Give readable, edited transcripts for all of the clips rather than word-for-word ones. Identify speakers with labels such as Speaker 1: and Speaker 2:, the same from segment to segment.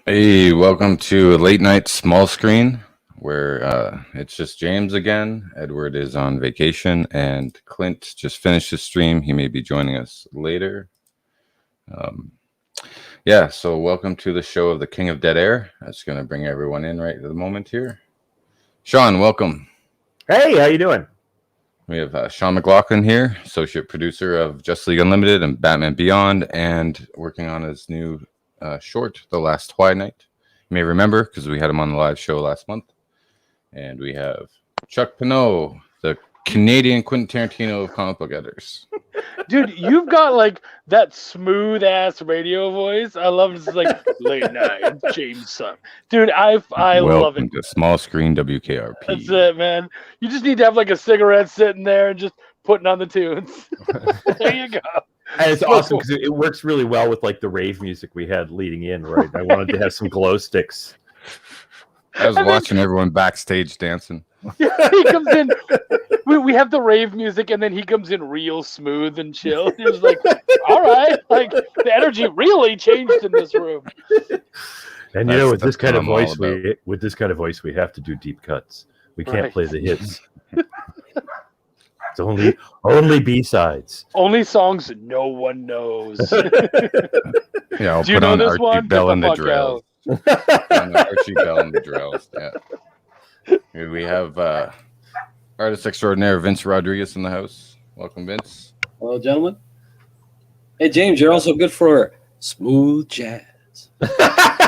Speaker 1: Hey, welcome to a late night small screen where it's just James again. Edward is on vacation and Clint just finished his stream. He may be joining us later. So welcome to the show of the King of Dead Air. I'm just going to bring everyone in right at the moment here. Shaun, welcome.
Speaker 2: Hey, how you doing?
Speaker 1: We have Shaun McLaughlin here, associate producer of Justice League Unlimited and Batman Beyond, and working on his new short, The Last Twilight. You may remember because we had him on the live show last month. And we have Chuck Pineau, the Canadian Quentin Tarantino of comic book editors.
Speaker 3: Dude, you've got like that smooth ass radio voice. I love it. It's like late night, James son. Dude, I love it.
Speaker 1: Welcome to Small Screen WKRP.
Speaker 3: That's it, man. You just need to have like a cigarette sitting there and just putting on the tunes. There you go.
Speaker 2: And it's awesome because it works really well with like the rave music we had leading in, right? I wanted to have some glow sticks.
Speaker 1: I was watching everyone backstage dancing.
Speaker 3: Yeah, he comes in. We have the rave music, and then he comes in real smooth and chill. He's like, "All right, like the energy really changed in this room."
Speaker 2: And you know, with this kind of voice, we have to do deep cuts. We can't play the hits. It's only B-sides.
Speaker 3: Only songs no one knows.
Speaker 1: Yeah, I'll
Speaker 3: Do you
Speaker 1: put
Speaker 3: know
Speaker 1: on
Speaker 3: this
Speaker 1: Archie
Speaker 3: one?
Speaker 1: Bell
Speaker 3: Get
Speaker 1: and
Speaker 3: the
Speaker 1: the
Speaker 3: fuck
Speaker 1: Drills. Archie Bell and the Drills. Yeah. Here we have artist extraordinaire Vince Rodriguez in the house. Welcome, Vince.
Speaker 4: Hello, gentlemen. Hey, James, you're also good for smooth jazz.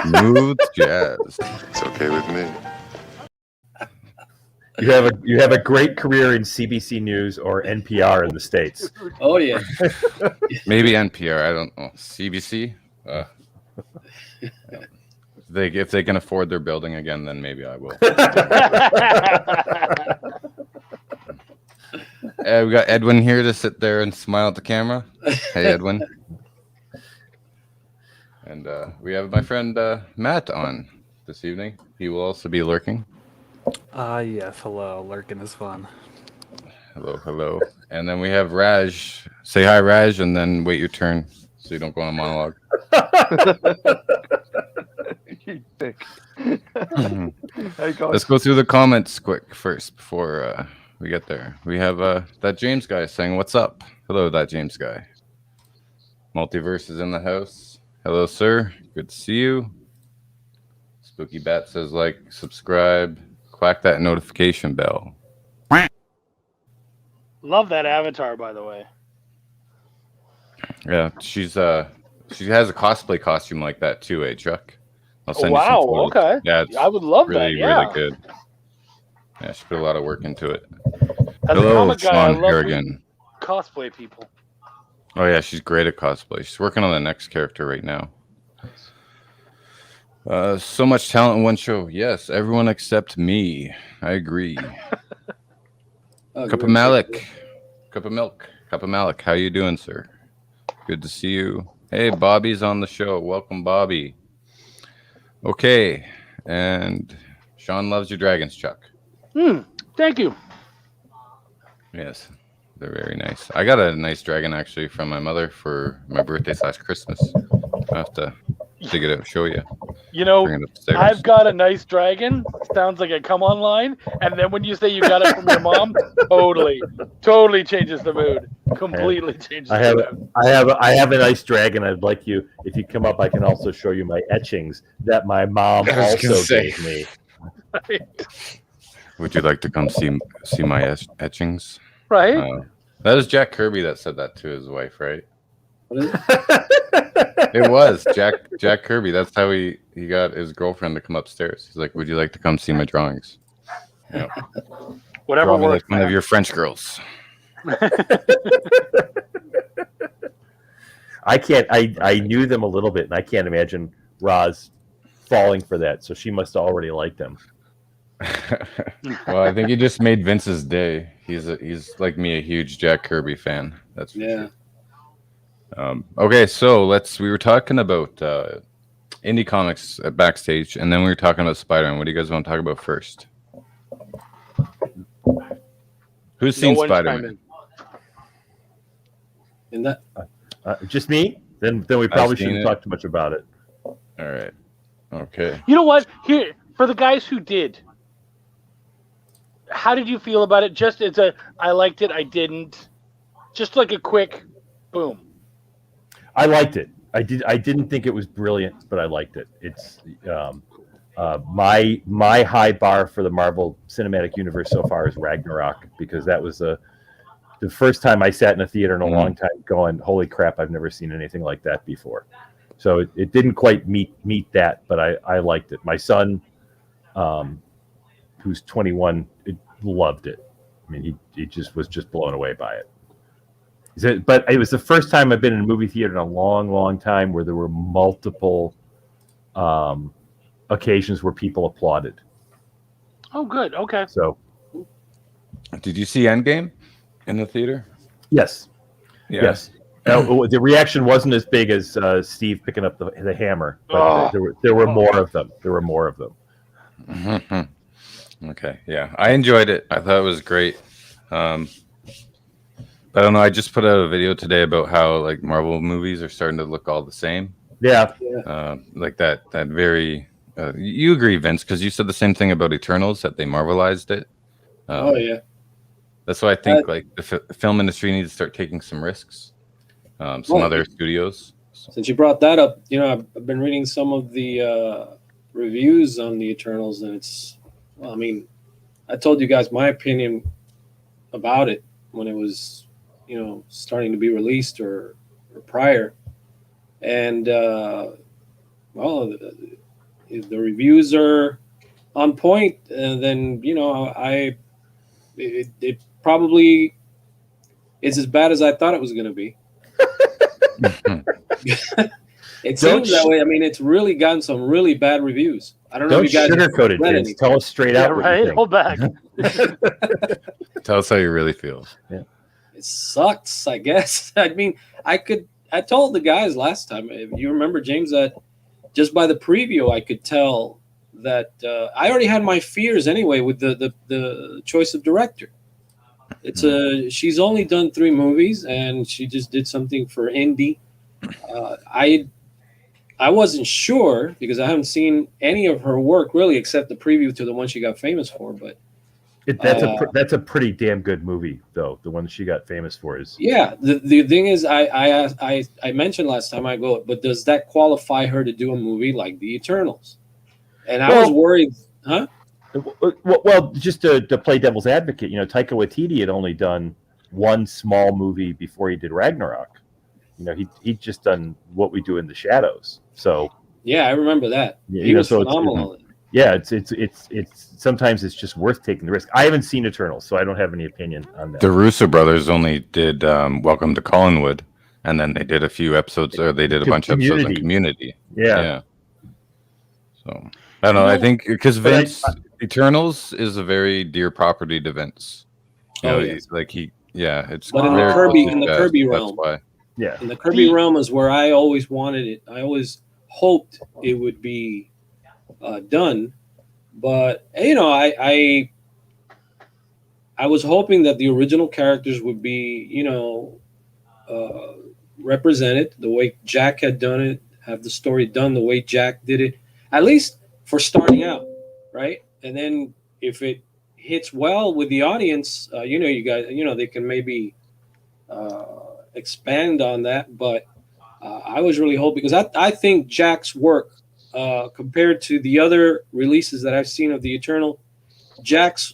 Speaker 1: Smooth jazz.
Speaker 5: It's okay with me.
Speaker 2: You have a great career in CBC News or NPR in the States.
Speaker 4: Oh, yeah.
Speaker 1: Maybe NPR. I don't know. CBC. If they can afford their building again, then maybe I will. We got Edwin here to sit there and smile at the camera. Hey, Edwin. And we have my friend Matt on this evening. He will also be lurking.
Speaker 6: Yes, hello. Lurking is fun.
Speaker 1: Hello. And then we have Raj. Say hi, Raj, and then wait your turn so you don't go on a monologue.
Speaker 6: You dick.
Speaker 1: Let's go through the comments quick first before we get there. We have that James guy saying, "What's up?" Hello, that James guy. Multiverse is in the house. Hello, sir. Good to see you. Spooky Bat says, like, subscribe, quack that notification bell.
Speaker 3: Love that avatar, by the way.
Speaker 1: Yeah, she has a cosplay costume like that too, Chuck? I'll send you some
Speaker 3: Wow.
Speaker 1: photos.
Speaker 3: Okay.
Speaker 1: Yeah, it's
Speaker 3: I would love
Speaker 1: really,
Speaker 3: that. Yeah.
Speaker 1: really good. Yeah, she put a lot of work into it.
Speaker 3: As a
Speaker 1: Hello,
Speaker 3: comic guy, I
Speaker 1: Sean
Speaker 3: love
Speaker 1: Harrigan.
Speaker 3: cosplay people.
Speaker 1: Oh yeah, she's great at cosplay. She's working on the next character right now. So much talent in one show. Yes, everyone except me. I agree. Cup of Malik. Cup of milk. Cup of Malik. How you doing, sir? Good to see you. Hey, Bobby's on the show. Welcome, Bobby. Okay, and Sean loves your dragons, Chuck.
Speaker 3: Thank you.
Speaker 1: Yes, they're very nice. I got a nice dragon actually from my mother for my birthday / Christmas. I'll have to dig it out and show you.
Speaker 3: You know,
Speaker 1: Bring it upstairs.
Speaker 3: I've got a nice dragon. Sounds like a come online. And then when you say you got it from your mom, totally changes the mood. Completely changes the mood.
Speaker 2: I have a nice dragon. I'd like you, if you come up, I can also show you my etchings that my mom also gave me.
Speaker 1: Would you like to come see my etchings?
Speaker 3: Right?
Speaker 1: That is Jack Kirby that said that to his wife, right?
Speaker 4: What is it?
Speaker 1: It was Jack Kirby. That's how he got his girlfriend to come upstairs. He's like, "Would you like to come see my drawings?" Yeah.
Speaker 3: Whatever
Speaker 1: Draw me
Speaker 3: works.
Speaker 1: like one of your French girls.
Speaker 2: I knew them a little bit, and I can't imagine Roz falling for that. So she must have already liked them.
Speaker 1: Well, I think he just made Vince's day. He's like me, a huge Jack Kirby fan. That's for sure. Okay, so we were talking about indie comics at backstage, and then we were talking about Spider-Man. What do you guys want to talk about first? Who's seen Spider-Man?
Speaker 4: In that,
Speaker 2: Just me? Then we probably shouldn't talk too much about it.
Speaker 1: All right. Okay.
Speaker 3: You know what? Here, for the guys who did, how did you feel about it? Just as I liked it, I didn't. Just like a quick boom.
Speaker 2: I liked it. I didn't think it was brilliant, but I liked it. It's my high bar for the Marvel Cinematic Universe so far is Ragnarok, because that was the first time I sat in a theater in a long time going, holy crap, I've never seen anything like that before. So it didn't quite meet that, but I liked it. My son, who's 21, loved it. I mean, he was just blown away by it. But it was the first time I've been in a movie theater in a long, long time where there were multiple occasions where people applauded.
Speaker 3: Oh, good. Okay.
Speaker 2: So,
Speaker 1: did you see Endgame in the theater?
Speaker 2: yes.
Speaker 1: Yeah.
Speaker 2: Yes. The reaction wasn't as big as Steve picking up the hammer, but there were more of them. There were more of them.
Speaker 1: Mm-hmm. Okay. Yeah, I enjoyed it. I thought it was great. I don't know. I just put out a video today about how like Marvel movies are starting to look all the same.
Speaker 2: Yeah.
Speaker 1: Like that very. You agree, Vince? Because you said the same thing about Eternals, that they Marvelized it.
Speaker 4: Oh yeah.
Speaker 1: That's why I think like the film industry needs to start taking some risks. Some other studios.
Speaker 4: Since you brought that up, I've been reading some of the reviews on the Eternals, and it's. Well, I mean, I told you guys my opinion about it when it was, starting to be released or prior, and the reviews are on point, and then it probably is as bad as I thought it was going to be. It seems that way. I mean, it's really gotten some really bad reviews. I don't know if you guys
Speaker 2: sugarcoat it, Vince. Tell us straight out what you think.
Speaker 3: Hold back.
Speaker 1: Tell us how you really feel.
Speaker 2: Yeah.
Speaker 4: It sucks, I guess. I mean, I told the guys last time, if you remember, James, that just by the preview, I could tell that I already had my fears anyway with the choice of director. She's only done 3 movies, and she just did something for indie. I wasn't sure because I haven't seen any of her work really, except the preview to the one she got famous for. But
Speaker 2: that's a pretty damn good movie, though. The one she got famous for is. Yeah,
Speaker 4: the thing is, I mentioned last time, I go, but does that qualify her to do a movie like The Eternals? And I was worried, huh?
Speaker 2: Well, just to play devil's advocate, Taika Waititi had only done one small movie before he did Ragnarok. He'd just done What We Do in the Shadows. So
Speaker 4: yeah, I remember that. He was phenomenal.
Speaker 2: It's sometimes it's just worth taking the risk. I haven't seen Eternals, so I don't have any opinion on that.
Speaker 1: The Russo brothers only did Welcome to Collinwood, and then they did a few episodes, or they did a bunch of episodes on Community.
Speaker 2: Yeah.
Speaker 1: So I don't know. I think because Vince Eternals is a very dear property to Vince. It's
Speaker 4: but
Speaker 1: in
Speaker 4: the Kirby realm.
Speaker 1: That's why.
Speaker 2: Yeah,
Speaker 4: in the Kirby realm is where I always wanted it. I always hoped it would be done, but I was hoping that the original characters would be represented the way Jack had done it, have the story done the way Jack did it, at least for starting out, right? And then if it hits well with the audience, you guys, they can maybe expand on that. But I was really hoping, because I think Jack's work, compared to the other releases that I've seen of the Eternal, Jack's,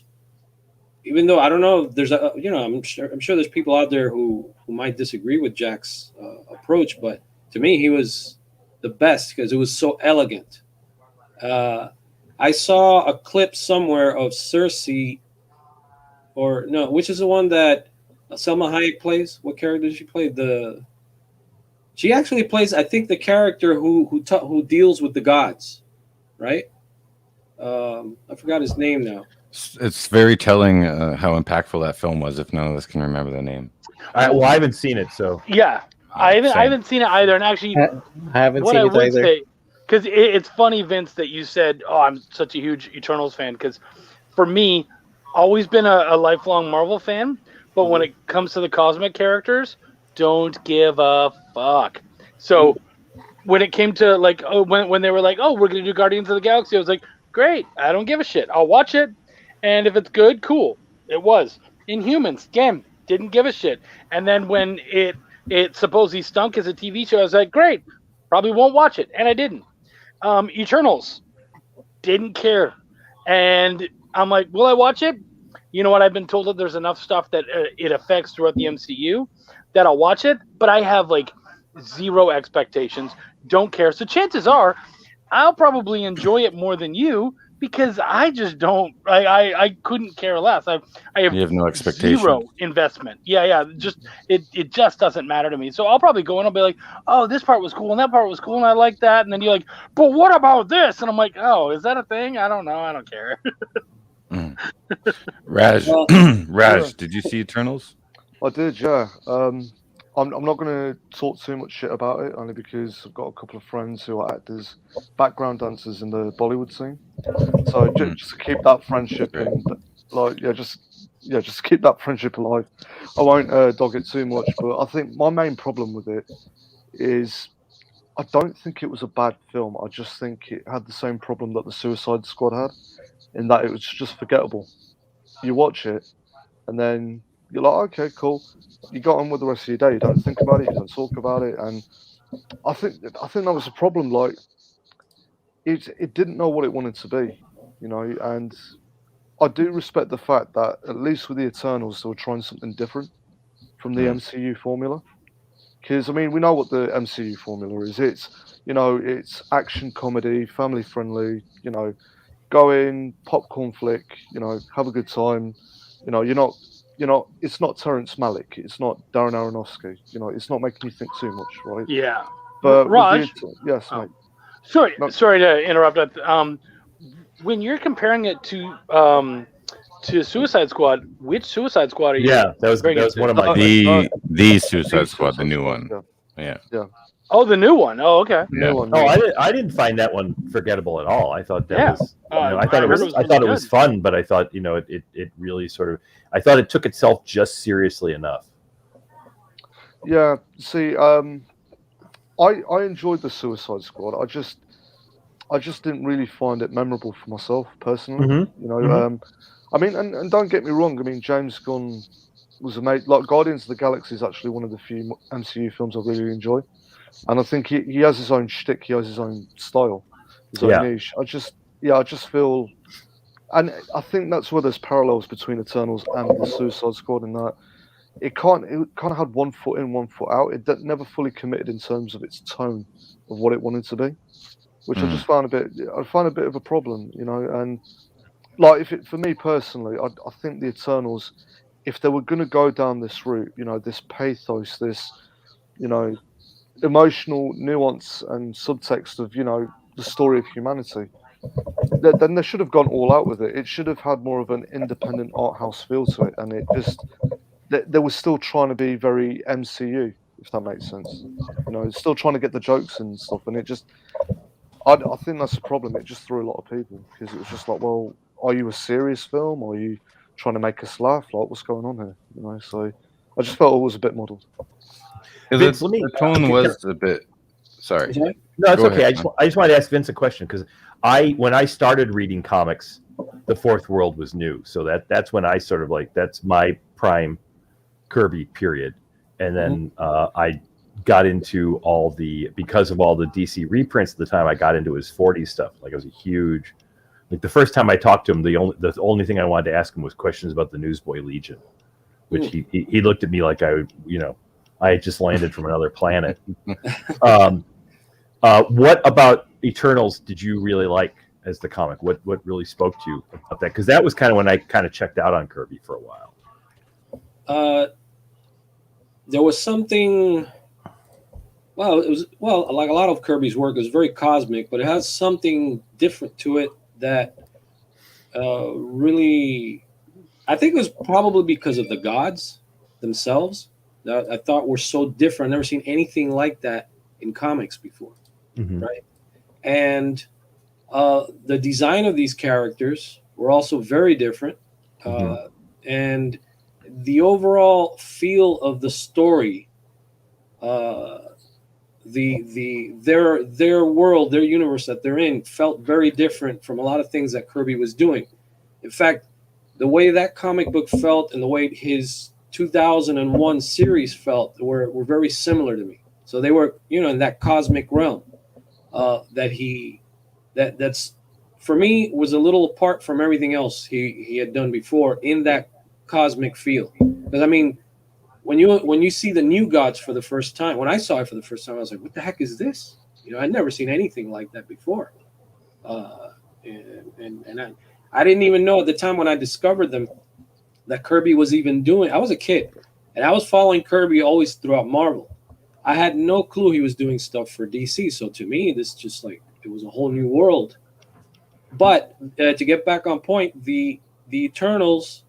Speaker 4: even though I don't know, there's I'm sure there's people out there who might disagree with Jack's approach, but to me he was the best because it was so elegant. I saw a clip somewhere of Cersei, which is the one that Selma Hayek plays. What character did she play? She actually plays, I think, the character who deals with the gods, right? I forgot his name now.
Speaker 1: It's very telling how impactful that film was. If none of us can remember the name.
Speaker 2: I haven't seen it, so
Speaker 3: yeah, I haven't seen it either. And actually,
Speaker 5: I haven't seen it either.
Speaker 3: Because it's funny, Vince, that you said, "Oh, I'm such a huge Eternals fan." Because for me, always been a lifelong Marvel fan, but when it comes to the cosmic characters, don't give a fuck. So when it came to like when they were like, oh, we're gonna do Guardians of the Galaxy, I was like, great, I don't give a shit. I'll watch it, and if it's good, cool. It was. Inhumans, again, didn't give a shit. And then when it supposedly stunk as a TV show, I was like, great, probably won't watch it, and I didn't. Eternals, didn't care, and I'm like, will I watch it? You know what? I've been told that there's enough stuff that it affects throughout the MCU that I'll watch it, but I have like zero expectations. Don't care. So chances are, I'll probably enjoy it more than you because I just don't. I couldn't care less. I have,
Speaker 1: you have no expectation.
Speaker 3: Zero investment. Yeah. Just it just doesn't matter to me. So I'll probably go and I'll be like, oh, this part was cool and that part was cool and I like that. And then you're like, but what about this? And I'm like, oh, is that a thing? I don't know. I don't care.
Speaker 1: Raj, did you see Eternals?
Speaker 7: I did, yeah. I'm not going to talk too much shit about it, only because I've got a couple of friends who are actors, background dancers in the Bollywood scene. So just to keep that friendship and just keep that friendship alive. I won't dog it too much, but I think my main problem with it is I don't think it was a bad film. I just think it had the same problem that the Suicide Squad had, in that it was just forgettable. You watch it, and then you're like, okay, cool. You got on with the rest of your day. You don't think about it. You don't talk about it. And I think that was a problem. Like, it didn't know what it wanted to be, you know. And I do respect the fact that at least with the Eternals, they were trying something different from the MCU formula. Because I mean, we know what the MCU formula is. It's action comedy, family friendly. You know, go in, popcorn flick. You know, have a good time. You know, it's not Terrence Malick, it's not Darren Aronofsky, it's not making you think too much, right?
Speaker 3: Yeah.
Speaker 7: But
Speaker 3: Raj,
Speaker 7: yes, mate.
Speaker 3: Sorry to interrupt. When you're comparing it to Suicide Squad, which Suicide Squad are you?
Speaker 2: Yeah, that was one of my
Speaker 1: the Suicide Squad, the new one. Yeah.
Speaker 3: Oh, the new one. Oh, okay.
Speaker 2: I didn't find that one forgettable at all. I thought that was. I thought it was fun, but I thought it really sort of. I thought it took itself just seriously enough.
Speaker 7: Yeah. See, I enjoyed the Suicide Squad. I just didn't really find it memorable for myself personally. I mean, and don't get me wrong. I mean, James Gunn was amazing. Like Guardians of the Galaxy is actually one of the few MCU films I really enjoy. And I think he has his own shtick, he has his own style, his own niche. I just feel, and I think that's where there's parallels between Eternals and the Suicide Squad, in that it kind of had one foot in, one foot out. It never fully committed in terms of its tone of what it wanted to be, which I just found a bit of a problem, And like, for me personally, I think the Eternals, if they were going to go down this route, this pathos, this, emotional nuance and subtext of the story of humanity, then they should have gone all out with it. It should have had more of an independent art house feel to it, and it just they were still trying to be very MCU, if that makes sense. Still trying to get the jokes and stuff, and it just I think that's the problem. It just threw a lot of people, because it was just like, well, are you a serious film, or are you trying to make us laugh? Like, what's going on here? So I just felt it was a bit muddled.
Speaker 2: Vince,
Speaker 1: the tone was a bit. Sorry.
Speaker 2: No, it's okay. I just wanted to ask Vince a question, because when I started reading comics, the Fourth World was new, so that's when I sort of that's my prime Kirby period, and then I got into because of all the DC reprints at the time. I got into his 40s stuff. Like, it was a huge. Like, the first time I talked to him, the only thing I wanted to ask him was questions about the Newsboy Legion, which he looked at me like I had just landed from another planet. What about Eternals did you really like as the comic? What really spoke to you about that? Because that was kind of when I kind of checked out on Kirby for a while.
Speaker 4: There was something. It was like a lot of Kirby's work. It was very cosmic, but it has something different to it that really, I think it was probably because of the gods themselves. That I thought were so different. I've never seen anything like that in comics before, right? And the design of these characters were also very different, and the overall feel of the story their world, their universe that they're in felt very different from a lot of things that Kirby was doing. In fact, the way that comic book felt and the way his 2001 series felt were very similar to me. So they were, in that cosmic realm that's for me was a little apart from everything else he had done before in that cosmic feel. Because I mean, when you see the New Gods for the first time, when I saw it for the first time, I was like, what the heck is this? I'd never seen anything like that before. And I didn't even know at the time when I discovered them that Kirby was even doing. I was a kid, and I was following Kirby always throughout Marvel. I had no clue he was doing stuff for DC. So to me, this just like it was a whole new world. But to get back on point, the Eternals.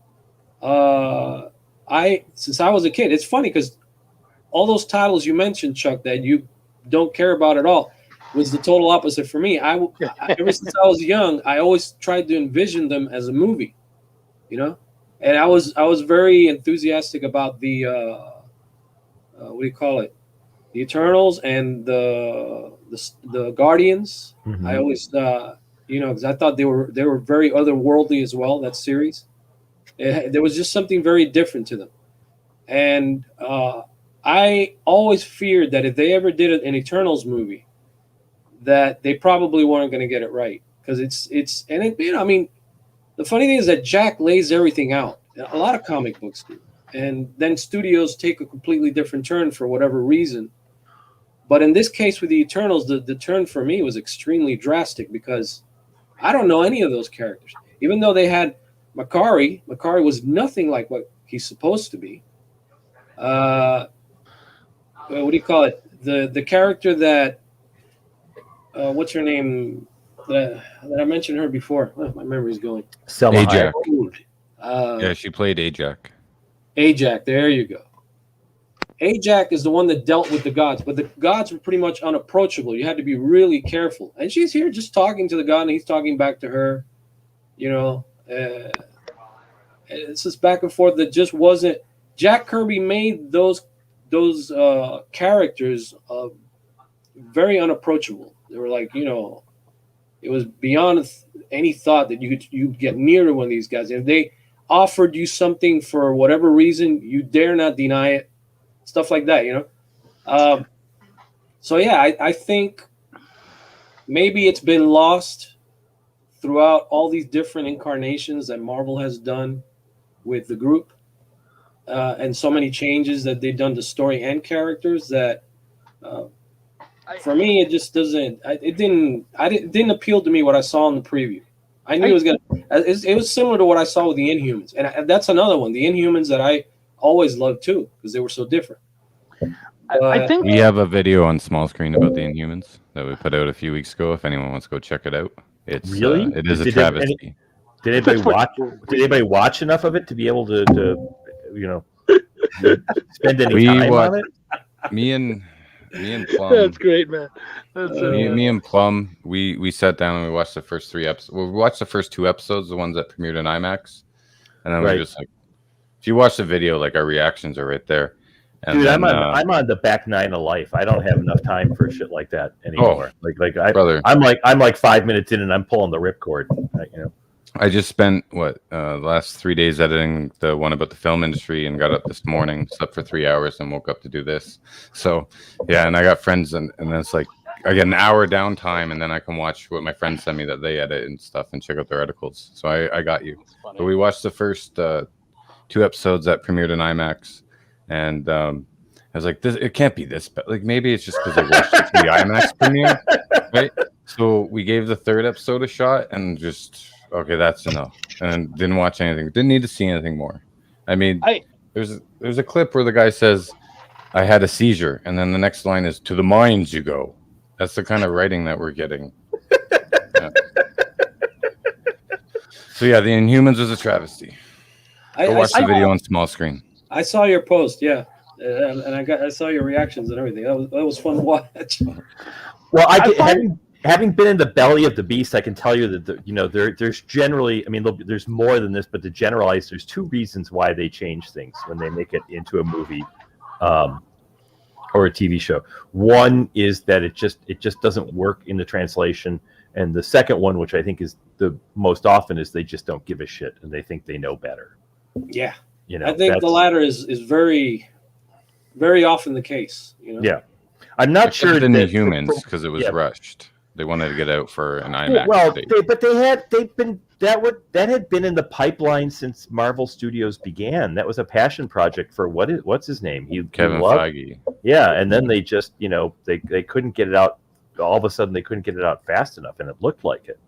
Speaker 4: Since I was a kid, it's funny because all those titles you mentioned, Chuck, that you don't care about at all, was the total opposite for me. Ever since I was young, I always tried to envision them as a movie, and I was very enthusiastic about the what do you call it, the Eternals and the Guardians. Mm-hmm. I always because I thought they were very otherworldly as well. That series, there was just something very different to them, and I always feared that if they ever did an Eternals movie, that they probably weren't going to get it right, because I mean, the funny thing is that Jack lays everything out. A lot of comic books do, and then studios take a completely different turn for whatever reason. But in this case with the Eternals, the turn for me was extremely drastic because I don't know any of those characters. Even though they had Makari was nothing like what he's supposed to be. What do you call it? The character that what's her name? That I mentioned her before. Oh, my memory's going.
Speaker 2: Selma
Speaker 1: Ajak.
Speaker 2: Hayek.
Speaker 1: Yeah, she played Ajak.
Speaker 4: Ajak, there you go. Ajak is the one that dealt with the gods, but the gods were pretty much unapproachable. You had to be really careful. And she's here just talking to the god, and he's talking back to her. It's this back and forth that just wasn't. Jack Kirby made those characters very unapproachable. They were like, it was beyond any thought that you'd get near to one of these guys. And if they offered you something for whatever reason, you dare not deny it. Stuff like that, So yeah, I think maybe it's been lost throughout all these different incarnations that Marvel has done with the group, and so many changes that they've done to story and characters that, for me, it just doesn't. It didn't appeal to me what I saw in the preview. I knew it was gonna. It was similar to what I saw with the Inhumans, and that's another one. The Inhumans that I always loved too, because they were so different.
Speaker 6: I think
Speaker 1: we have a video on small screen about the Inhumans that we put out a few weeks ago. If anyone wants to go check it out, it's
Speaker 2: really
Speaker 1: it is a travesty.
Speaker 2: Did anybody watch enough of it to be able to spend any time on it?
Speaker 1: Me and Plum.
Speaker 3: That's great, man.
Speaker 1: Me and Plum, we sat down and we watched the first 3 episodes. Well, we watched the first 2 episodes, the ones that premiered in IMAX, and then we just like. If you watch the video, like our reactions are right there. And
Speaker 2: dude,
Speaker 1: then,
Speaker 2: I'm on the back 9 of life. I don't have enough time for shit like that anymore.
Speaker 1: Brother.
Speaker 2: I'm like 5 minutes in and I'm pulling the ripcord.
Speaker 1: I just spent the last 3 days editing the one about the film industry and got up this morning, slept for 3 hours, and woke up to do this. So yeah, and I got friends, and then it's like I get an hour downtime, and then I can watch what my friends send me that they edit and stuff, and check out their articles. So I got you. But we watched the first 2 episodes that premiered in IMAX, and I was like, "This, it can't be this bad." Like maybe it's just because I watched it for the IMAX premiere, right? So we gave the 3rd episode a shot, and just okay, that's enough, and didn't watch anything. Didn't need to see anything more. I mean, there's a clip where the guy says, "I had a seizure," and then the next line is, "To the mines you go." That's the kind of writing that we're getting. Yeah. So yeah, the Inhumans was a travesty. Go watch the video on small screen.
Speaker 4: I saw your post, yeah, and I saw your reactions and everything. That was fun to watch.
Speaker 2: Well, having been in the belly of the beast, I can tell you that there's generally, I mean, there's more than this, but to generalize, there's 2 reasons why they change things when they make it into a movie. or a TV show. One is that it just doesn't work in the translation, and the second one, which I think is the most often, is they just don't give a shit and they think they know better.
Speaker 4: Yeah,
Speaker 2: you know,
Speaker 4: I think the latter is very, very often the case. You know?
Speaker 2: Yeah, I'm not sure
Speaker 1: the New Humans because it was rushed. They wanted to get out for an IMAX.
Speaker 2: Well, that had been in the pipeline since Marvel Studios began. That was a passion project for what's his name?
Speaker 1: Kevin Feige.
Speaker 2: Yeah, and then they just they couldn't get it out. All of a sudden, they couldn't get it out fast enough, and it looked like it.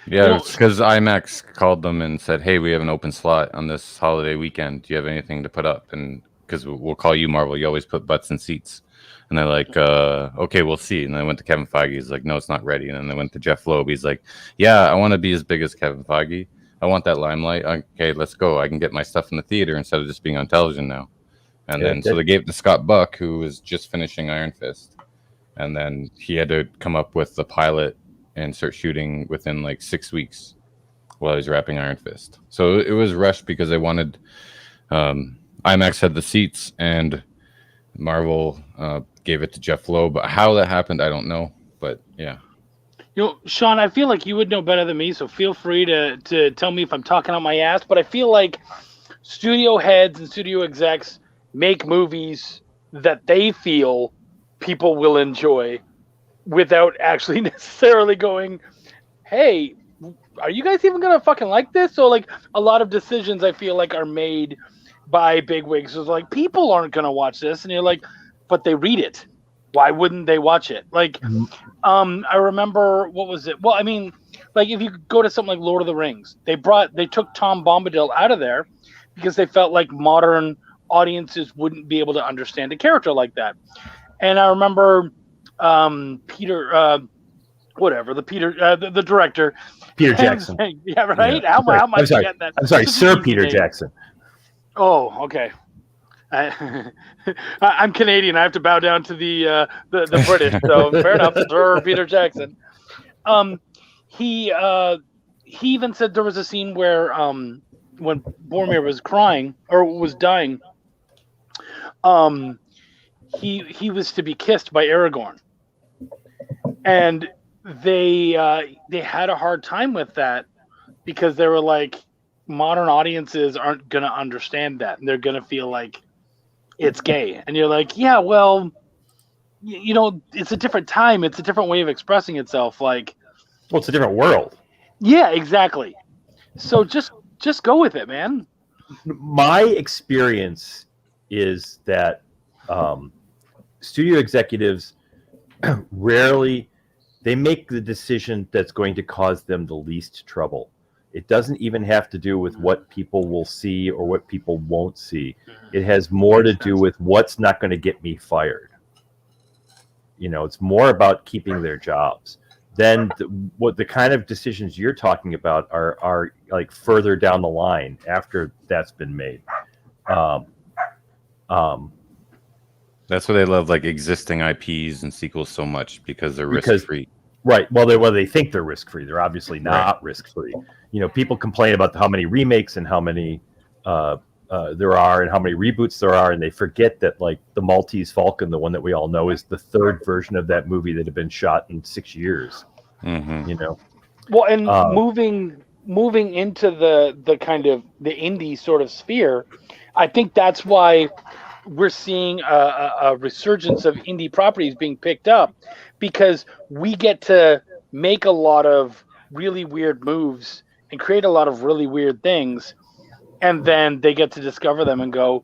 Speaker 1: Yeah, it's because IMAX called them and said, "Hey, we have an open slot on this holiday weekend. Do you have anything to put up?" And because we'll call you Marvel, you always put butts in seats. And they're like, okay, we'll see. And then they went to Kevin Feige. He's like, no, it's not ready. And then they went to Jeff Loeb. He's like, yeah, I want to be as big as Kevin Feige. I want that limelight. Okay, let's go. I can get my stuff in the theater instead of just being on television now. And then so they gave it to Scott Buck, who was just finishing Iron Fist. And then he had to come up with the pilot and start shooting within like 6 weeks while he was wrapping Iron Fist. So it was rushed because they wanted IMAX had the seats and Marvel gave it to Jeff Loeb. But how that happened, I don't know. But yeah.
Speaker 3: Shaun, I feel like you would know better than me, so feel free to tell me if I'm talking on my ass. But I feel like studio heads and studio execs make movies that they feel people will enjoy without actually necessarily going, hey, are you guys even going to fucking like this? So, like, a lot of decisions I feel like are made by bigwigs. It's like, people aren't going to watch this. And you're like, but they read it. Why wouldn't they watch it? Like, I remember, what was it? Well, I mean, like, if you go to something like Lord of the Rings, they took Tom Bombadil out of there because they felt like modern audiences wouldn't be able to understand a character like that. And I remember Peter, the director.
Speaker 2: Peter Jackson.
Speaker 3: Yeah, right?
Speaker 2: Yeah.
Speaker 3: How am I forgetting that?
Speaker 2: I'm sorry, Sir Peter Jackson.
Speaker 3: Oh, okay. I'm Canadian. I have to bow down to the British. So fair enough, Sir Peter Jackson. He even said there was a scene where when Boromir was crying or was dying, he was to be kissed by Aragorn, and they had a hard time with that because they were like, modern audiences aren't gonna understand that, and they're gonna feel like it's gay. And you're like, yeah, well, you know, it's a different time, it's a different way of expressing itself. Like,
Speaker 2: well, it's a different world.
Speaker 3: Yeah, exactly. So just go with it, man.
Speaker 2: My experience is that studio executives rarely they make the decision that's going to cause them the least trouble. It doesn't even have to do with what people will see or what people won't see. It has more to do with what's not going to get me fired. You know, it's more about keeping their jobs. Then what the kind of decisions you're talking about are like further down the line after that's been made.
Speaker 1: That's why they love like existing IPs and sequels so much because they're risk-free.
Speaker 2: Right. Well, they think they're risk-free. They're obviously not risk-free. You know, people complain about how many remakes and how many there are and how many reboots there are, and they forget that like the Maltese Falcon, the one that we all know, is the third version of that movie that had been shot in 6 years.
Speaker 1: Mm-hmm.
Speaker 2: You know.
Speaker 3: Well, and moving into the kind of the indie sort of sphere, I think that's why we're seeing a resurgence of indie properties being picked up, because we get to make a lot of really weird moves and create a lot of really weird things, and then they get to discover them and go,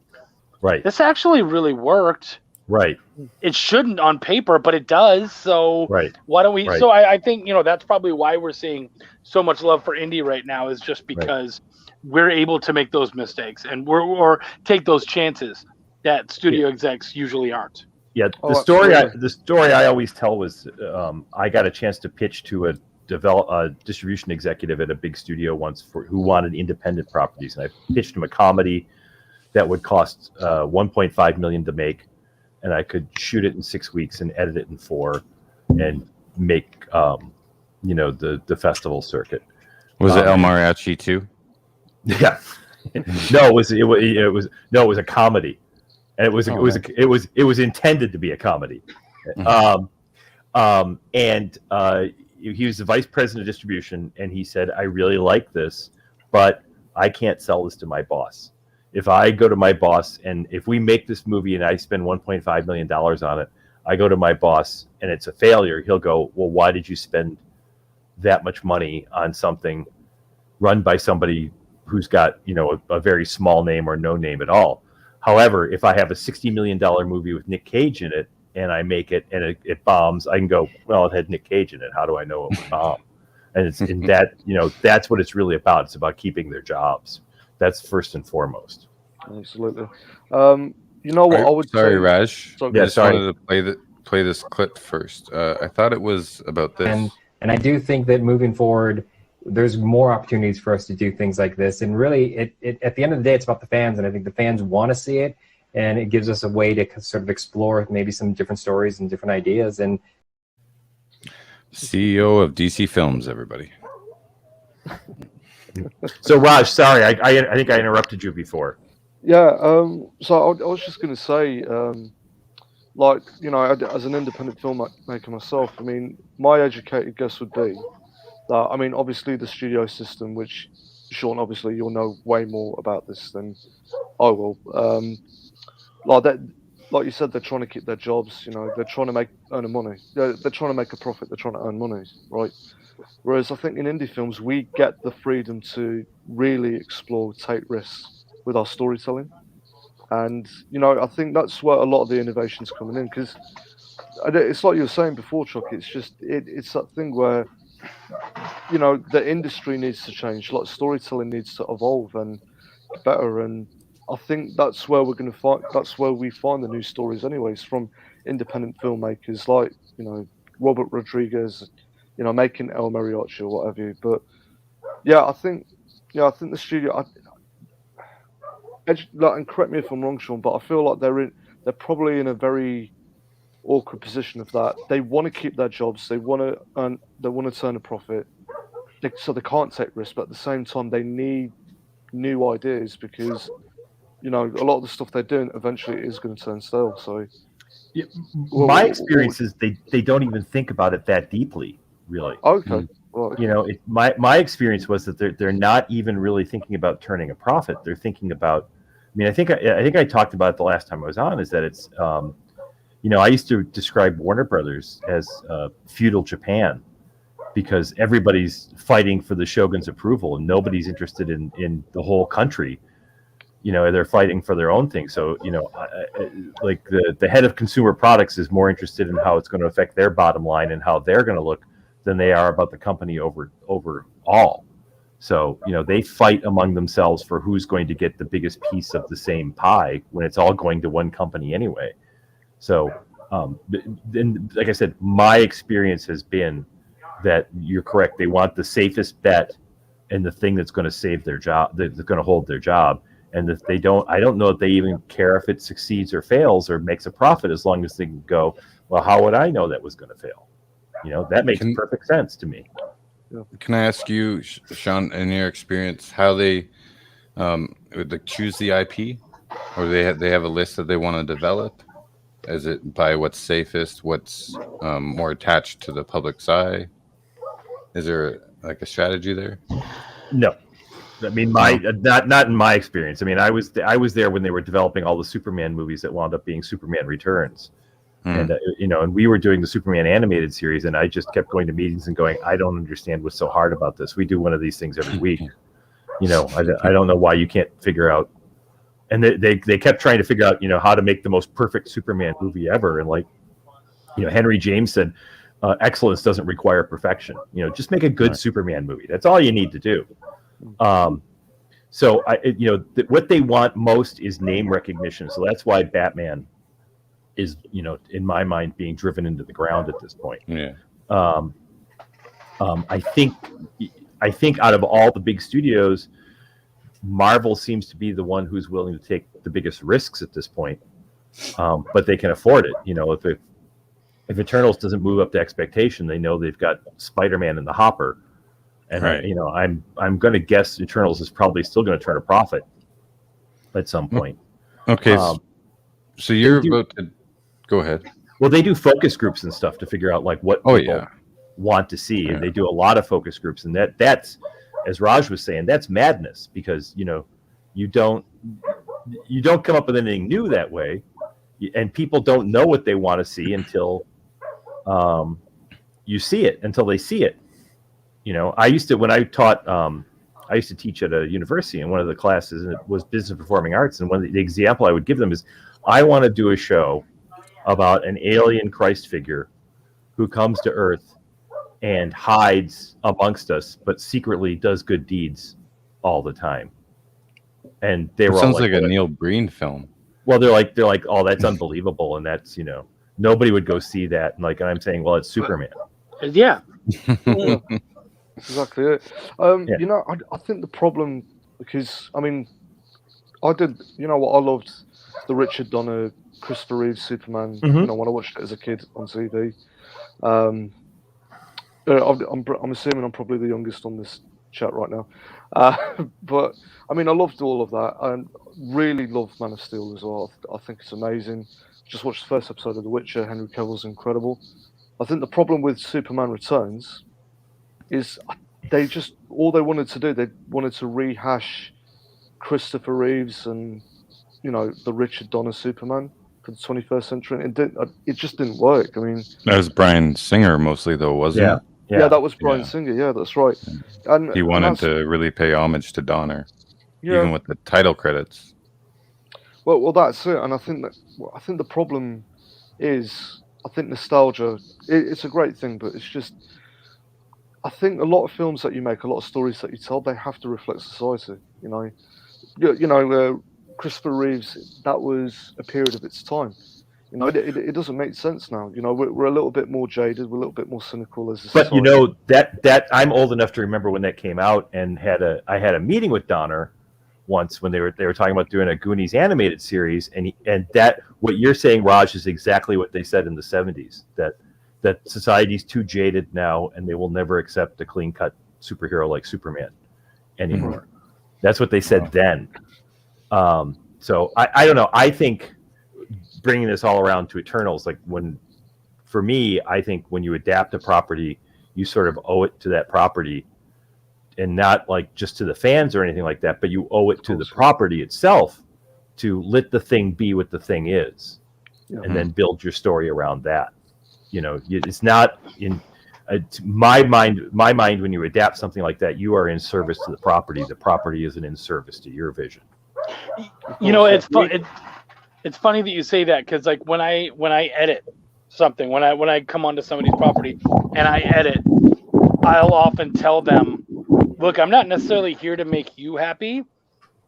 Speaker 2: right,
Speaker 3: this actually really worked.
Speaker 2: Right.
Speaker 3: It shouldn't on paper, but it does. So
Speaker 2: right.
Speaker 3: Why don't we?
Speaker 2: Right.
Speaker 3: So I think, you know, that's probably why we're seeing so much love for indie right now, is just because we're able to make those mistakes and or take those chances that studio execs usually aren't.
Speaker 2: Yeah, the story I always tell was I got a chance to pitch to a distribution executive at a big studio once who wanted independent properties, and I pitched him a comedy that would cost $1.5 million to make, and I could shoot it in 6 weeks and edit it in 4, and make the festival circuit.
Speaker 1: Was it El Mariachi too?
Speaker 2: Yeah, no, it was a comedy. and it was intended to be a comedy. And he was the vice president of distribution, and he said, I really like this, but I can't sell this to my boss. If I go to my boss, and if we make this movie and I spend $1.5 million on it, I go to my boss and it's a failure, he'll go, well, why did you spend that much money on something run by somebody who's got, a very small name or no name at all? However, if I have a $60 million movie with Nick Cage in it and I make it and it bombs, I can go, well, it had Nick Cage in it. How do I know it would bomb? And it's in that, that's what it's really about. It's about keeping their jobs. That's first and foremost.
Speaker 7: Absolutely. What I would
Speaker 1: sorry,
Speaker 7: say,
Speaker 1: Raj.
Speaker 7: sorry.
Speaker 1: I just wanted to play this clip first. I thought it was about this.
Speaker 6: And I do think that moving forward, there's more opportunities for us to do things like this. And really, it at the end of the day, it's about the fans. And I think the fans want to see it. And it gives us a way to sort of explore maybe some different stories and different ideas. And
Speaker 1: CEO of DC Films, everybody.
Speaker 2: So, Raj, sorry, I think I interrupted you before.
Speaker 7: Yeah. So I was just going to say, as an independent filmmaker myself, I mean, my educated guess would be that, I mean, obviously the studio system, which Shaun, obviously you'll know way more about this than I will. Like you said, they're trying to keep their jobs. They're trying to earn money. They're trying to make a profit. They're trying to earn money, right? Whereas I think in indie films we get the freedom to really explore, take risks with our storytelling, and I think that's where a lot of the innovation's coming in, because it's like you were saying before, Chuck. It's just it's that thing where the industry needs to change. Like storytelling needs to evolve and get better, and I think that's where we're going to find. That's where we find the new stories, anyways, from independent filmmakers like Robert Rodriguez, making El Mariachi or whatever. But yeah, I think the studio. And correct me if I'm wrong, Shaun, but I feel like they're probably in a very awkward position of that. They want to keep their jobs. They want to turn a profit. So they can't take risks, but at the same time, they need new ideas because a lot of the stuff they're doing eventually is going to turn stale. So,
Speaker 2: yeah, my experience is they don't even think about it that deeply, really.
Speaker 7: Okay. Well,
Speaker 2: my experience was that they're not even really thinking about turning a profit. They're thinking about. I mean, I think I talked about it the last time I was on. Is that it's I used to describe Warner Brothers as feudal Japan, because everybody's fighting for the shogun's approval and nobody's interested in the whole country. They're fighting for their own thing. So, like the head of consumer products is more interested in how it's going to affect their bottom line and how they're going to look than they are about the company overall. So, they fight among themselves for who's going to get the biggest piece of the same pie when it's all going to one company anyway. So, then, like I said, my experience has been that you're correct. They want the safest bet and the thing that's going to save their job, that's going to hold their job. And that I don't know if they even care if it succeeds or fails or makes a profit, as long as they can go, well, how would I know that was going to fail? That makes perfect sense to me.
Speaker 1: Can I ask you, Shaun, in your experience, how they choose the IP, or they have a list that they want to develop? Is it by what's safest, what's more attached to the public's eye? Is there like a strategy there?
Speaker 2: No, I mean not in my experience. I mean, I was there when they were developing all the Superman movies that wound up being Superman Returns. And and we were doing the Superman animated series, and I just kept going to meetings and going, I don't understand what's so hard about this. We do one of these things every week. I don't know why you can't figure out. And they kept trying to figure out, how to make the most perfect Superman movie ever. And Henry James said, excellence doesn't require perfection. Just make a good Superman movie. That's all you need to do. So what they want most is name recognition. So that's why Batman is, in my mind, being driven into the ground at this point.
Speaker 1: Yeah.
Speaker 2: I think out of all the big studios, Marvel seems to be the one who's willing to take the biggest risks at this point. But they can afford it. If Eternals doesn't move up to expectation, they know they've got Spider-Man in the hopper. And
Speaker 1: right.
Speaker 2: I'm going to guess Eternals is probably still going to turn a profit at some point.
Speaker 1: Okay. So you're about to go ahead.
Speaker 2: Well, they do focus groups and stuff to figure out like what people want to see, and they do a lot of focus groups, and that's, as Raj was saying, that's madness, because you don't come up with anything new that way, and people don't know what they want to see until you see it, until they see it. I used to, when I taught, I used to teach at a university, and one of the classes was business performing arts, and one of the example I would give them is, I want to do a show about an alien Christ figure who comes to Earth and hides amongst us, but secretly does good deeds all the time. And they were
Speaker 1: sounds
Speaker 2: all
Speaker 1: like a Neil Breen film.
Speaker 2: Well, they're like, oh, that's unbelievable, and that's nobody would go see that. And I'm saying, well, it's Superman.
Speaker 3: Yeah.
Speaker 7: Exactly it. I think the problem, because I did, what I loved, the Richard Donner, Christopher Reeve Superman. When I watched it as a kid on TV. I'm assuming I'm probably the youngest on this chat right now, but I loved all of that. I really love Man of Steel as well. I think it's amazing. Just watched the first episode of The Witcher. Henry Cavill's incredible. I think the problem with Superman Returns is they just, all they wanted to do, they wanted to rehash Christopher Reeves and the Richard Donner Superman for the 21st century. It just didn't work.
Speaker 1: That was Bryan Singer mostly, though, wasn't it?
Speaker 7: Yeah, that was Bryan Singer. Yeah, that's right. And
Speaker 1: he wanted to really pay homage to Donner, even with the title credits.
Speaker 7: Well, that's it. And I think the problem is, I think nostalgia. It's a great thing, but it's just, I think a lot of films that you make, a lot of stories that you tell, they have to reflect society. Christopher Reeves, that was a period of its time. It doesn't make sense now. We're a little bit more jaded, we're a little bit more cynical as a society.
Speaker 2: But that I'm old enough to remember when that came out, and I had a meeting with Donner once when they were talking about doing a Goonies animated series, and that what you're saying, Raj, is exactly what they said in the 70s, that society's too jaded now, and they will never accept a clean cut superhero like Superman anymore. That's what they said then. So I don't know. I think bringing this all around to Eternals, for me, I think when you adapt a property, you sort of owe it to that property, and not just to the fans or anything like that, but you owe it to the property itself to let the thing be what the thing is, and then build your story around that. It's not in my mind. When you adapt something like that, you are in service to the property. The property isn't in service to your vision.
Speaker 3: It's fun. It's funny that you say that, because when I edit something, when I come onto somebody's property and I edit, I'll often tell them, look, I'm not necessarily here to make you happy.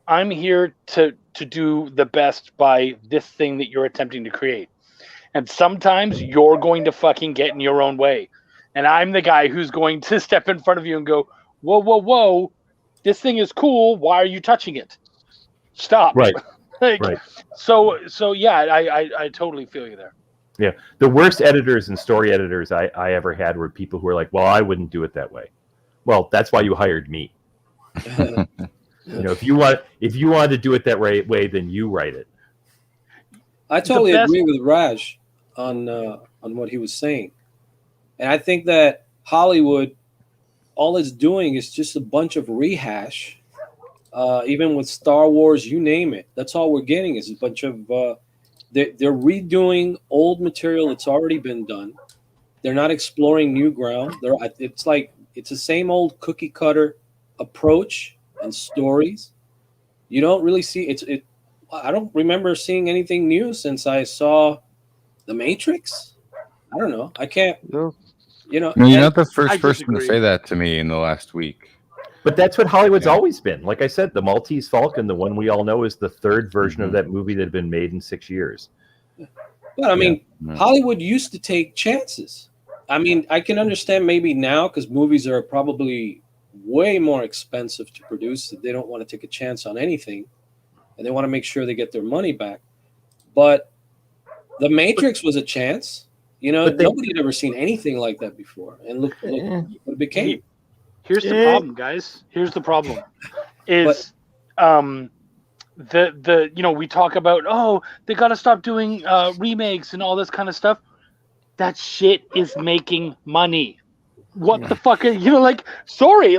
Speaker 3: I'm here to do the best by this thing that you're attempting to create. And sometimes you're going to fucking get in your own way. And I'm the guy who's going to step in front of you and go, whoa, whoa, whoa, this thing is cool. Why are you touching it? Stop.
Speaker 2: Right.
Speaker 3: Right. So yeah, I totally feel you there.
Speaker 2: Yeah. The worst editors and story editors I ever had were people who were like, well, I wouldn't do it that way. Well, that's why you hired me. If you wanted to do it that way, then you write it.
Speaker 4: I totally agree with Raj on what he was saying. And I think that Hollywood, all it's doing is just a bunch of rehash. Even with Star Wars, you name it. That's all we're getting is a bunch of they're redoing old material that's already been done. They're not exploring new ground. It's the same old cookie cutter approach and stories. You don't really see it. I don't remember seeing anything new since I saw The Matrix. I don't know. I can't.
Speaker 7: No.
Speaker 1: You're not the first person to say that to me in the last week.
Speaker 2: But that's what Hollywood's always been. Like I said, the Maltese Falcon, the one we all know, is the third version of that movie that had been made in 6 years.
Speaker 4: But Hollywood used to take chances. I can understand maybe now, because movies are probably way more expensive to produce, that they don't want to take a chance on anything, and they want to make sure they get their money back. But The Matrix was a chance. Nobody had ever seen anything like that before, and look what it became. Here's
Speaker 3: the problem, guys. Here's the problem. we talk about, they got to stop doing remakes and all this kind of stuff. That shit is making money. What the fuck are sorry,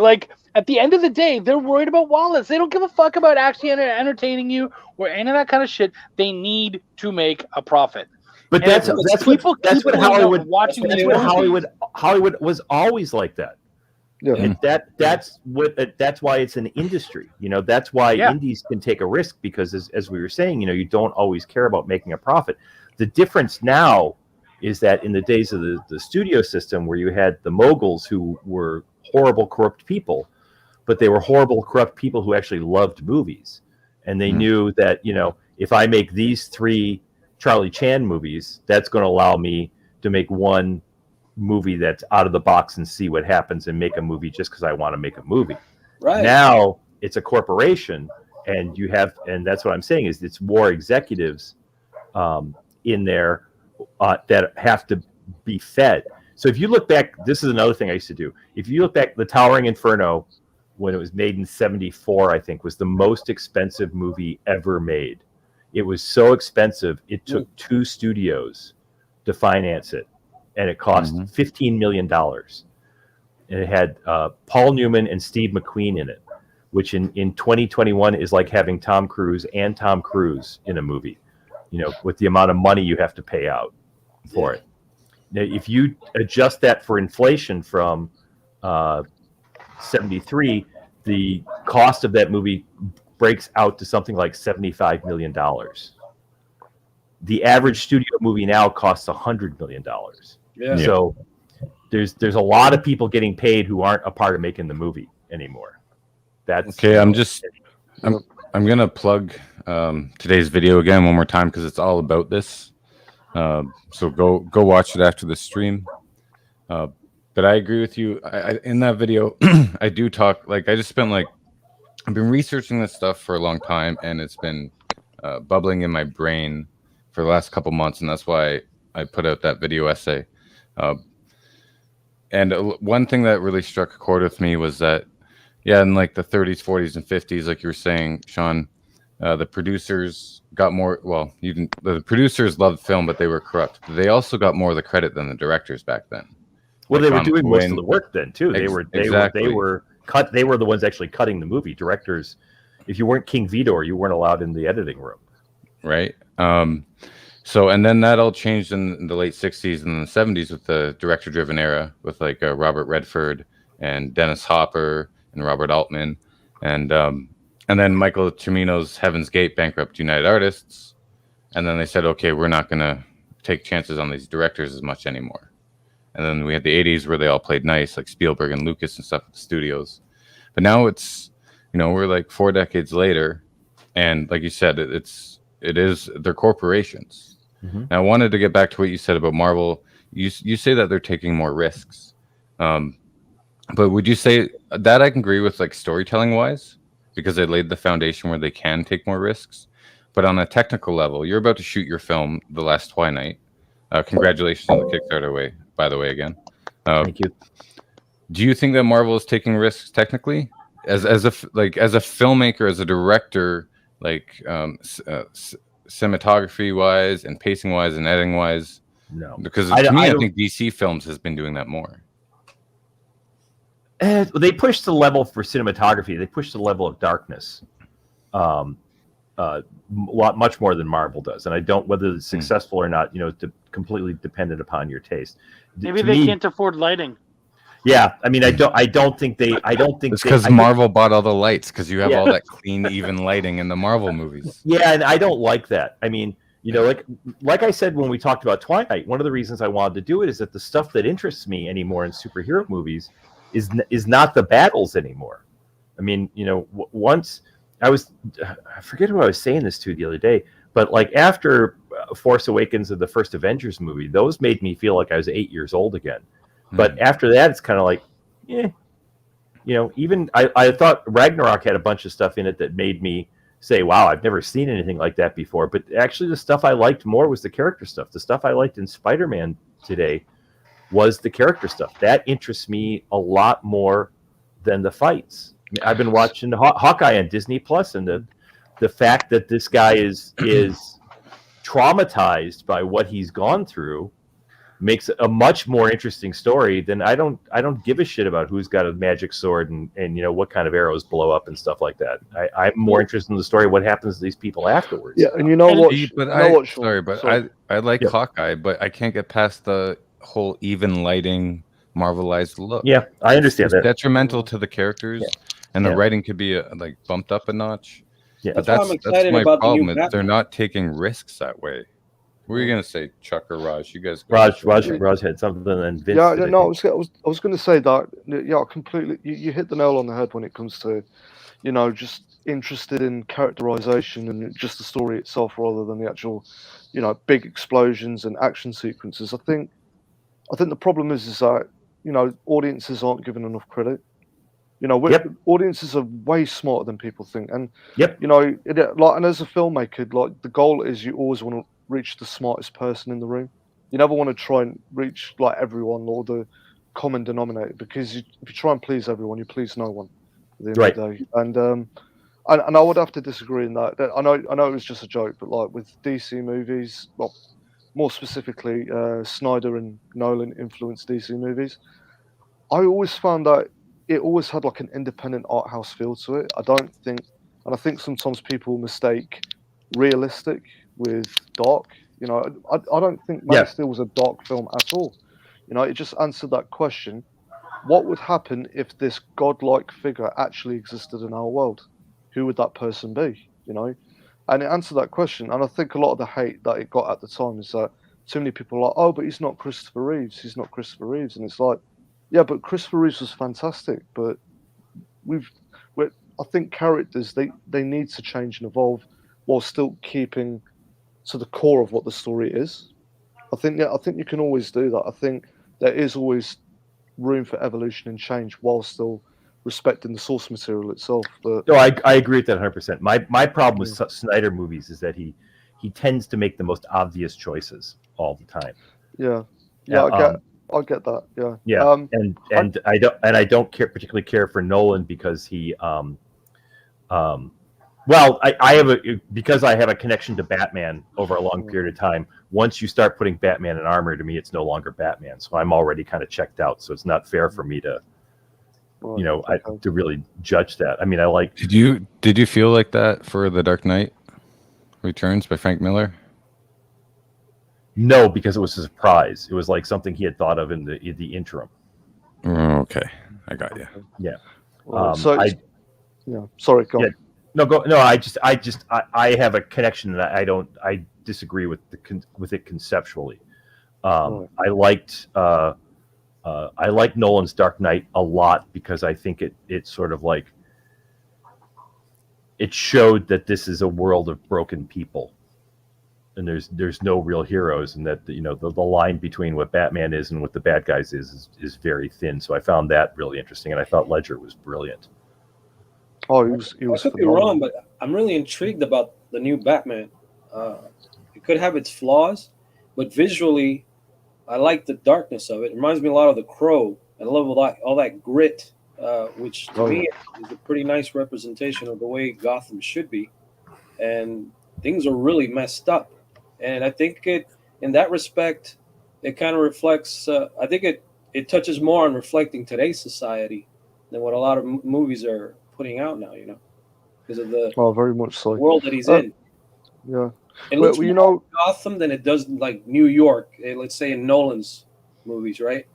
Speaker 3: at the end of the day, they're worried about wallets. They don't give a fuck about actually entertaining you or any of that kind of shit. They need to make a profit.
Speaker 2: But that's what Hollywood was always like that.
Speaker 7: Yeah.
Speaker 2: And that's why it's an industry. That's why indies can take a risk, because as we were saying, you don't always care about making a profit. The difference now is that in the days of the studio system, where you had the moguls who were horrible, corrupt people, but they were horrible, corrupt people who actually loved movies. And they knew that, if I make these 3 Charlie Chan movies, that's going to allow me to make one movie that's out of the box and see what happens, and make a movie just because I want to make a movie.
Speaker 4: Right.
Speaker 2: Now it's a corporation, and that's what I'm saying, is it's more executives in there that have to be fed. So if you look back, this is another thing I used to do. If you look back, The Towering Inferno, when it was made in 1974, I think, was the most expensive movie ever made. It was so expensive, it took 2 studios to finance it, and it cost $15 million. And it had Paul Newman and Steve McQueen in it, which in 2021 is like having Tom Cruise and Tom Cruise in a movie, with the amount of money you have to pay out for it. Now, if you adjust that for inflation from 73, the cost of that movie breaks out to something like $75 million. The average studio movie now costs $100 million.
Speaker 4: Yeah.
Speaker 2: So there's a lot of people getting paid who aren't a part of making the movie anymore. That's
Speaker 1: okay. I'm gonna plug today's video again one more time, because it's all about this. So go watch it after the stream. But I agree with you. I in that video, I do talk, I just spent I've been researching this stuff for a long time, and it's been bubbling in my brain for the last couple months, and that's why I put out that video essay. And one thing that really struck a chord with me was that, in the 30s, 40s, and 50s, like you were saying, Shaun, the producers got more. Well, the producers loved film, but they were corrupt. They also got more of the credit than the directors back then.
Speaker 2: Well, they were doing most of the work then too. They were the ones actually cutting the movie. Directors, if you weren't King Vidor, you weren't allowed in the editing room.
Speaker 1: Right. So, and then that all changed in the late 60s and the 70s with the director-driven era, with Robert Redford and Dennis Hopper and Robert Altman, and then Michael Cimino's Heaven's Gate bankrupt United Artists, and then they said, okay, we're not going to take chances on these directors as much anymore. And then we had the 80s where they all played nice, like Spielberg and Lucas and stuff at the studios. But now it's, we're 4 decades later, and like you said, they're corporations. And I wanted to get back to what you said about Marvel. You say that they're taking more risks. But would you say that I can agree with, storytelling wise, because they laid the foundation where they can take more risks? But on a technical level, you're about to shoot your film, The Last Twilight. Congratulations on the Kickstarter by the way, again.
Speaker 2: Thank you.
Speaker 1: Do you think that Marvel is taking risks technically, as a filmmaker, as a director, cinematography wise and pacing wise and editing wise?
Speaker 2: No,
Speaker 1: because I think DC Films has been doing that more.
Speaker 2: They pushed the level for cinematography. They pushed the level of darkness much more than Marvel does, and I don't, whether it's successful or not, completely dependent upon your taste.
Speaker 3: Maybe they can't afford lighting.
Speaker 2: Yeah, I mean, I don't think it's
Speaker 1: because Marvel bought all the lights, because you have all that clean, even lighting in the Marvel movies.
Speaker 2: Yeah, and I don't like that. I mean, like I said when we talked about Twilight, one of the reasons I wanted to do it is that the stuff that interests me anymore in superhero movies is not the battles anymore. I mean, once I forget who I was saying this to the other day, but after Force Awakens and the first Avengers movie, those made me feel like I was 8 years old again. But after that, it's kind of even I thought Ragnarok had a bunch of stuff in it that made me say, wow, I've never seen anything like that before. But actually, the stuff I liked more was the character stuff. The stuff I liked in Spider-Man today was the character stuff. That interests me a lot more than the fights. I mean, I've been watching Hawkeye on Disney Plus, and the fact that this guy is traumatized by what he's gone through makes it a much more interesting story than I don't give a shit about who's got a magic sword and what kind of arrows blow up and stuff like that. I'm more interested in the story of what happens to these people afterwards.
Speaker 7: Yeah, and you know what?
Speaker 1: I like Hawkeye, but I can't get past the whole even lighting, Marvelized look.
Speaker 2: Yeah, I understand
Speaker 1: it's
Speaker 2: that.
Speaker 1: Detrimental to the characters, and the writing could be like bumped up a notch.
Speaker 2: Yeah,
Speaker 1: but that's my problem. They're not taking risks that way. What were you gonna say, Chuck or Raj? You guys.
Speaker 2: Raj had something, and Vince.
Speaker 7: I was going to say that. Yeah, completely. You hit the nail on the head when it comes to, just interested in characterization and just the story itself rather than the actual, big explosions and action sequences. I think the problem is that audiences aren't given enough credit. Audiences are way smarter than people think, and and as a filmmaker, like the goal is you always want to reach the smartest person in the room. You never want to try and reach like everyone or the common denominator, because if you try and please everyone, you please no one at the end of the day. And I would have to disagree in that. I know it was just a joke, but like with DC movies, well, more specifically, Snyder and Nolan influenced DC movies. I always found that it always had like an independent art house feel to it. I think sometimes people mistake realistic with dark. I don't think Man of Steel was a dark film at all. It just answered that question: what would happen if this godlike figure actually existed in our world? Who would that person be? And it answered that question. And I think a lot of the hate that it got at the time is that too many people are like, oh, but he's not Christopher Reeves. He's not Christopher Reeves. And it's like, yeah, but Christopher Reeves was fantastic. But I think characters, they need to change and evolve while still keeping to the core of what the story is. I think you can always do that. I think there is always room for evolution and change while still respecting the source material itself. But
Speaker 2: no, I agree with that 100%. My problem with Snyder movies is that he tends to make the most obvious choices all the time.
Speaker 7: Yeah, I get that. Yeah,
Speaker 2: yeah, and I don't particularly care for Nolan because he well, because I have a connection to Batman over a long period of time. Once you start putting Batman in armor, to me, it's no longer Batman. So I'm already kind of checked out. So it's not fair for me to, to really judge that. I mean, I like.
Speaker 1: Did you feel like that for The Dark Knight Returns by Frank Miller?
Speaker 2: No, because it was a surprise. It was like something he had thought of in the interim.
Speaker 1: Okay, I got you.
Speaker 2: Yeah.
Speaker 7: Sorry, go on.
Speaker 2: Yeah, no. I have a connection that I disagree with it conceptually. I liked Nolan's Dark Knight a lot because I think it sort of like it showed that this is a world of broken people, and there's no real heroes, and that the line between what Batman is and what the bad guys is very thin. So I found that really interesting, and I thought Ledger was brilliant.
Speaker 7: Oh, he was.
Speaker 4: I could be wrong, but I'm really intrigued about the new Batman. It could have its flaws, but visually, I like the darkness of it. It reminds me a lot of The Crow. I love all that grit, which to me is a pretty nice representation of the way Gotham should be. And things are really messed up. And I think in that respect, it kind of reflects. I think it touches more on reflecting today's society than what a lot of movies are putting out now, because of the
Speaker 7: very much so
Speaker 4: world that he's in.
Speaker 7: Yeah,
Speaker 4: it looks more Gotham than it does like New York. Let's say in Nolan's movies, right?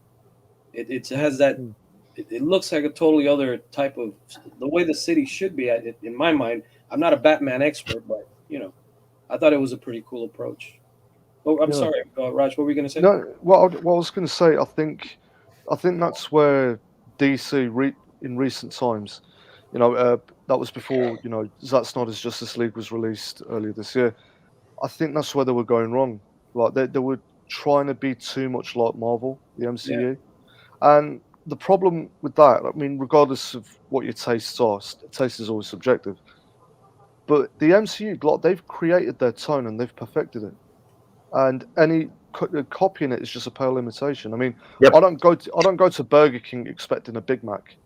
Speaker 4: It has that. It looks like a totally other type of the way the city should be. In my mind, I'm not a Batman expert, but I thought it was a pretty cool approach. Oh, I'm sorry, Raj. What were you going to say?
Speaker 7: No, what I was going to say, I think that's where DC in recent times. That was before, Zack Snyder's Justice League was released earlier this year. I think that's where they were going wrong. Like they were trying to be too much like Marvel, the MCU. Yeah. And the problem with that, I mean, regardless of what your tastes are, taste is always subjective. But the MCU, like, they've created their tone and they've perfected it. And any copying it is just a pale imitation. I mean, I don't go to Burger King expecting a Big Mac.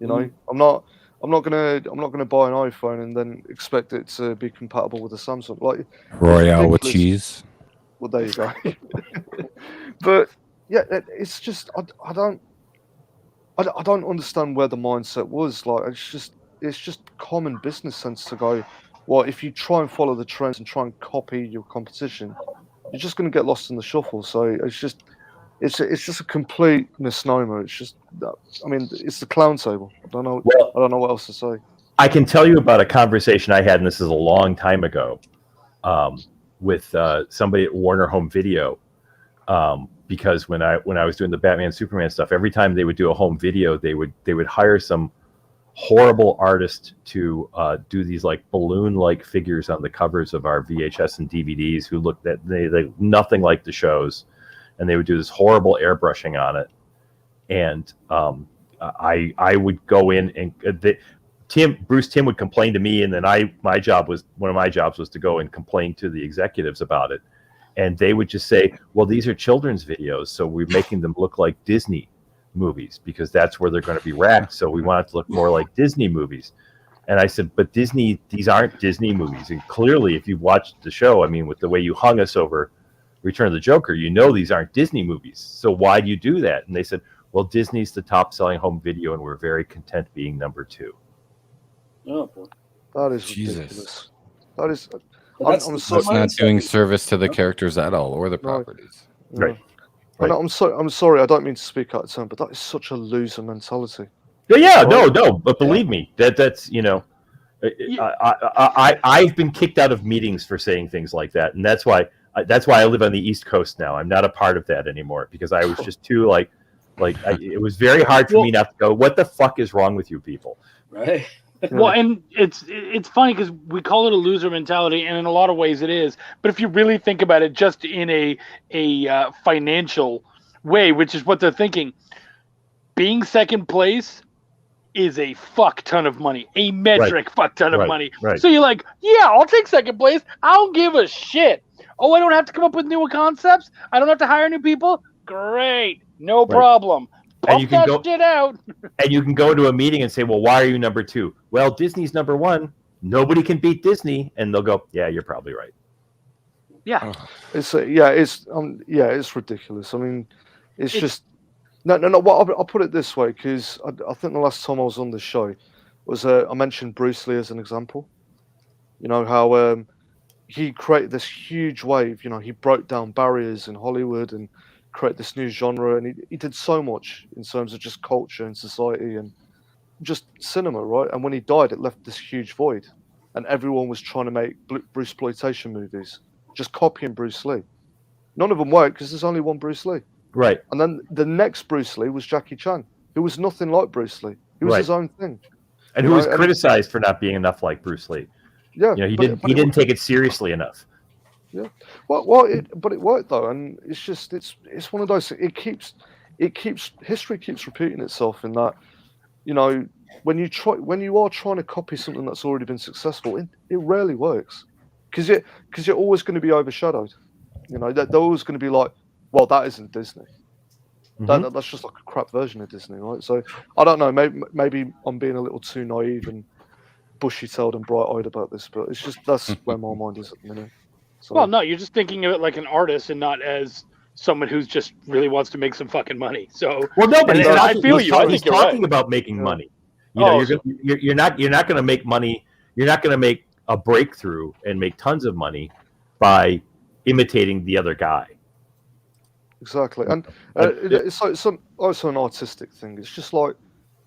Speaker 7: I'm I'm not gonna buy an iPhone and then expect it to be compatible with a Samsung. Like
Speaker 1: Royale with cheese.
Speaker 7: Well, there you go. But yeah, it's just I don't understand where the mindset was. Like it's just common business sense to go, well, if you try and follow the trends and try and copy your competition, you're just going to get lost in the shuffle. So it's just a complete misnomer. It's just, I mean, it's the clown table. I don't know what else to say.
Speaker 2: I can tell you about a conversation I had, and this is a long time ago, with somebody at Warner Home Video, because when I was doing the Batman Superman stuff, every time they would do a home video, they would hire some horrible artist to do these like balloon-like figures on the covers of our VHS and DVDs who looked at they nothing like the shows, and they would do this horrible airbrushing on it, and I would go in and Bruce Timm would complain to me, and then one of my jobs was to go and complain to the executives about it, and they would just say, well, these are children's videos, so we're making them look like Disney movies because that's where they're going to be racked, so we want it to look more like Disney movies. And I said, but these aren't Disney movies, and clearly if you've watched the show, I mean, with the way you hung us over Return of the Joker, you know these aren't Disney movies, so why do you do that? And they said, well, Disney's the top selling home video and we're very content being number 2.
Speaker 4: Oh, boy.
Speaker 7: That is ridiculous. That is.
Speaker 1: That's not doing service to the characters at all or the properties.
Speaker 2: Right.
Speaker 7: And I'm sorry. I don't mean to speak out of turn, but that is such a loser mentality.
Speaker 2: Yeah. No. But believe me, that's I've been kicked out of meetings for saying things like that, and that's why I live on the East Coast now. I'm not a part of that anymore because I was just too it was very hard for me not to go, what the fuck is wrong with you people?
Speaker 4: Right.
Speaker 3: Well, and it's funny because we call it a loser mentality, and in a lot of ways it is. But if you really think about it, just in a financial way, which is what they're thinking, being second place is a fuck ton of money, a metric fuck ton of money.
Speaker 2: Right.
Speaker 3: So you're like, yeah, I'll take second place. I don't give a shit. Oh, I don't have to come up with new concepts. I don't have to hire new people. Great, no problem.
Speaker 2: And you can go
Speaker 3: shit out.
Speaker 2: And you can go to a meeting and say, well, why are you number 2? Well, Disney's number 1. Nobody can beat Disney. And they'll go, yeah, you're probably right.
Speaker 3: Yeah.
Speaker 7: It's ridiculous. I mean, it's just no. Well, I'll put it this way, because I think the last time I was on the show was I mentioned Bruce Lee as an example. You know how he created this huge wave. You know, he broke down barriers in Hollywood and create this new genre, and he did so much in terms of just culture and society and just cinema, right? And when he died, it left this huge void, and everyone was trying to make Bruceploitation movies, just copying Bruce Lee. None of them worked because there's only one Bruce Lee.
Speaker 2: Right.
Speaker 7: And then the next Bruce Lee was Jackie Chan, who was nothing like Bruce Lee. He was his own thing.
Speaker 2: And who was criticized for not being enough like Bruce Lee. Yeah. You know, he didn't take it seriously enough.
Speaker 7: Yeah, but it worked though, and it's one of those. History keeps repeating itself in that, you know, when you are trying to copy something that's already been successful, it rarely works, because you're always going to be overshadowed. You know, they're always going to be like, well, that isn't Disney. Mm-hmm. That's just like a crap version of Disney, right? So I don't know. Maybe I'm being a little too naive and bushy-tailed and bright-eyed about this, but it's just that's where my mind is at the minute. So.
Speaker 3: Well, no, you're just thinking of it like an artist and not as someone who's just really wants to make some fucking money. So,
Speaker 2: well, no, but he's talking
Speaker 3: right.
Speaker 2: about making money. You know, you're not going to make money. You're not going to make a breakthrough and make tons of money by imitating the other guy.
Speaker 7: Exactly, and it's also an artistic thing. It's just like,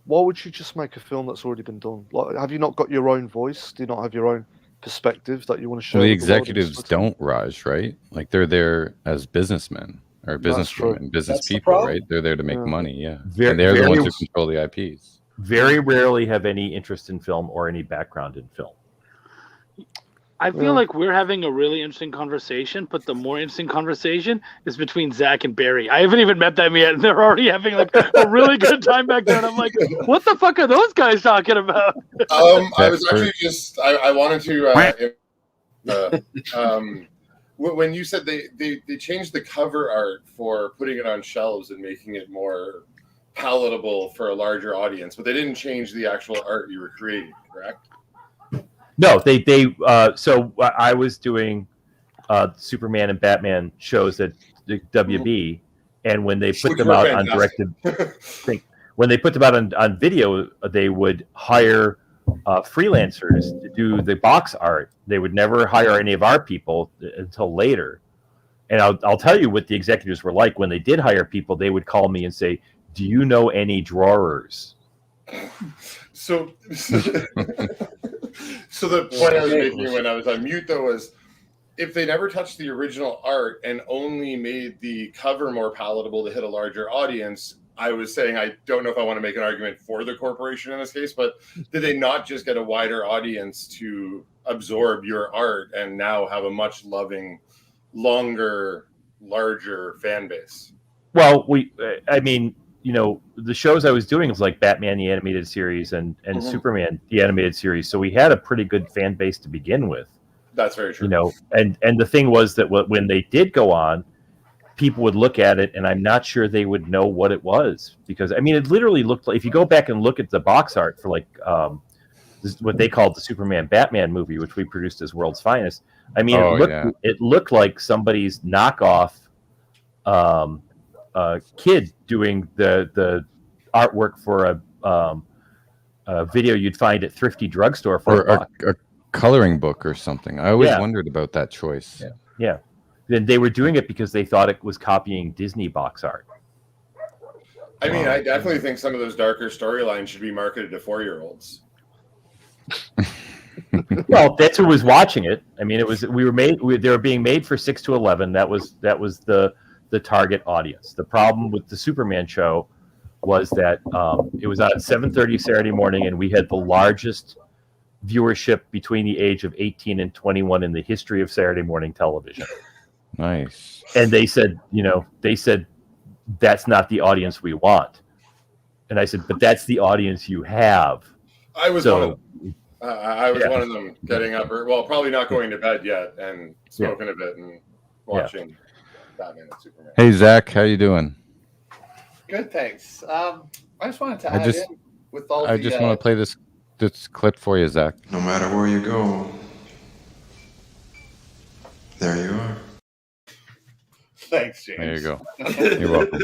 Speaker 7: why would you just make a film that's already been done? Like, have you not got your own voice? Do you not have your own perspective that you want to share?
Speaker 1: Well, the executives don't, Raj, right? Like, they're there as businessmen or businesswomen, business people, right? They're there to make money, yeah. And they're the ones who control the IPs.
Speaker 2: Very rarely have any interest in film or any background in film.
Speaker 3: I feel like we're having a really interesting conversation, but the more interesting conversation is between Zach and Barry. I haven't even met them yet, and they're already having like a really good time back there. And I'm like, what the fuck are those guys talking about?
Speaker 8: I was actually just I wanted to when you said they changed the cover art for putting it on shelves and making it more palatable for a larger audience, but they didn't change the actual art you were creating, correct?
Speaker 2: No, they so I was doing Superman and Batman shows at the WB, and when they put them out on directed, when they put them out on video, they would hire freelancers to do the box art. They would never hire any of our people until later. And I'll tell you what the executives were like when they did hire people. They would call me and say, "Do you know any drawers?"
Speaker 8: So the point I was making when I was on mute, though, was if they never touched the original art and only made the cover more palatable to hit a larger audience, I was saying I don't know if I want to make an argument for the corporation in this case, but did they not just get a wider audience to absorb your art and now have a much loving, longer, larger fan base?
Speaker 2: Well, I mean, you know, the shows I was doing was like Batman the animated series and Superman the animated series, so we had a pretty good fan base to begin with.
Speaker 8: That's very true.
Speaker 2: You know, and the thing was that when they did go on, people would look at it, and I'm not sure they would know what it was, because I mean, it literally looked like, if you go back and look at the box art for like what they called the Superman Batman movie, which we produced as World's Finest. I mean, it looked like somebody's knockoff kid doing the artwork for a video you'd find at Thrifty Drugstore for
Speaker 1: a coloring book or something. I always wondered about that choice.
Speaker 2: Yeah. Then they were doing it because they thought it was copying Disney box art.
Speaker 8: I mean, I definitely think some of those darker storylines should be marketed to 4-year-olds.
Speaker 2: Well, that's who was watching it. I mean, they were being made for 6 to 11. That was the target audience. The problem with the Superman show was that it was on at 7:30 Saturday morning, and we had the largest viewership between the age of 18 and 21 in the history of Saturday morning television.
Speaker 1: Nice.
Speaker 2: And they said, that's not the audience we want. And I said, but that's the audience you have.
Speaker 8: I was one of them. I was one of them getting up, probably not going to bed yet, and smoking a bit and watching Batman and Superman.
Speaker 1: Hey, Zach, how you doing?
Speaker 9: Good, thanks. I just wanted to add in with all
Speaker 1: I just want to play this clip for you, Zach.
Speaker 10: No matter where you go, there you are.
Speaker 9: Thanks, James.
Speaker 1: There you go. You're welcome.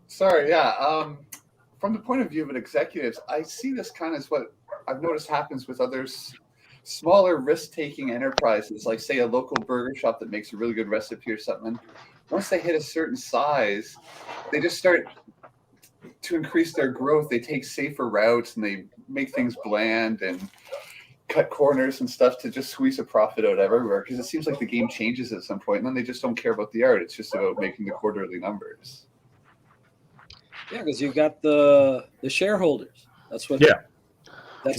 Speaker 9: Sorry, from the point of view of an executive, I see this kind of as what I've noticed happens with other smaller risk-taking enterprises, like say a local burger shop that makes a really good recipe or something. Once they hit a certain size, they just start to increase their growth. They take safer routes and they make things bland and cut corners and stuff to just squeeze a profit out everywhere, because it seems like the game changes at some point and then they just don't care about the art. It's just about making the quarterly numbers.
Speaker 4: Yeah, because you've got the shareholders. That's what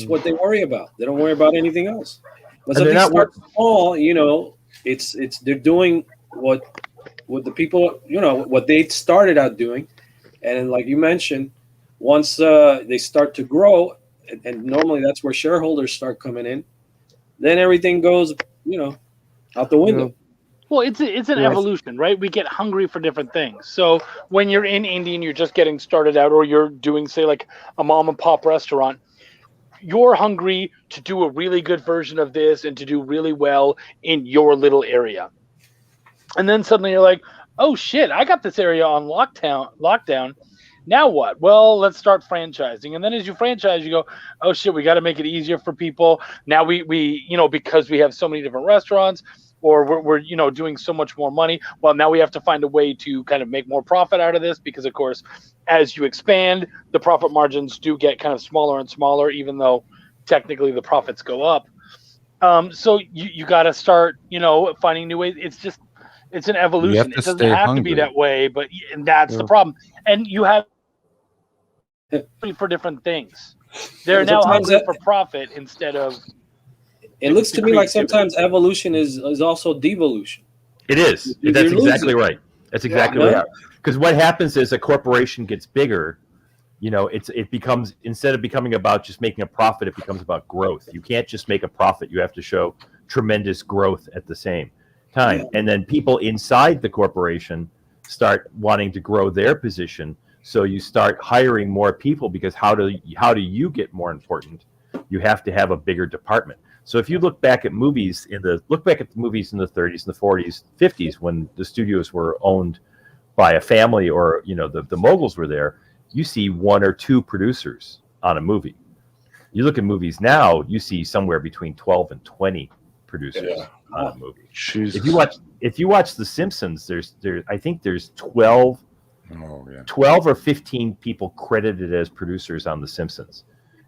Speaker 4: what they worry about. They don't worry about anything else. But if they start small, it's they're doing what the people, what they started out doing. And like you mentioned, once they start to grow, and normally that's where shareholders start coming in, then everything goes, out the window.
Speaker 3: Well, it's an evolution, right? We get hungry for different things. So when you're in indie and you're just getting started out, or you're doing, say, like a mom and pop restaurant, you're hungry to do a really good version of this and to do really well in your little area. And then suddenly you're like, oh shit, I got this area on lockdown. Now what? Well, let's start franchising. And then as you franchise, you go, oh shit, we got to make it easier for people. Now we because we have so many different restaurants, or we're doing so much more money. Well, now we have to find a way to kind of make more profit out of this, because of course, as you expand, the profit margins do get kind of smaller and smaller, even though technically the profits go up. So you got to start, finding new ways. It's an evolution. It doesn't have to be that way, but that's the problem. And you have for different things. They're now hungry for profit instead of.
Speaker 4: It looks to me like sometimes evolution is also devolution.
Speaker 2: It is. That's exactly right. That's exactly right. Because what happens is a corporation gets bigger. It becomes, instead of becoming about just making a profit, it becomes about growth. You can't just make a profit. You have to show tremendous growth at the same time. And then people inside the corporation start wanting to grow their position. So you start hiring more people because how do you get more important? You have to have a bigger department. So if you look back at movies in the 30s and the 40s, 50s, when the studios were owned by a family or the moguls were there, you see one or two producers on a movie. You look at movies now, you see somewhere between 12 and 20 producers on a movie.
Speaker 7: Jesus.
Speaker 2: If you watch The Simpsons, I think there's 12 or 15 people credited as producers on The Simpsons.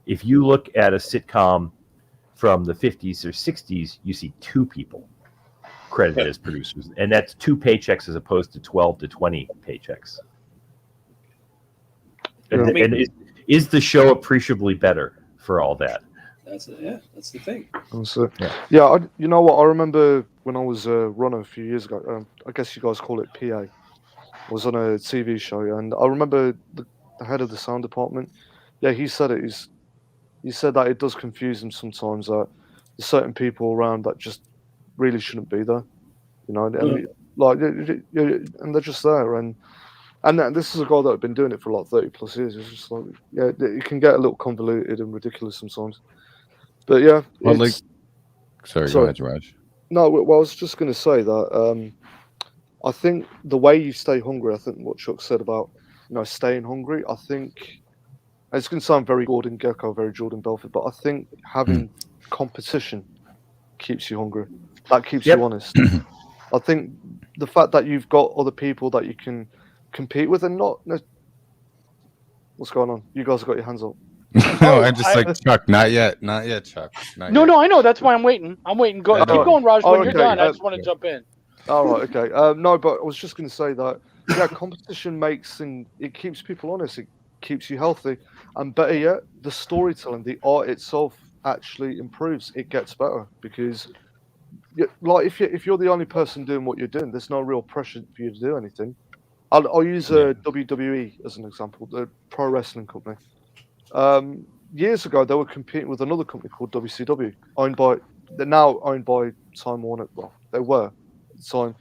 Speaker 2: If you look at a sitcom from the 50s or 60s, you see 2 people credited as producers, and that's 2 paychecks as opposed to 12 to 20 paychecks. And is the show appreciably better for all that?
Speaker 4: That's the thing.
Speaker 7: Yeah, you know what? I remember when I was a runner a few years ago. I guess you guys call it PA. I was on a TV show, and I remember the head of the sound department. Yeah, he said it. He said that it does confuse him sometimes that there's certain people around that just really shouldn't be there, and they're just there, and this is a guy that had been doing it for like 30 plus years. It's just like, it can get a little convoluted and ridiculous sometimes. But yeah,
Speaker 1: sorry, go ahead, Raj.
Speaker 7: No, well, I was just going to say that I think the way you stay hungry, I think what Chuck said about staying hungry, I think it's going to sound very Gordon Gekko, very Jordan Belfort, but I think having competition keeps you hungry. That keeps you honest. I think the fact that you've got other people that you can compete with and not. What's going on? You guys have got your hands up.
Speaker 1: No, I'm just like, Chuck, not yet, Chuck.
Speaker 3: No, I know. That's why I'm waiting. Keep going, Raj. When you're done, I just want to jump in.
Speaker 7: All right, okay. No, but I was just going to say that, competition it keeps people honest. It keeps you healthy. And better yet, the storytelling, the art itself actually improves. It gets better because, like, if you're the only person doing what you're doing, there's no real pressure for you to do anything. I'll use WWE as an example, the pro wrestling company. Years ago, they were competing with another company called WCW, they're now owned by Time Warner. Well, they were at the time,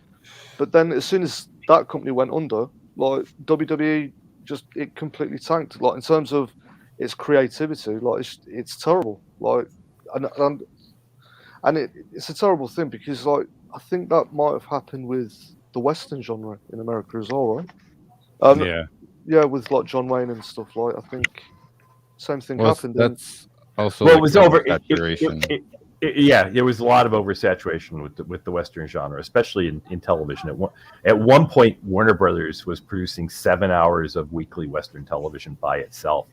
Speaker 7: but then as soon as that company went under, like WWE it completely tanked. Like in terms of its creativity, like it's terrible. Like and it's a terrible thing because like I think that might have happened with the Western genre in America as well, right? Yeah, with like John Wayne and stuff. Like I think same thing happened.
Speaker 1: That's also
Speaker 2: it was over.
Speaker 1: There
Speaker 2: was a lot of oversaturation with the Western genre, especially in television. At one point, Warner Brothers was producing 7 hours of weekly Western television by itself,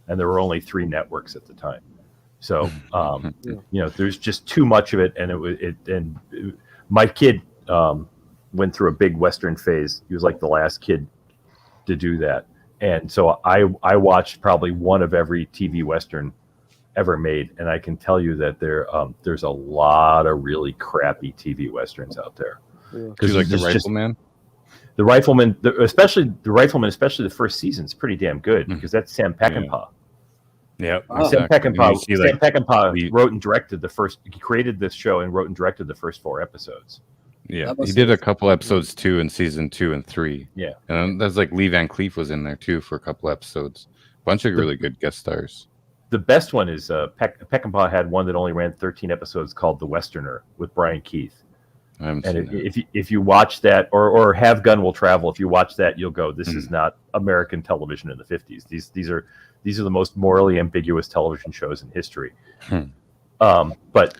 Speaker 2: and there were only 3 networks at the time. So, there's just too much of it, and my kid went through a big Western phase. He was like the last kid to do that, and so I watched probably one of every TV Western ever made, and I can tell you that there's a lot of really crappy TV Westerns out there.
Speaker 1: Because like the Rifleman?
Speaker 2: The Rifleman, especially the first season, is pretty damn good because that's Sam Peckinpah.
Speaker 1: Yeah,
Speaker 2: Sam Peckinpah wrote and directed the first. He created this show and wrote and directed the first 4 episodes.
Speaker 1: Yeah, he did a couple episodes too in season 2 and 3.
Speaker 2: Yeah,
Speaker 1: and that's like Lee Van Cleef was in there too for a couple episodes. Bunch of really good guest stars.
Speaker 2: The best one is Peckinpah had one that only ran 13 episodes called The Westerner with Brian Keith. If you watch that, or Have Gun Will Travel, if you watch that, you'll go, this is not American television in the 50s. These are the most morally ambiguous television shows in history. But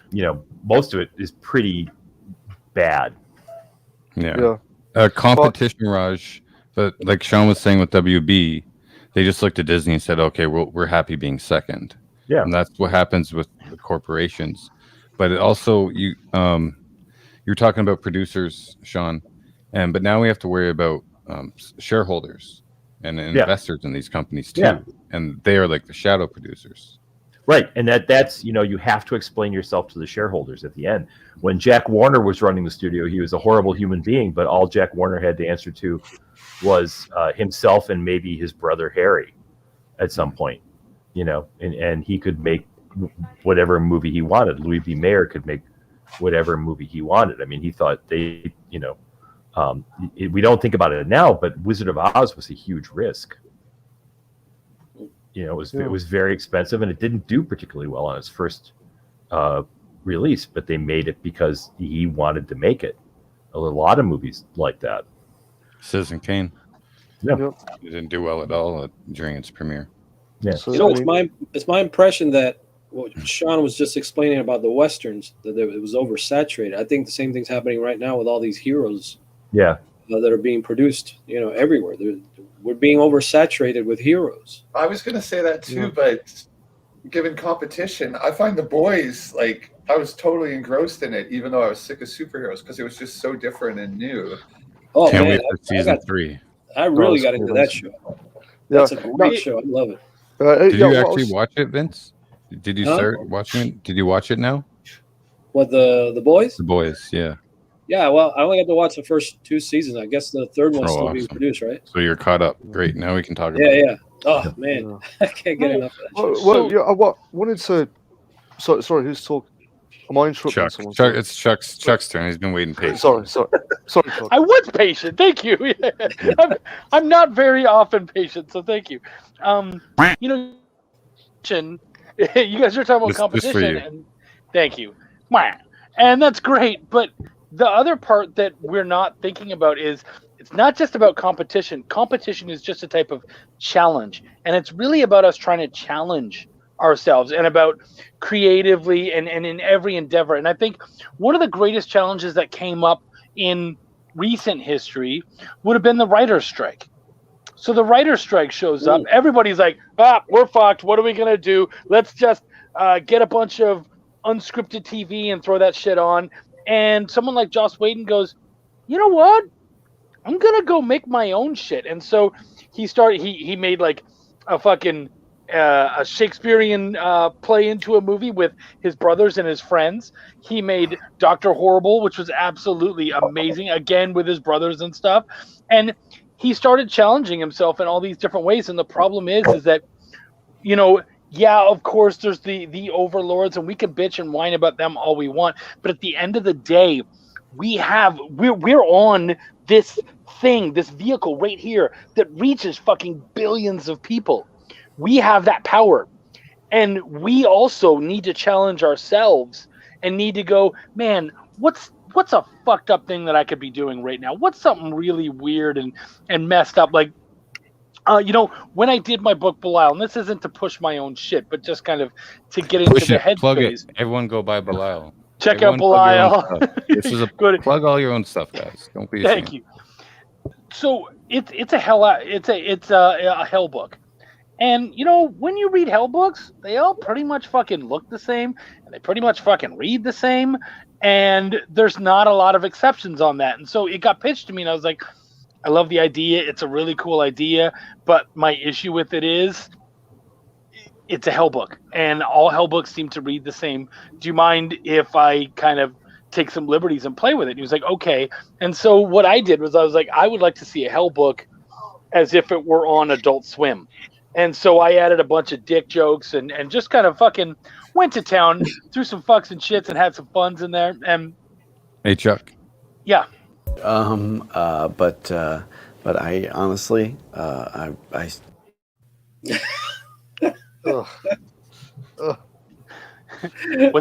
Speaker 2: most of it is pretty bad.
Speaker 1: Competition, Raj. But like Shaun was saying with WB, they just looked at Disney and said, okay, we're happy being second.
Speaker 2: Yeah.
Speaker 1: And that's what happens with the corporations. But it also, you're talking about producers, Shaun, but now we have to worry about shareholders and investors in these companies too. Yeah. And they are like the shadow producers.
Speaker 2: Right. And that's, you have to explain yourself to the shareholders at the end. When Jack Warner was running the studio, he was a horrible human being, but all Jack Warner had to answer to was himself and maybe his brother Harry at some point, and he could make whatever movie he wanted. Louis B. Mayer could make whatever movie he wanted. I mean, he thought we don't think about it now, but Wizard of Oz was a huge risk. it was very expensive, and it didn't do particularly well on its first release. But they made it because he wanted to make it. A lot of movies like that.
Speaker 1: Citizen Kane.
Speaker 2: Yeah,
Speaker 1: it didn't do well at all during its premiere.
Speaker 2: Yeah,
Speaker 4: it's my impression that what Shaun was just explaining about the westerns, that it was oversaturated. I think the same thing's happening right now with all these heroes.
Speaker 2: Yeah.
Speaker 4: That are being produced, everywhere. We're being oversaturated with heroes.
Speaker 9: I was going to say that too, but given competition, I find The Boys, like, I was totally engrossed in it, even though I was sick of superheroes, because it was just so different and new.
Speaker 4: Oh,
Speaker 1: Can't
Speaker 4: man,
Speaker 1: wait for season 3.
Speaker 4: I really got into that show. That's a great show. I love it.
Speaker 1: Did you actually watch it, Vince? Did you start watching it? Did you watch it now?
Speaker 4: What, the Boys?
Speaker 1: The Boys, yeah.
Speaker 4: Yeah, well, I only got to watch the first 2 seasons. I guess the third one's still being produced, right?
Speaker 1: So you're caught up. Great. Now we can talk about it.
Speaker 4: Yeah. Oh, man. I can't get enough of that show.
Speaker 7: Well, I wanted to... Sorry, who's talking? Am I interrupting someone?
Speaker 1: It's Chuck's turn. He's been waiting patiently.
Speaker 7: Sorry, Chuck.
Speaker 3: I was patient. Thank you. I'm not very often patient, so thank you. You guys are talking about competition, and thank you. And that's great, but the other part that we're not thinking about is it's not just about competition. Competition is just a type of challenge, and it's really about us trying to challenge ourselves and about creatively and in every endeavor. And I think one of the greatest challenges that came up in recent history would have been the writer's strike. So the writer's strike shows up. Everybody's like, we're fucked. What are we going to do? Let's just get a bunch of unscripted TV and throw that shit on. And someone like Joss Whedon goes, you know what? I'm going to go make my own shit. And so he made like a fucking a Shakespearean play into a movie with his brothers and his friends. He made Dr. Horrible, which was absolutely amazing, again with his brothers and stuff. And he started challenging himself in all these different ways. And the problem is that, of course, there's the overlords, and we can bitch and whine about them all we want. But at the end of the day, we're on this thing, this vehicle right here that reaches fucking billions of people. We have that power, and we also need to challenge ourselves and need to go, man, what's a fucked up thing that I could be doing right now? What's something really weird and messed up? Like, when I did my book Belial, and this isn't to push my own shit, but just kind of to get into the headspace.
Speaker 1: Plug it. Everyone go buy Belial.
Speaker 3: Check out Belial.
Speaker 1: This is plug all your own stuff, guys. Don't be ashamed.
Speaker 3: Thank you. So it's a hell book. And, when you read hell books, they all pretty much fucking look the same, and they pretty much fucking read the same, and there's not a lot of exceptions on that. And so it got pitched to me, and I was like, I love the idea. It's a really cool idea, but my issue with it is it's a hell book, and all hell books seem to read the same. Do you mind if I kind of take some liberties and play with it? And he was like, okay. And so what I did was I was like, I would like to see a hell book as if it were on Adult Swim. And so I added a bunch of dick jokes and just kind of fucking went to town, threw some fucks and shits and had some funs in there. And
Speaker 1: hey, Chuck.
Speaker 3: Yeah.
Speaker 5: But I honestly, I
Speaker 3: was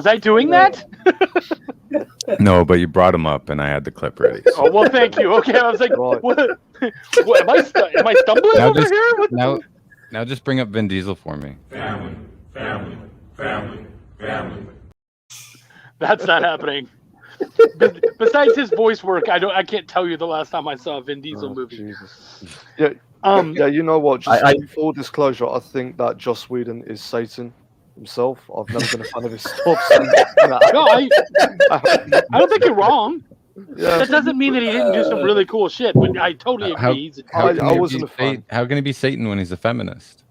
Speaker 3: I doing that?
Speaker 1: No, but you brought him up, and I had the clip ready. So.
Speaker 3: Oh well, thank you. Okay, I was like, what am I stumbling over here?
Speaker 1: Now just bring up Vin Diesel for me.
Speaker 11: Family.
Speaker 3: That's not happening. Besides his voice work, I can't tell you the last time I saw a Vin Diesel movie.
Speaker 7: Jesus. Yeah, you know what? Just full disclosure, I think that Joss Whedon is Satan himself. I've never been a fan of his stuff.
Speaker 3: No, I don't think you're wrong. Yeah. That doesn't mean that he didn't do some really cool shit. But I totally agree.
Speaker 7: I wasn't a fan.
Speaker 1: How can he be Satan when he's a feminist?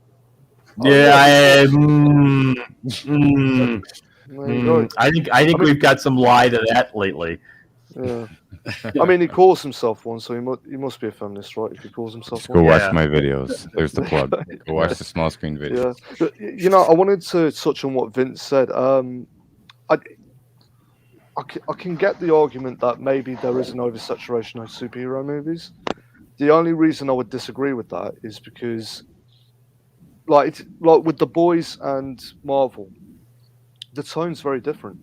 Speaker 2: Yeah, I think we've got some lie to that lately.
Speaker 7: Yeah. I mean, he calls himself one, so he must be a feminist, right? If he calls himself
Speaker 1: one. Go watch my videos. There's the plug. Go watch the small screen videos.
Speaker 7: Yeah. I wanted to touch on what Vince said. I can get the argument that maybe there is an oversaturation of superhero movies. The only reason I would disagree with that is because like with the boys and Marvel, the tone's very different.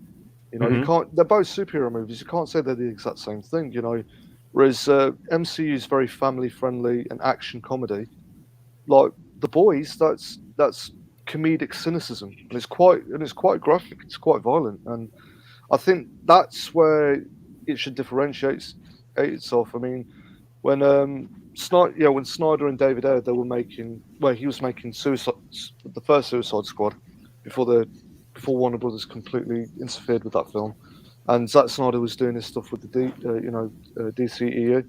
Speaker 7: You know, you can't. They're both superhero movies. You can't say they're the exact same thing. You know, whereas MCU is very family friendly and action comedy. Like the boys, that's comedic cynicism, and it's quite graphic. It's quite violent, and I think that's where it should differentiate itself. I mean, when when Snyder and David Ayer he was making the first Suicide Squad before Warner Brothers completely interfered with that film, and Zack Snyder was doing his stuff with the DCEU.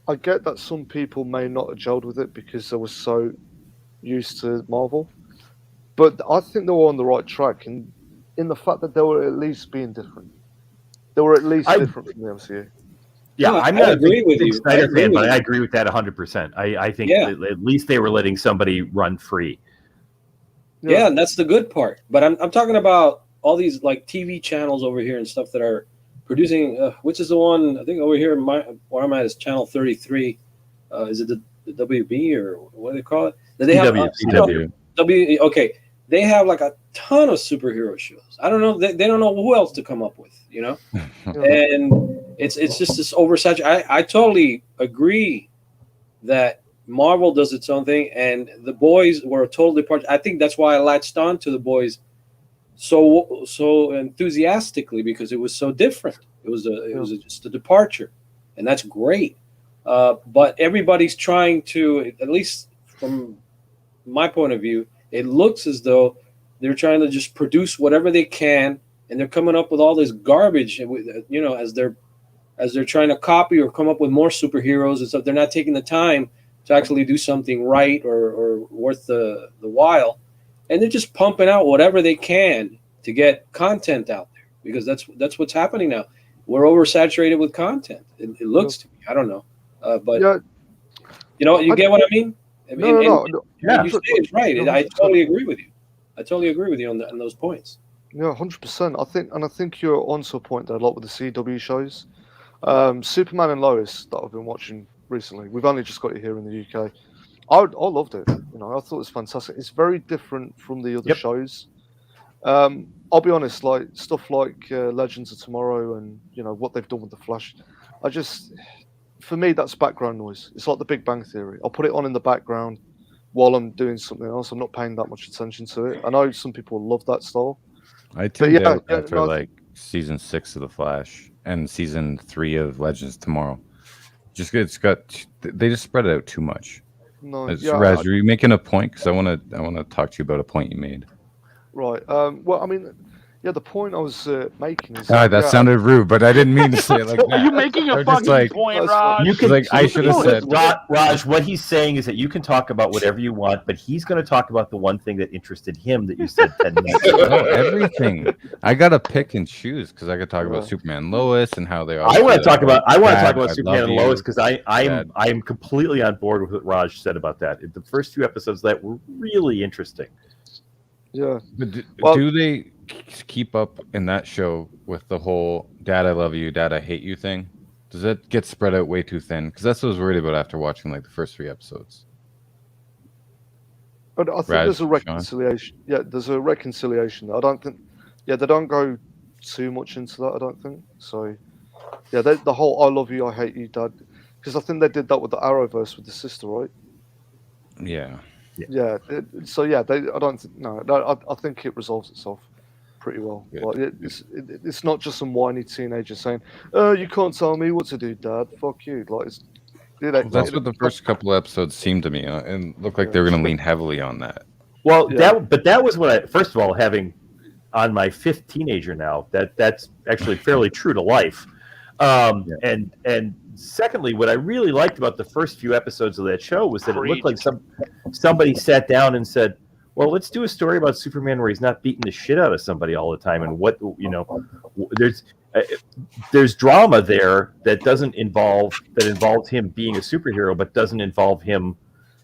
Speaker 7: I get that some people may not have gelled with it because they were so used to Marvel, but I think they were on the right track in the fact that they were at least being different. They were at least different from the MCU.
Speaker 2: Yeah,
Speaker 4: No,
Speaker 2: I'm
Speaker 4: I
Speaker 2: not
Speaker 4: agree
Speaker 2: a
Speaker 4: with
Speaker 2: big
Speaker 4: you. I
Speaker 2: Snyder
Speaker 4: agree
Speaker 2: fan,
Speaker 4: with
Speaker 2: but
Speaker 4: you.
Speaker 2: I agree with that 100%. I think at least they were letting somebody run free.
Speaker 4: Yeah, and that's the good part. But I'm talking about all these like TV channels over here and stuff that are producing. Which is the one I think over here? Where I'm at is channel 33. Is it the WB or what do they call it? They have CW. Okay, they have like a ton of superhero shows. I don't know. They don't know who else to come up with. You know, and it's just this oversaturation. I totally agree that Marvel does its own thing, and the boys were a total departure. I think that's why I latched on to the boys so enthusiastically, because it was so different. It was just a departure, and that's great. But everybody's trying to, at least from my point of view, it looks as though they're trying to just produce whatever they can, and they're coming up with all this garbage. You know, as they're trying to copy or come up with more superheroes and stuff, they're not taking the time to actually do something right or worth the while, and they're just pumping out whatever they can to get content out there, because that's what's happening now. We're oversaturated with content. It looks to me. I don't know, but you know, you get what I mean.
Speaker 7: No.
Speaker 4: You say it's right. I totally agree with you. I totally agree with you on those points.
Speaker 7: Yeah, 100%. I think you're onto a point there a lot with the CW shows. Superman and Lois that I've been watching recently. We've only just got it here in the UK. I loved it. You know, I thought it was fantastic. It's very different from the other shows. I'll be honest, like stuff like Legends of Tomorrow and you know what they've done with the Flash. For me, that's background noise. It's like the Big Bang Theory. I'll put it on in the background while I'm doing something else. I'm not paying that much attention to it. I know some people love that style.
Speaker 1: I tuned out after like season 6 of the Flash and season 3 of Legends Tomorrow. They just spread it out too much.
Speaker 7: No,
Speaker 1: Raz, are you making a point? Because I want to talk to you about a point you made.
Speaker 7: Right. Well, I mean, the point I was making is
Speaker 1: that sounded rude, but I didn't mean to say it like that.
Speaker 3: Are you making a fucking point, Raj?
Speaker 2: You can,
Speaker 1: I should have said.
Speaker 2: Raj, what he's saying is that you can talk about whatever you want, but he's going to talk about the one thing that interested him that you said 10 minutes ago.
Speaker 1: No, everything. I got to pick and choose because I could talk about Superman and Lois and how they are.
Speaker 2: I want to talk about Superman and Lois because I'm completely on board with what Raj said about that. The first 2 episodes that were really interesting.
Speaker 7: Yeah.
Speaker 1: But do they keep up in that show with the whole "Dad, I love you, Dad, I hate you" thing? Does that get spread out way too thin? Because that's what I was worried about after watching like the first 3 episodes.
Speaker 7: But I think there's a reconciliation. Sean? Yeah, there's a reconciliation. I don't think. Yeah, they don't go too much into that. I don't think so. Yeah, the whole "I love you, I hate you, Dad," because I think they did that with the Arrowverse with the sister, right?
Speaker 1: Yeah.
Speaker 7: Yeah. I don't think. No, I think it resolves itself pretty well. Like, it's not just some whiny teenager saying, "Oh, you can't tell me what to do, Dad. Fuck you." Like,
Speaker 1: that's what the first couple of episodes seemed to me, and looked like they were going to lean heavily on that.
Speaker 2: Well, that was what first of all, having on my 5th teenager now, that's actually fairly true to life. And secondly, what I really liked about the first few episodes of that show was that it looked like somebody sat down and said, well, let's do a story about Superman where he's not beating the shit out of somebody all the time, and what there's drama there that involves him being a superhero, but doesn't involve him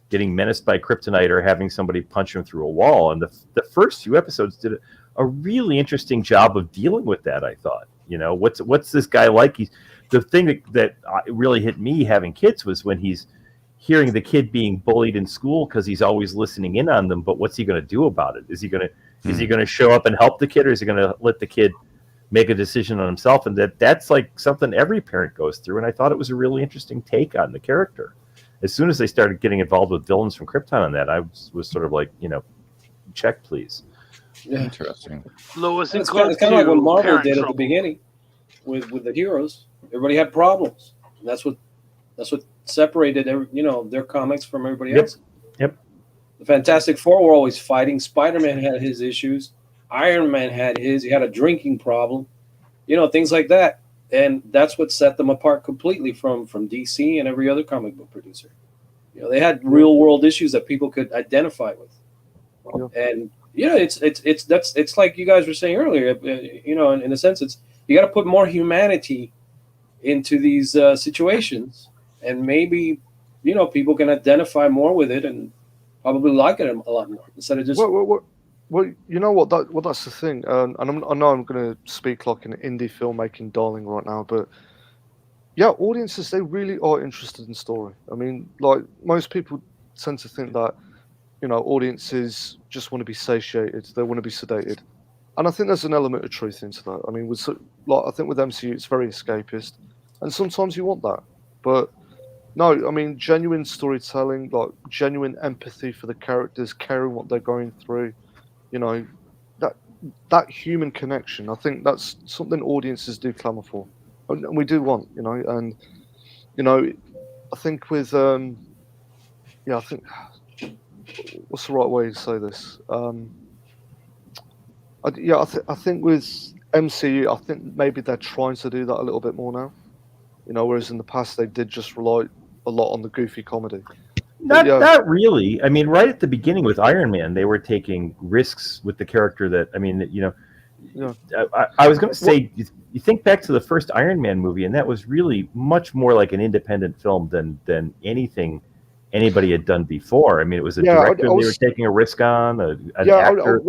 Speaker 2: getting menaced by kryptonite or having somebody punch him through a wall. And the first few episodes did a really interesting job of dealing with that. I thought, what's this guy like? The thing that really hit me having kids was when he's hearing the kid being bullied in school because he's always listening in on them. But what's he going to do about it? Is he going to show up and help the kid, or is he going to let the kid make a decision on himself? And that's like something every parent goes through. And I thought it was a really interesting take on the character. As soon as they started getting involved with villains from Krypton on that, I was sort of like, check, please.
Speaker 4: Yeah.
Speaker 1: Interesting.
Speaker 3: Lois and
Speaker 4: It's
Speaker 3: Clark
Speaker 4: kind of like what Marvel
Speaker 3: parent
Speaker 4: did at the
Speaker 3: trouble.
Speaker 4: beginning with the heroes. Everybody had problems. And that's what separated their comics from everybody else.
Speaker 2: Yep.
Speaker 4: The Fantastic Four were always fighting. Spider-Man had his issues. Iron Man had his. He had a drinking problem. Things like that. And that's what set them apart completely from DC and every other comic book producer. They had real world issues that people could identify with.
Speaker 7: Yeah.
Speaker 4: And it's like you guys were saying earlier. In a sense, it's you got to put more humanity into these situations, and maybe people can identify more with it and probably like it a lot more instead of just.
Speaker 7: Well, you know what? That's the thing. And I know I'm going to speak like an indie filmmaking darling right now, but yeah, audiences, they really are interested in story. I mean, like most people tend to think that audiences just want to be satiated, they want to be sedated, and I think there's an element of truth into that. I mean, I think with MCU, it's very escapist, and sometimes you want that, but no, I mean, genuine storytelling, like genuine empathy for the characters, caring what they're going through, that human connection. I think that's something audiences do clamor for, and we do want, and I think with I think. What's the right way to say this? I think with MCU, I think maybe they're trying to do that a little bit more now. Whereas in the past they did just rely a lot on the goofy comedy.
Speaker 2: Not really. I mean, right at the beginning with Iron Man, they were taking risks with the character that. I mean, I was going to say, you think back to the first Iron Man movie, and that was really much more like an independent film than anything anybody had done before. I mean, it was a director they were taking a risk on, an actor.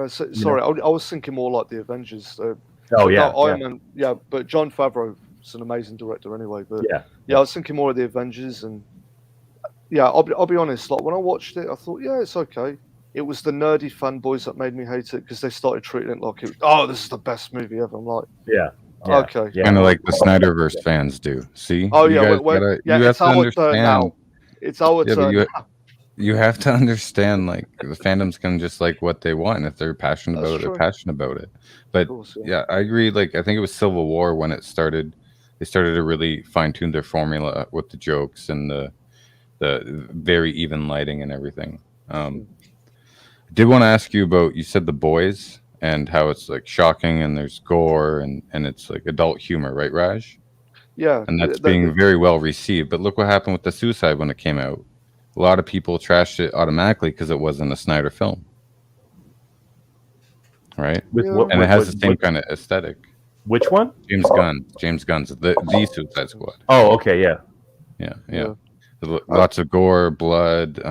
Speaker 7: Sorry, I was thinking more like the Avengers.
Speaker 2: Iron
Speaker 7: Man, but Jon Favreau is an amazing director anyway. But I was thinking more of the Avengers, and I'll be honest. Like when I watched it, I thought, it's okay. It was the nerdy fanboys that made me hate it because they started treating it like, this is the best movie ever. I'm like, okay,
Speaker 1: kind of like the Snyderverse fans do. See?
Speaker 7: It's our turn now. It's our turn.
Speaker 1: You have to understand, like the fandoms can just like what they want. If they're passionate about it, they're passionate about it. But I agree. Like I think it was Civil War when it started. They started to really fine tune their formula with the jokes and the very even lighting and everything. I did want to ask you about. You said The Boys and how it's like shocking and there's gore and it's like adult humor, right, Raj?
Speaker 7: Yeah,
Speaker 1: and that's being very well received. But look what happened with The Suicide when it came out. A lot of people trashed it automatically because it wasn't a Snyder film, right? And it has the same kind of aesthetic.
Speaker 2: Which one?
Speaker 1: James Gunn's the Suicide Squad.
Speaker 2: Oh, okay, yeah.
Speaker 1: Lots of gore, blood,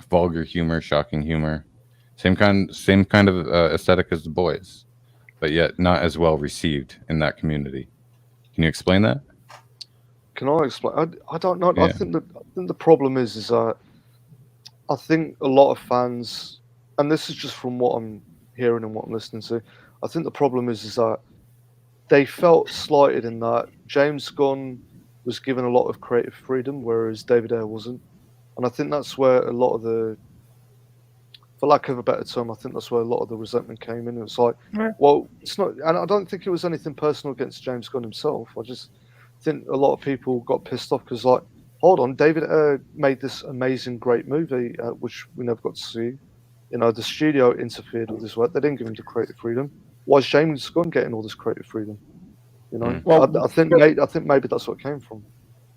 Speaker 1: vulgar humor, shocking humor. Same kind of aesthetic as The Boys, but yet not as well received in that community. Can you explain that?
Speaker 7: Can I explain? I don't know. Yeah. I think the problem is that I think a lot of fans, and this is just from what I'm hearing and what I'm listening to, I think the problem is that they felt slighted in that James Gunn was given a lot of creative freedom, whereas David Ayer wasn't. And I think that's where a lot of the, for lack of a better term, I think that's where a lot of the resentment came in. It's like, well, it's not, and I don't think it was anything personal against James Gunn himself. I just think a lot of people got pissed off because, like, hold on, David Ayer made this amazing, great movie, which we never got to see. The studio interfered with his work. They didn't give him the creative freedom. Why is James Gunn getting all this creative freedom? Well, I think maybe that's what it came from.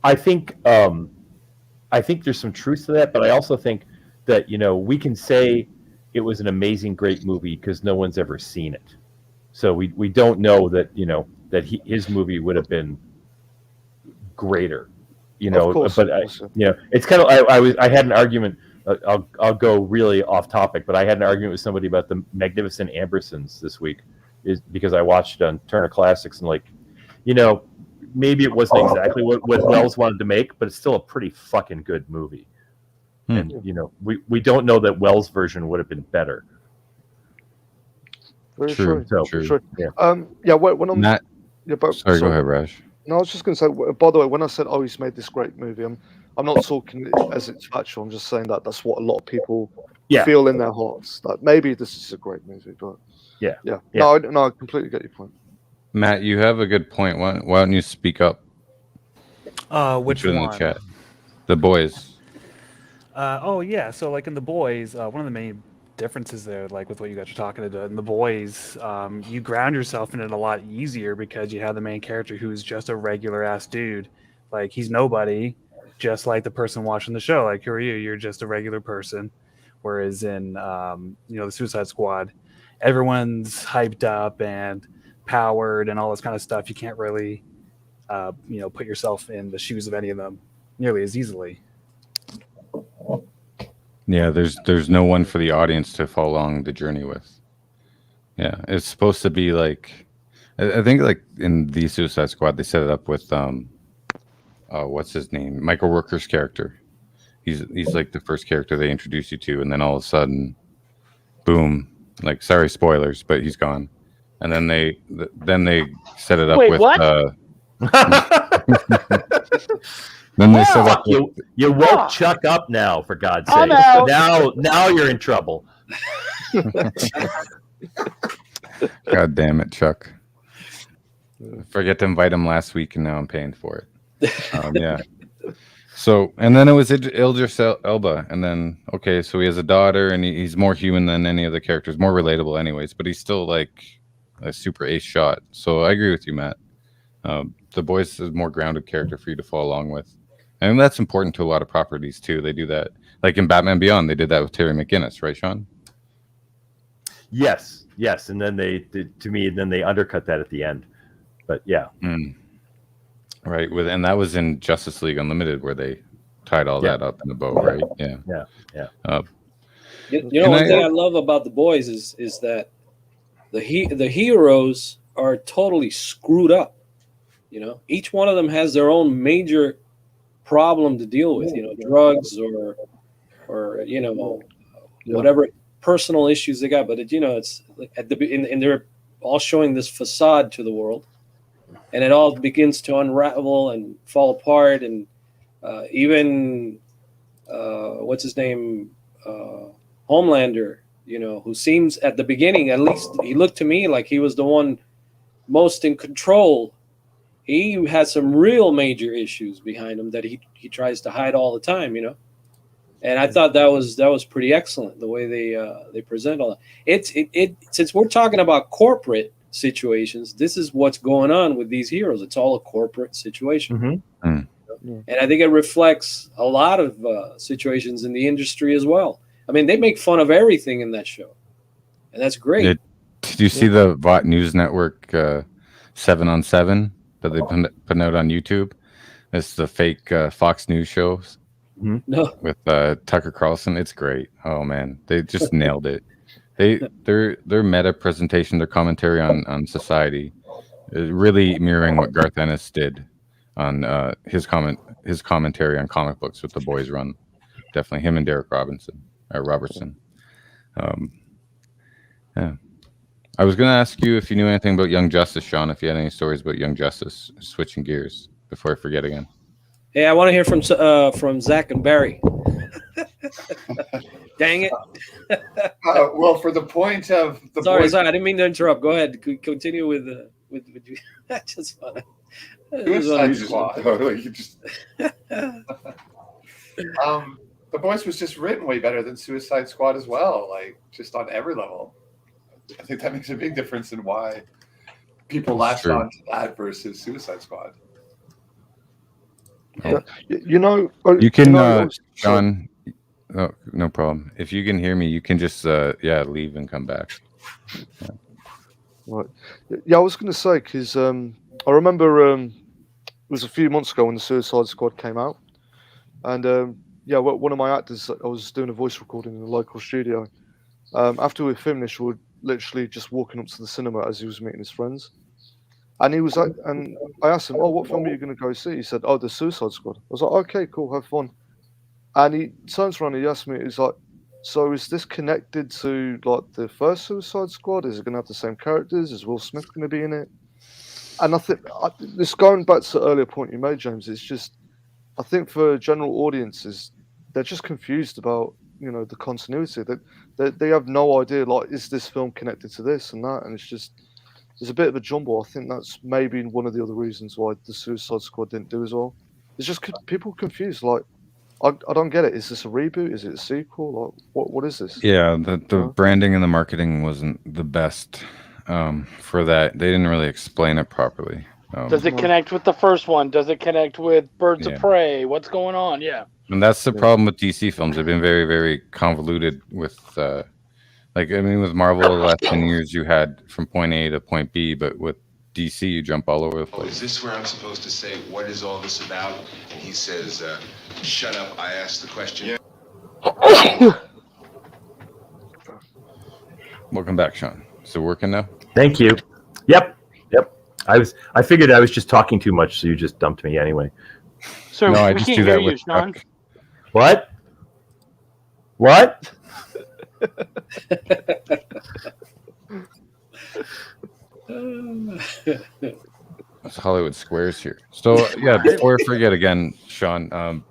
Speaker 2: I think there's some truth to that, but I also think that we can say it was an amazing, great movie because no one's ever seen it, so we don't know that that his movie would have been greater,
Speaker 7: Of course,
Speaker 2: but it's kind of I had an argument. I'll go really off topic, but I had an argument with somebody about the Magnificent Ambersons this week, is because I watched it on Turner Classics and maybe it wasn't exactly what Wells wanted to make, but it's still a pretty fucking good movie. And we don't know that Wells' version would have been better.
Speaker 7: Very
Speaker 1: True.
Speaker 7: true.
Speaker 2: Yeah.
Speaker 7: When I'm
Speaker 1: Matt,
Speaker 7: but,
Speaker 1: sorry, go ahead, Raj.
Speaker 7: No, I was just going to say. By the way, when I said, "Oh, he's made this great movie," I'm not talking as it's factual. I'm just saying that that's what a lot of people feel in their hearts. That maybe this is a great movie, but yeah. No, I completely get your point.
Speaker 1: Matt, you have a good point. Why don't you speak up?
Speaker 11: Which
Speaker 1: Put it
Speaker 11: one?
Speaker 1: in the chat. The Boys.
Speaker 11: So like in The Boys, one of the main differences there, like with what you guys are talking about in The Boys, you ground yourself in it a lot easier because you have the main character who's just a regular ass dude. Like he's nobody, just like the person watching the show. Like, who are you? You're just a regular person. Whereas in the Suicide Squad, everyone's hyped up and powered and all this kind of stuff. You can't really put yourself in the shoes of any of them nearly as easily.
Speaker 1: Yeah, there's no one for the audience to follow along the journey with. Yeah, it's supposed to be like, I think like in the Suicide Squad they set it up with what's his name, Michael Rooker's character. He's like the first character they introduce you to, and then all of a sudden, boom! Like, sorry, spoilers, but he's gone. And then they set it up with.
Speaker 3: What?
Speaker 1: Then they set up.
Speaker 2: You woke Chuck up now, for God's
Speaker 3: I'm
Speaker 2: sake.
Speaker 3: out.
Speaker 2: Now you're in trouble.
Speaker 1: God damn it, Chuck! Forget to invite him last week, and now I'm paying for it. Yeah. So, and then it was Idris Elba, and then so he has a daughter, and he's more human than any of the characters, more relatable, anyways. But he's still like a super ace shot. So I agree with you, Matt. The Boys is a more grounded character for you to follow along with, and that's important to a lot of properties too. They do that, like in Batman Beyond, they did that with Terry McGinnis, right, Sean?
Speaker 2: Yes, and then they undercut that at the end. But yeah.
Speaker 1: Right, and that was in Justice League Unlimited where they tied all that up in a bow, right? Yeah.
Speaker 4: One thing I love about The Boys is that the heroes are totally screwed up. Each one of them has their own major problem to deal with. Drugs or whatever personal issues they got. But it's and they're all showing this facade to the world. And it all begins to unravel and fall apart. And even, what's his name? Homelander, who seems at the beginning, at least he looked to me like he was the one most in control. He has some real major issues behind him that he tries to hide all the time, And I thought that was pretty excellent, the way they present all that. It since we're talking about corporate situations, this is what's going on with these heroes. It's all a corporate situation. And I think it reflects a lot of situations in the industry as well. I mean, they make fun of everything in that show, and that's great.
Speaker 1: Did you see the VOT News Network 7 on 7 that they put out on YouTube? It's the fake Fox News shows with Tucker Carlson. It's great. Oh man, they just nailed it. Their meta presentation, their commentary on society, is really mirroring what Garth Ennis did on his commentary on comic books with The Boys run. Definitely him and Derek Robertson. Yeah. I was going to ask you if you knew anything about Young Justice, Sean. If you had any stories about Young Justice, switching gears before I forget again.
Speaker 4: Hey, I want to hear from Zach and Barry. Dang it.
Speaker 9: Well, for the point of the
Speaker 4: sorry, I didn't mean to interrupt. Go ahead. Continue with you. That's just fun.
Speaker 9: The Boys was just written way better than Suicide Squad as well, like just on every level. I think that makes a big difference in why people latched on to that versus Suicide Squad.
Speaker 7: Oh.
Speaker 1: You can, Sean. Oh, no problem. If you can hear me, you can just leave and come back. Yeah.
Speaker 7: Right. Yeah, I was going to say because I remember it was a few months ago when the Suicide Squad came out, and one of my actors, I was doing a voice recording in a local studio. After we finished, we were literally just walking up to the cinema as he was meeting his friends, And he was like, and I asked him, "Oh, what film are you going to go see?" He said, "Oh, the Suicide Squad." I was like, "Okay, cool, have fun." And he turns around and he asked me, he's like, "So is this connected to like the first Suicide Squad? Is it going to have the same characters? Is Will Smith going to be in it?" And I think this, going back to the earlier point you made, James, it's just, I think for general audiences, they're just confused about, you know, the continuity. That they have no idea, like, is this film connected to this and that? And it's just, there's a bit of a jumble. I think that's maybe one of the other reasons why the Suicide Squad didn't do as well. It's just people confused. Like, I don't get it. Is this a reboot? Is it a sequel? Like, what is this?
Speaker 1: Yeah, the branding and the marketing wasn't the best for that. They didn't really explain it properly.
Speaker 3: Does it connect with the first one? Does it connect with Birds of Prey? What's going on? Yeah.
Speaker 1: And that's the problem with DC films. They've been very, very convoluted with, with Marvel, the last 10 years you had from point A to point B, but with DC, you jump all over the place.
Speaker 12: Is this where I'm supposed to say, what is all this about? And he says, shut up, I asked the question.
Speaker 1: Welcome back, Sean. Is it working now?
Speaker 2: Thank you. Yep. I figured I was just talking too much, so you just dumped me anyway.
Speaker 3: So
Speaker 1: no,
Speaker 3: we
Speaker 1: I just
Speaker 3: can't
Speaker 1: do
Speaker 3: hear
Speaker 1: that
Speaker 3: you,
Speaker 1: with
Speaker 3: Sean.
Speaker 1: Chuck.
Speaker 2: What? What?
Speaker 1: It's Hollywood Squares here. So yeah, before I forget again, Sean,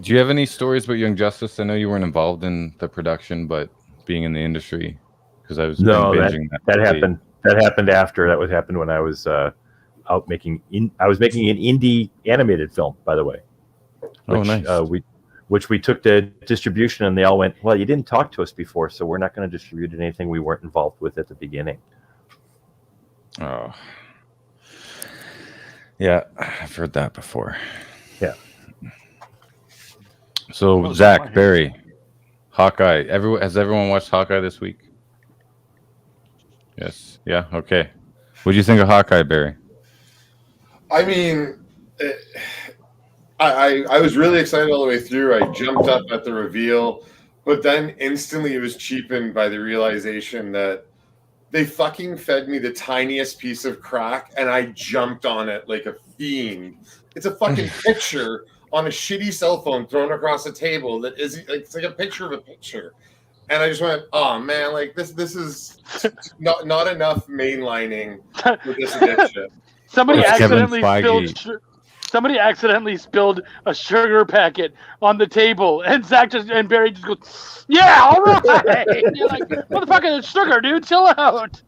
Speaker 1: do you have any stories about Young Justice? I know you weren't involved in the production, but being in the industry, because I was binging
Speaker 2: that happened. That happened after. That would happen when I was out making. I was making an indie animated film, by the way. Which,
Speaker 1: nice.
Speaker 2: Which we took to distribution, and they all went, "Well, you didn't talk to us before, so we're not going to distribute anything we weren't involved with at the beginning."
Speaker 1: Oh, yeah, I've heard that before.
Speaker 2: Yeah.
Speaker 1: So Zach, Barry, Hawkeye. Has everyone watched Hawkeye this week? Yes. Yeah. Okay. What do you think of Hawkeye, Barry?
Speaker 8: I mean, I was really excited all the way through. I jumped up at the reveal, but then instantly it was cheapened by the realization that they fucking fed me the tiniest piece of crack, and I jumped on it like a fiend. It's a fucking picture on a shitty cell phone thrown across a table that is, it's like a picture of a picture. And I just went, oh man, like this is not enough mainlining for this addiction.
Speaker 3: Somebody accidentally spilled a sugar packet on the table, and Zach and Barry just goes, "Yeah, all right." And you're like, "Motherfucker, it's sugar, dude. Chill out."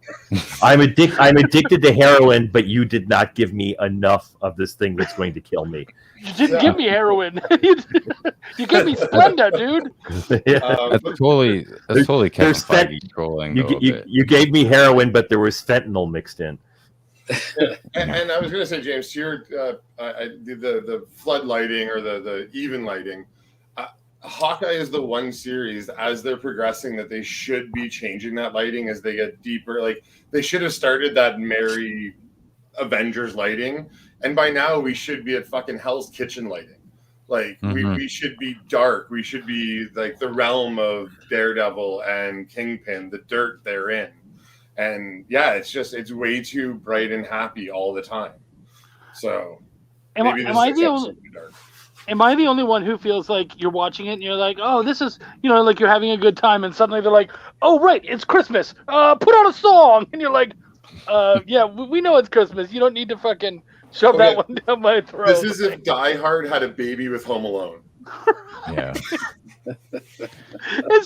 Speaker 2: I'm addicted to heroin, but you did not give me enough of this thing that's going to kill me.
Speaker 3: You didn't give me heroin. You gave me Splenda, dude.
Speaker 1: That's totally Kevin Feige trolling.
Speaker 2: You gave me heroin, but there was fentanyl mixed in.
Speaker 8: and I was going to say, James, to your the flood lighting or the even lighting, Hawkeye is the one series as they're progressing that they should be changing that lighting as they get deeper. Like they should have started that merry Avengers lighting, and by now we should be at fucking Hell's Kitchen lighting. Like we should be dark. We should be like the realm of Daredevil and Kingpin, the dirt they're in. And yeah, it's way too bright and happy all the time. So
Speaker 3: am I the only one who feels like you're watching it and you're like, oh, this is, like you're having a good time, and suddenly they're like, oh right, it's Christmas. Put on a song, and you're like, yeah, we know it's Christmas. You don't need to fucking shove that one down my throat.
Speaker 8: This is if Die Hard had a baby with Home Alone.
Speaker 1: Yeah.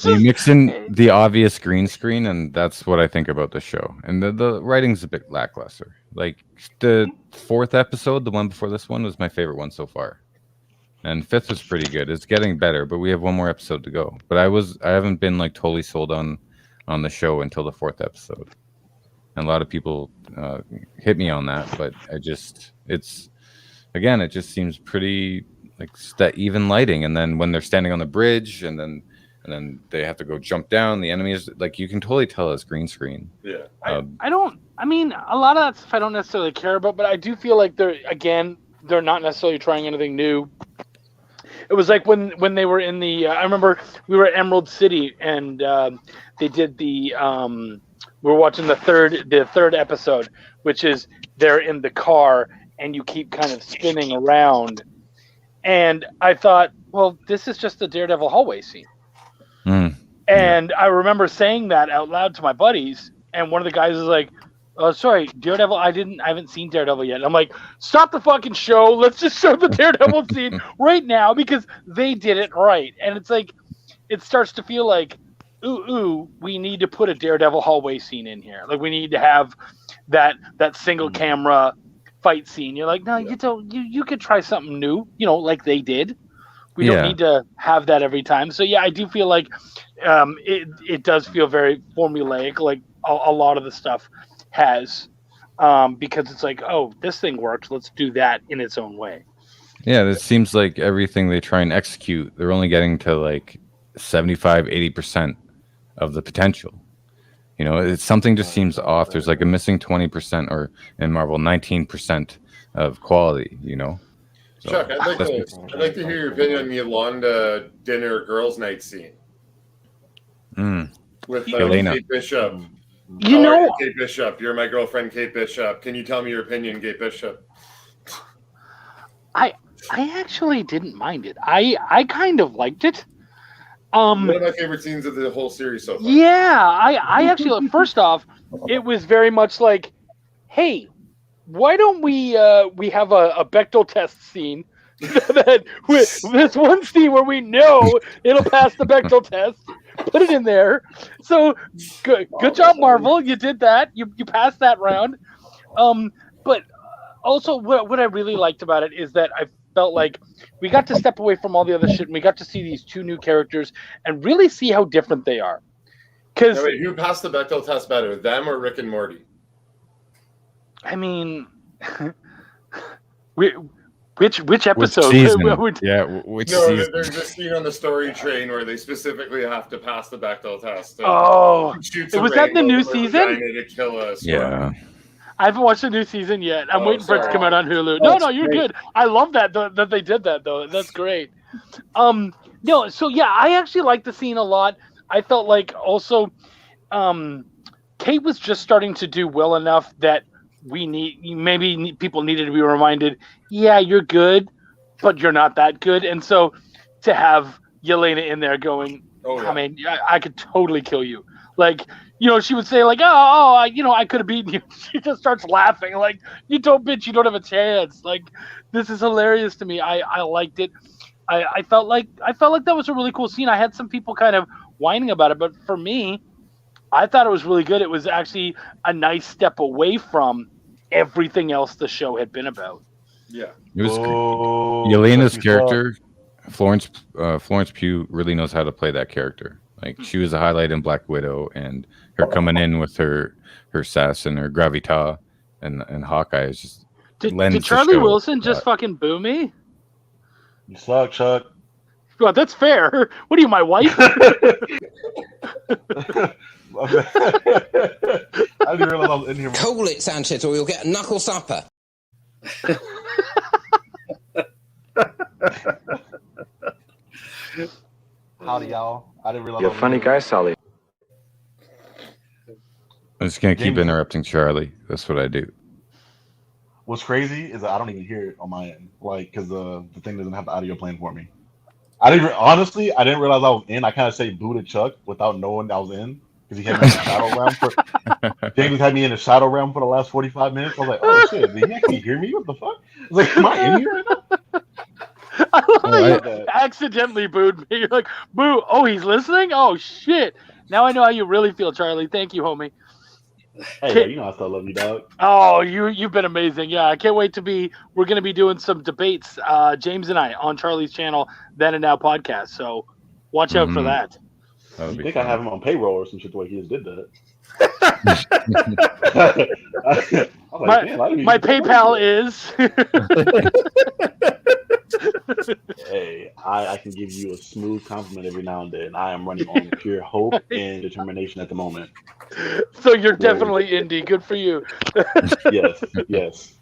Speaker 1: You mix in the obvious green screen, and that's what I think about the show. And the writing's a bit lackluster. Like the fourth episode, the one before this one, was my favorite one so far. And fifth was pretty good. It's getting better, but we have one more episode to go. But I haven't been like totally sold on the show until the fourth episode. And a lot of people hit me on that, but it just seems pretty like even lighting, and then when they're standing on the bridge, and then they have to go jump down, the enemy is like, you can totally tell it's green screen.
Speaker 8: Yeah.
Speaker 3: A lot of that stuff I don't necessarily care about, but I do feel like they're not necessarily trying anything new. It was like when they were in the I remember we were at Emerald City, and they did the we're watching the third episode, which is they're in the car and you keep kind of spinning around. And I thought, well, this is just a Daredevil hallway scene. And I remember saying that out loud to my buddies, and one of the guys was like, "Oh, sorry, Daredevil. I haven't seen Daredevil yet." And I'm like, "Stop the fucking show. Let's just show the Daredevil scene right now because they did it right." And it's like, it starts to feel like, ooh, we need to put a Daredevil hallway scene in here. Like we need to have that single camera fight scene. You're like, no, you don't. You could try something new. Like they did. We don't need to have that every time. So yeah, I do feel like it does feel very formulaic, like a lot of the stuff has, because it's like, oh, this thing worked. Let's do that in its own way.
Speaker 1: Yeah, it seems like everything they try and execute, they're only getting to like 75-80% of the potential. It's something just seems off. There's like a missing 20%, or in Marvel, 19% of quality. So
Speaker 8: Chuck, I'd like to hear your opinion on the Yolanda dinner girls' night scene with Kate Bishop. Kate Bishop, you're my girlfriend, Kate Bishop. Can you tell me your opinion, Kate Bishop?
Speaker 3: I actually didn't mind it. I kind of liked it.
Speaker 8: One of my favorite scenes of the whole series so far.
Speaker 3: Yeah, I actually, first off, it was very much like, hey, why don't we have a Bechdel test scene? This one scene where we know it'll pass the Bechdel test. Put it in there. So good job, Marvel. You did that. You passed that round. But also, what I really liked about it is that I felt like we got to step away from all the other shit and we got to see these two new characters and really see how different they are. Because
Speaker 8: who passed the Bechdel test better, them or Rick and Morty?
Speaker 3: I mean, which episode?
Speaker 1: Which season?
Speaker 8: Which season? There's a scene on the story train where they specifically have to pass the Bechdel test.
Speaker 3: Was that the new season?
Speaker 8: To kill us.
Speaker 1: Yeah.
Speaker 3: I haven't watched the new season yet. I'm waiting for it to come out on Hulu. No, you're good. I love that they did that though. That's great. So yeah, I actually like the scene a lot. I felt like also, Kate was just starting to do well enough that people needed to be reminded, yeah, you're good, but you're not that good. And so to have Yelena in there going, I mean, I could totally kill you. Like, she would say like, I could have beaten you. She just starts laughing like, you don't have a chance. Like, this is hilarious to me. I liked it. I felt like that was a really cool scene. I had some people kind of whining about it, but for me, I thought it was really good. It was actually a nice step away from everything else the show had been about.
Speaker 8: Yeah.
Speaker 1: It was Yelena's character, Florence Pugh really knows how to play that character. Like, she was a highlight in Black Widow, and her coming in with her sass and her gravitas and Hawkeye is just
Speaker 3: Did Charlie Wilson just fucking boo me?
Speaker 13: You suck, Chuck.
Speaker 3: Well, that's fair. What are you, my wife?
Speaker 13: I didn't realize I was in here.
Speaker 14: Call it, Sanchez, or you'll get a knuckle supper.
Speaker 13: Howdy, y'all. I didn't realize.
Speaker 15: You're a funny guy, Sally.
Speaker 1: I'm just gonna keep interrupting Charlie. That's what I do.
Speaker 13: What's crazy is that I don't even hear it on my end, like, because the thing doesn't have the audio playing for me. I didn't realize I was in. I kind of say boo to Chuck without knowing I was in, because he had me in the shadow realm James had me in the shadow realm for the last 45 minutes. I was like, oh shit, did he actually hear me? What the fuck? I was like, am I in here right now?
Speaker 3: I love that you accidentally booed me. You're like, boo, oh, he's listening? Oh shit. Now I know how you really feel, Charlie. Thank you, homie.
Speaker 13: Hey, you know I still love you, dog.
Speaker 3: Oh, you've been amazing. Yeah, I can't wait we're going to be doing some debates, James and I, on Charlie's channel, Then and Now podcast. So watch out for that.
Speaker 13: You think I have him on payroll or some shit the way he just did that?
Speaker 3: My PayPal is.
Speaker 13: Hey, I can give you a smooth compliment every now and then. I am running on pure hope and determination at the moment.
Speaker 3: So you're definitely indie. Good for you.
Speaker 13: Yes.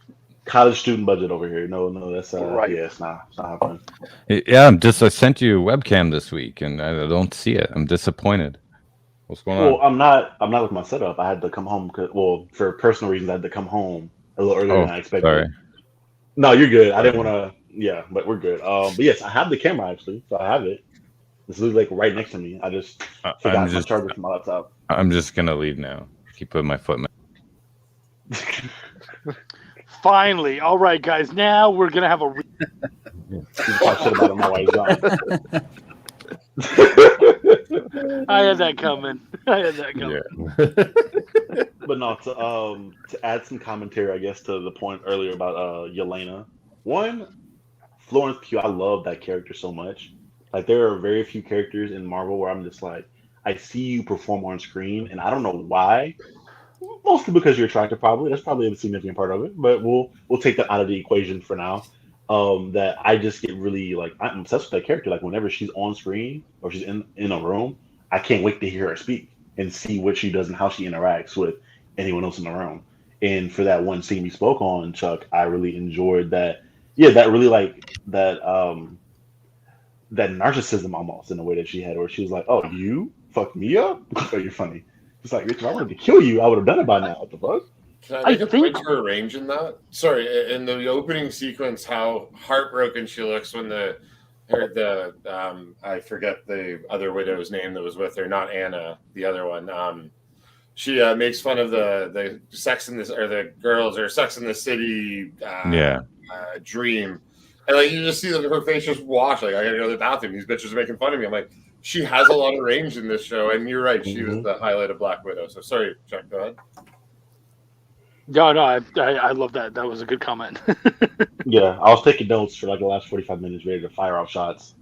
Speaker 13: College student budget over here. No, that's
Speaker 3: right.
Speaker 13: Yeah, it's not happening.
Speaker 1: Yeah, I sent you a webcam this week, and I don't see it. I'm disappointed. What's going
Speaker 13: Well,
Speaker 1: on?
Speaker 13: I'm not with my setup. I had to come home. For personal reasons, I had to come home a little earlier than I expected.
Speaker 1: Sorry.
Speaker 13: No, you're good. I didn't want to. Yeah, but we're good. But yes, I have the camera actually, so I have it. This is like right next to me. I just forgot my charger from my laptop.
Speaker 1: I'm just gonna leave now. Keep putting my foot.
Speaker 3: Finally, all right, guys. Now we're gonna have a.
Speaker 13: Talk shit about him while he's gone.
Speaker 3: I had that coming.
Speaker 13: But no, to add some commentary, I guess, to the point earlier about Yelena. One, Florence Pugh, I love that character so much. Like, there are very few characters in Marvel where I'm just like, I see you perform on screen, and I don't know why. Mostly because you're attractive, probably. That's probably a significant part of it. But we'll take that out of the equation for now. That I just get really, like, I'm obsessed with that character. Like, whenever she's on screen or she's in a room, I can't wait to hear her speak and see what she does and how she interacts with anyone else in the room. And for that one scene we spoke on, Chuck, I really enjoyed that. Yeah, that really, like, that narcissism almost in the way that she had, where she was like, "Oh, you fucked me up? Oh, you're funny." It's like, if I wanted to kill you, I would have done it by now. What the fuck?
Speaker 8: Can I make a point to her range in that? Sorry, in the opening sequence, how heartbroken she looks when I forget the other widow's name that was with her, not Anna, the other one. She makes fun of the Sex in this, or the girls, or Sex in the City dream. And like, you just see that her face just wash, like, I gotta go to the bathroom. These bitches are making fun of me. I'm like, she has a lot of range in this show, and you're right, she was the highlight of Black Widow. So sorry, Chuck, go ahead.
Speaker 3: No, I love that. That was a good comment.
Speaker 13: Yeah, I was taking notes for like the last 45 minutes, ready to fire off shots.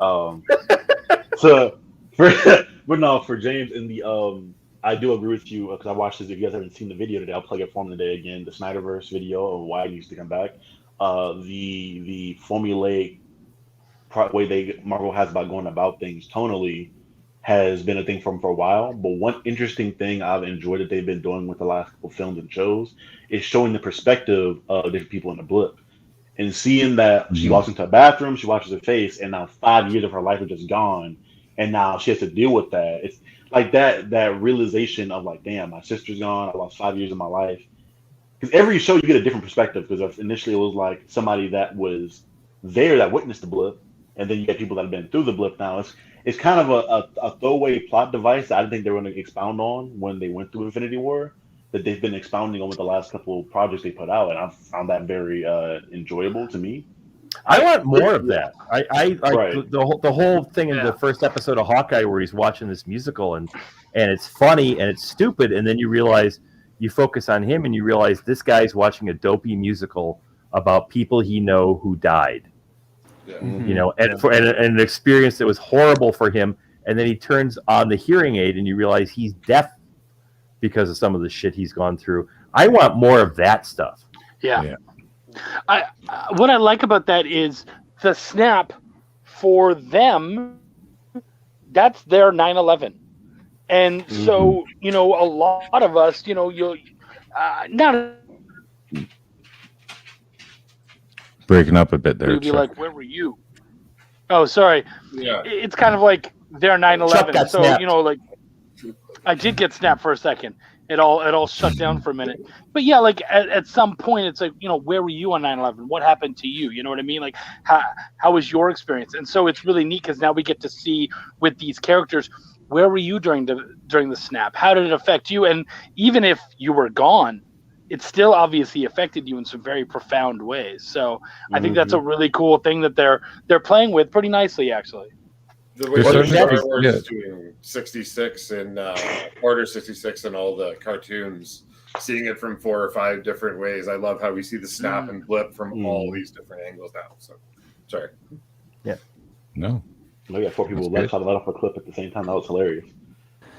Speaker 13: So, for James in the I do agree with you because I watched this. If you guys haven't seen the video today, I'll plug it for him today again. The Snyderverse video of why he needs to come back. The formulaic way Marvel has about going about things tonally has been a thing for them for a while. But one interesting thing I've enjoyed that they've been doing with the last couple films and shows is showing the perspective of different people in the blip. And seeing that she walks into a bathroom, she washes her face, and now 5 years of her life are just gone. And now she has to deal with that. It's like that realization of like, damn, my sister's gone. I lost 5 years of my life. Because every show you get a different perspective. Because initially it was like somebody that was there that witnessed the blip. And then you get people that have been through the blip now. It's kind of a throwaway plot device that I didn't think they were going to expound on when they went through Infinity War, that they've been expounding on with the last couple of projects they put out, and I've found that very enjoyable to me.
Speaker 2: I want more of that. I
Speaker 13: Right.
Speaker 2: the whole thing in the first episode of Hawkeye where he's watching this musical and it's funny and it's stupid, and then you realize you focus on him and you realize this guy's watching a dopey musical about people he know who died.
Speaker 8: Yeah.
Speaker 2: You know, and an experience that was horrible for him, and then he turns on the hearing aid and you realize he's deaf because of some of the shit he's gone through. I want more of that stuff.
Speaker 3: Yeah. What I like about that is the snap for them. That's their 9/11, and so a lot of us, you'll not
Speaker 1: Breaking up a bit there.
Speaker 3: you'll be like, where were you? Oh, sorry.
Speaker 8: Yeah.
Speaker 3: It's kind of like their 9/11.
Speaker 2: got
Speaker 3: So
Speaker 2: snapped.
Speaker 3: like I did get snapped for a second. It all shut down for a minute. But yeah, like at some point, it's like, where were you on 9/11? What happened to you? You know what I mean? Like, how was your experience? And so it's really neat because now we get to see with these characters, where were you during the snap? How did it affect you? And even if you were gone, it still obviously affected you in some very profound ways. So I think that's a really cool thing that they're playing with pretty nicely, actually.
Speaker 8: The way Star Wars is doing 66 and Order 66 and all the cartoons, seeing it from 4 or 5 different ways. I love how we see the snap and blip from all these different angles now. So, sorry.
Speaker 2: Yeah.
Speaker 1: No.
Speaker 13: We got 4 people left let off a clip at the same time. That was hilarious.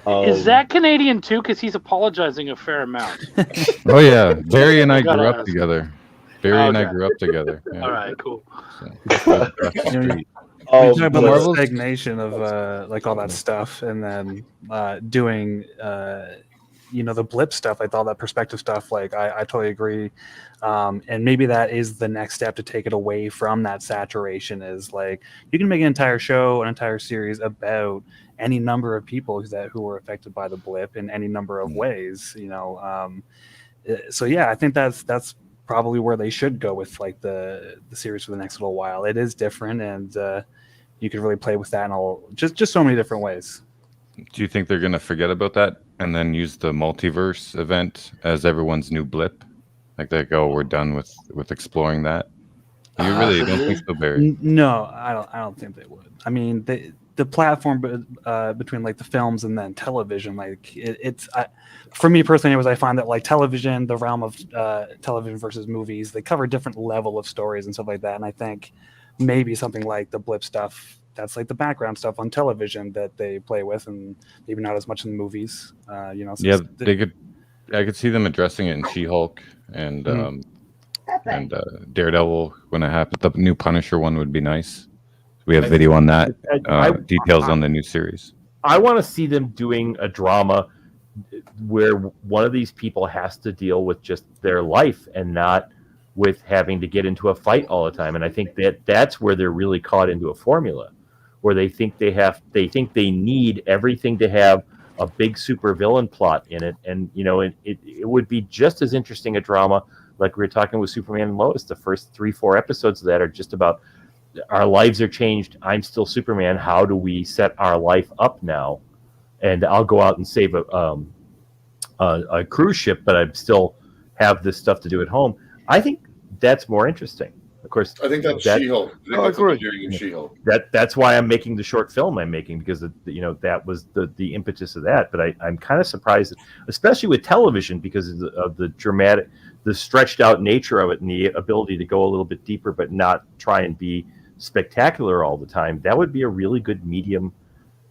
Speaker 3: Is that Canadian too? Because he's apologizing a fair amount.
Speaker 1: Oh yeah, Barry and I
Speaker 3: Gotta
Speaker 1: grew up
Speaker 3: ask.
Speaker 1: together. Barry and I grew up together. Yeah.
Speaker 3: All right, cool.
Speaker 1: Across the street.
Speaker 11: Talking about the
Speaker 1: Marvel's-
Speaker 11: stagnation of like all that stuff, and then doing the blip stuff, like all that perspective stuff. Like I totally agree, and maybe that is the next step to take it away from that saturation. Is like you can make an entire show, an entire series about any number of people who were affected by the blip in any number of ways. So yeah, I think that's probably where they should go with like the series for the next little while. It is different, and you could really play with that in just so many different ways.
Speaker 1: Do you think they're going to forget about that and then use the multiverse event as everyone's new blip? Like they go, we're done with exploring that. You really don't think so, Barry?
Speaker 11: No, I don't think they would. I mean, the platform between like the films and then television, like it's for me personally, anyways, I find that like television, the realm of television versus movies, they cover different level of stories and stuff like that. And I think maybe something like the blip stuff, that's like the background stuff on television that they play with, and maybe not as much in the movies.
Speaker 1: Yeah, I could see them addressing it in She-Hulk and Daredevil when it happened. The new Punisher one would be nice. We have video on that. Details on the new series.
Speaker 2: I want to see them doing a drama where one of these people has to deal with just their life and not with having to get into a fight all the time. And I think that's where they're really caught into a formula, where they think they need everything to have a big supervillain plot in it. And it would be just as interesting a drama like we were talking with Superman and Lois. The first 3-4 episodes of that are just about our lives are changed. I'm still Superman. How do we set our life up now? And I'll go out and save a cruise ship, but I still have this stuff to do at home. I think that's more interesting. Of course,
Speaker 8: I think that's She-Hulk. I agree. In She-Hulk.
Speaker 2: That's why I'm making the short film I'm making, because that was the impetus of that. But I'm kind of surprised, especially with television, because of the dramatic, the stretched out nature of it, and the ability to go a little bit deeper, but not try and be spectacular all the time. That would be a really good medium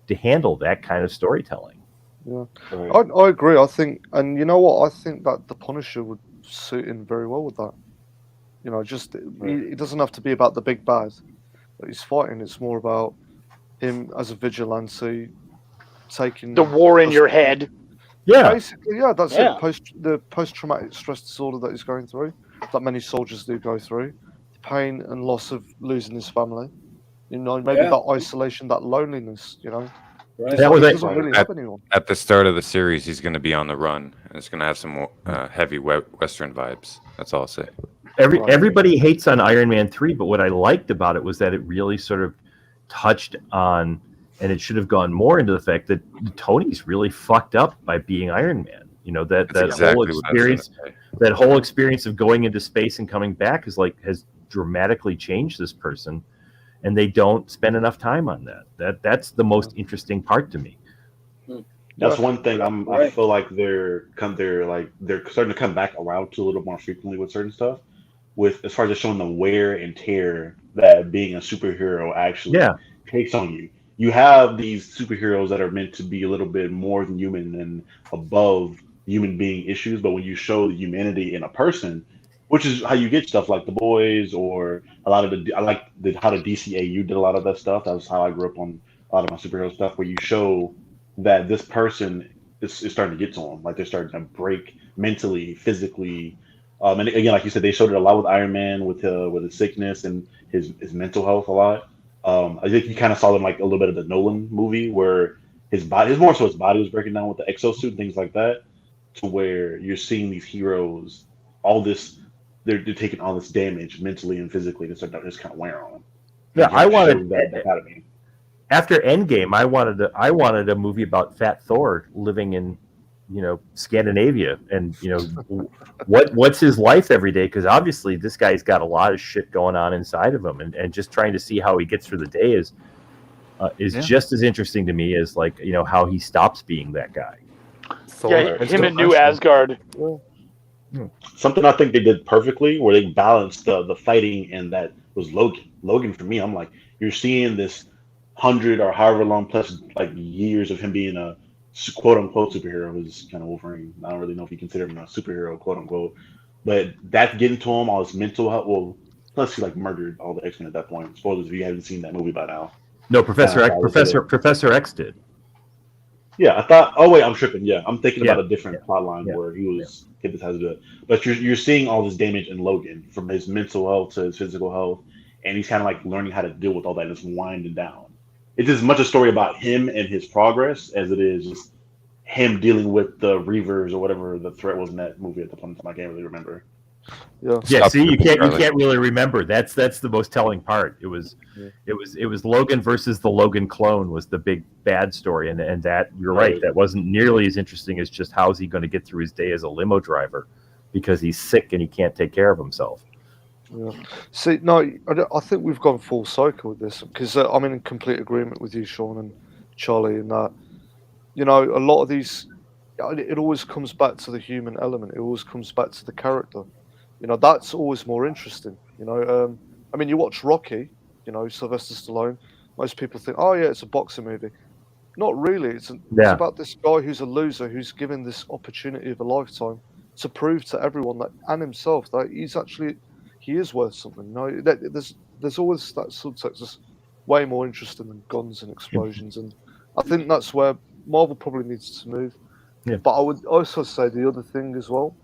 Speaker 2: to handle that kind of storytelling.
Speaker 7: Yeah, I agree. I think, and you know what? I think that the Punisher would suit in very well with that. It doesn't have to be about the big bad that he's fighting. It's more about him as a vigilante taking
Speaker 3: the war in your head.
Speaker 7: Yeah, basically, yeah, that's it. The post-traumatic stress disorder that he's going through, that many soldiers do go through, the pain and loss of losing his family. Maybe that isolation, that loneliness.
Speaker 1: Right.
Speaker 7: That was doesn't really help anyone.
Speaker 1: At the start of the series, he's going to be on the run, and it's going to have some more, heavy Western vibes. That's all I'll say.
Speaker 2: Everybody hates on Iron Man 3, but what I liked about it was that it really sort of touched on, and it should have gone more into the fact that Tony's really fucked up by being Iron Man. That whole experience of going into space and coming back has dramatically changed this person, and they don't spend enough time on that. That's the most interesting part to me.
Speaker 13: That's one thing I feel like they're starting to come back around to a little more frequently with certain stuff. With as far as showing the wear and tear that being a superhero actually takes on you. You have these superheroes that are meant to be a little bit more than human and above human being issues, but when you show the humanity in a person, which is how you get stuff like The Boys or a lot of how the DCAU did a lot of that stuff. That was how I grew up on a lot of my superhero stuff, where you show that this person is starting to get to them, like they're starting to break mentally, physically. And again, like you said, they showed it a lot with Iron Man, with his sickness and his mental health a lot. I think you kind of saw them like a little bit of the Nolan movie, where his body was breaking down with the exosuit, things like that, to where you're seeing these heroes, they're taking all this damage mentally and physically, to start to just kind of wear on them.
Speaker 2: Yeah, I wanted that after Endgame. I wanted a movie about Fat Thor living in Scandinavia, and what's his life every day, because obviously this guy's got a lot of shit going on inside of him, and just trying to see how he gets through the day is just as interesting to me as how he stops being that guy.
Speaker 3: Him at New Asgard.
Speaker 13: Something I think they did perfectly, where they balanced the fighting, and that was Logan. Logan, for me, I'm like, you're seeing this 100 or however long plus years of him being a quote unquote superhero. Is kind of Wolverine. I don't really know if you consider him a superhero, quote unquote, but that getting to him, all his mental health. Well, plus he murdered all the X-Men at that point. Spoilers if you haven't seen that movie by now.
Speaker 2: No, Professor X did.
Speaker 13: Yeah, I thought. Oh wait, I'm tripping. Yeah, I'm thinking about a different plotline where he was hypnotized to do it. But you're seeing all this damage in Logan, from his mental health to his physical health, and he's kind of learning how to deal with all that, and just winding down. it's as much a story about him and his progress as it is just him dealing with the Reavers or whatever the threat was in that movie at the point in time. I can't really remember.
Speaker 2: Yeah. See, you can't really remember. That's the most telling part. It was Logan versus the Logan clone was the big bad story, and that you're right. That wasn't nearly as interesting as just how's he going to get through his day as a limo driver because he's sick and he can't take care of himself.
Speaker 7: Yeah. See, no, I think we've gone full cycle with this because I'm in complete agreement with you, Sean and Charlie, in that, you know, a lot of these, it always comes back to the human element. It always comes back to the character. You know, that's always more interesting. You know, I mean, you watch Rocky, you know, Sylvester Stallone. Most people think, oh, yeah, it's a boxing movie. Not really. It's about this guy who's a loser who's given this opportunity of a lifetime to prove to everyone that and himself that he is worth something. You know, there's always that subtext that's way more interesting than guns and explosions, and I think that's where Marvel probably needs to move.
Speaker 2: Yeah.
Speaker 7: But I would also say the other thing as well,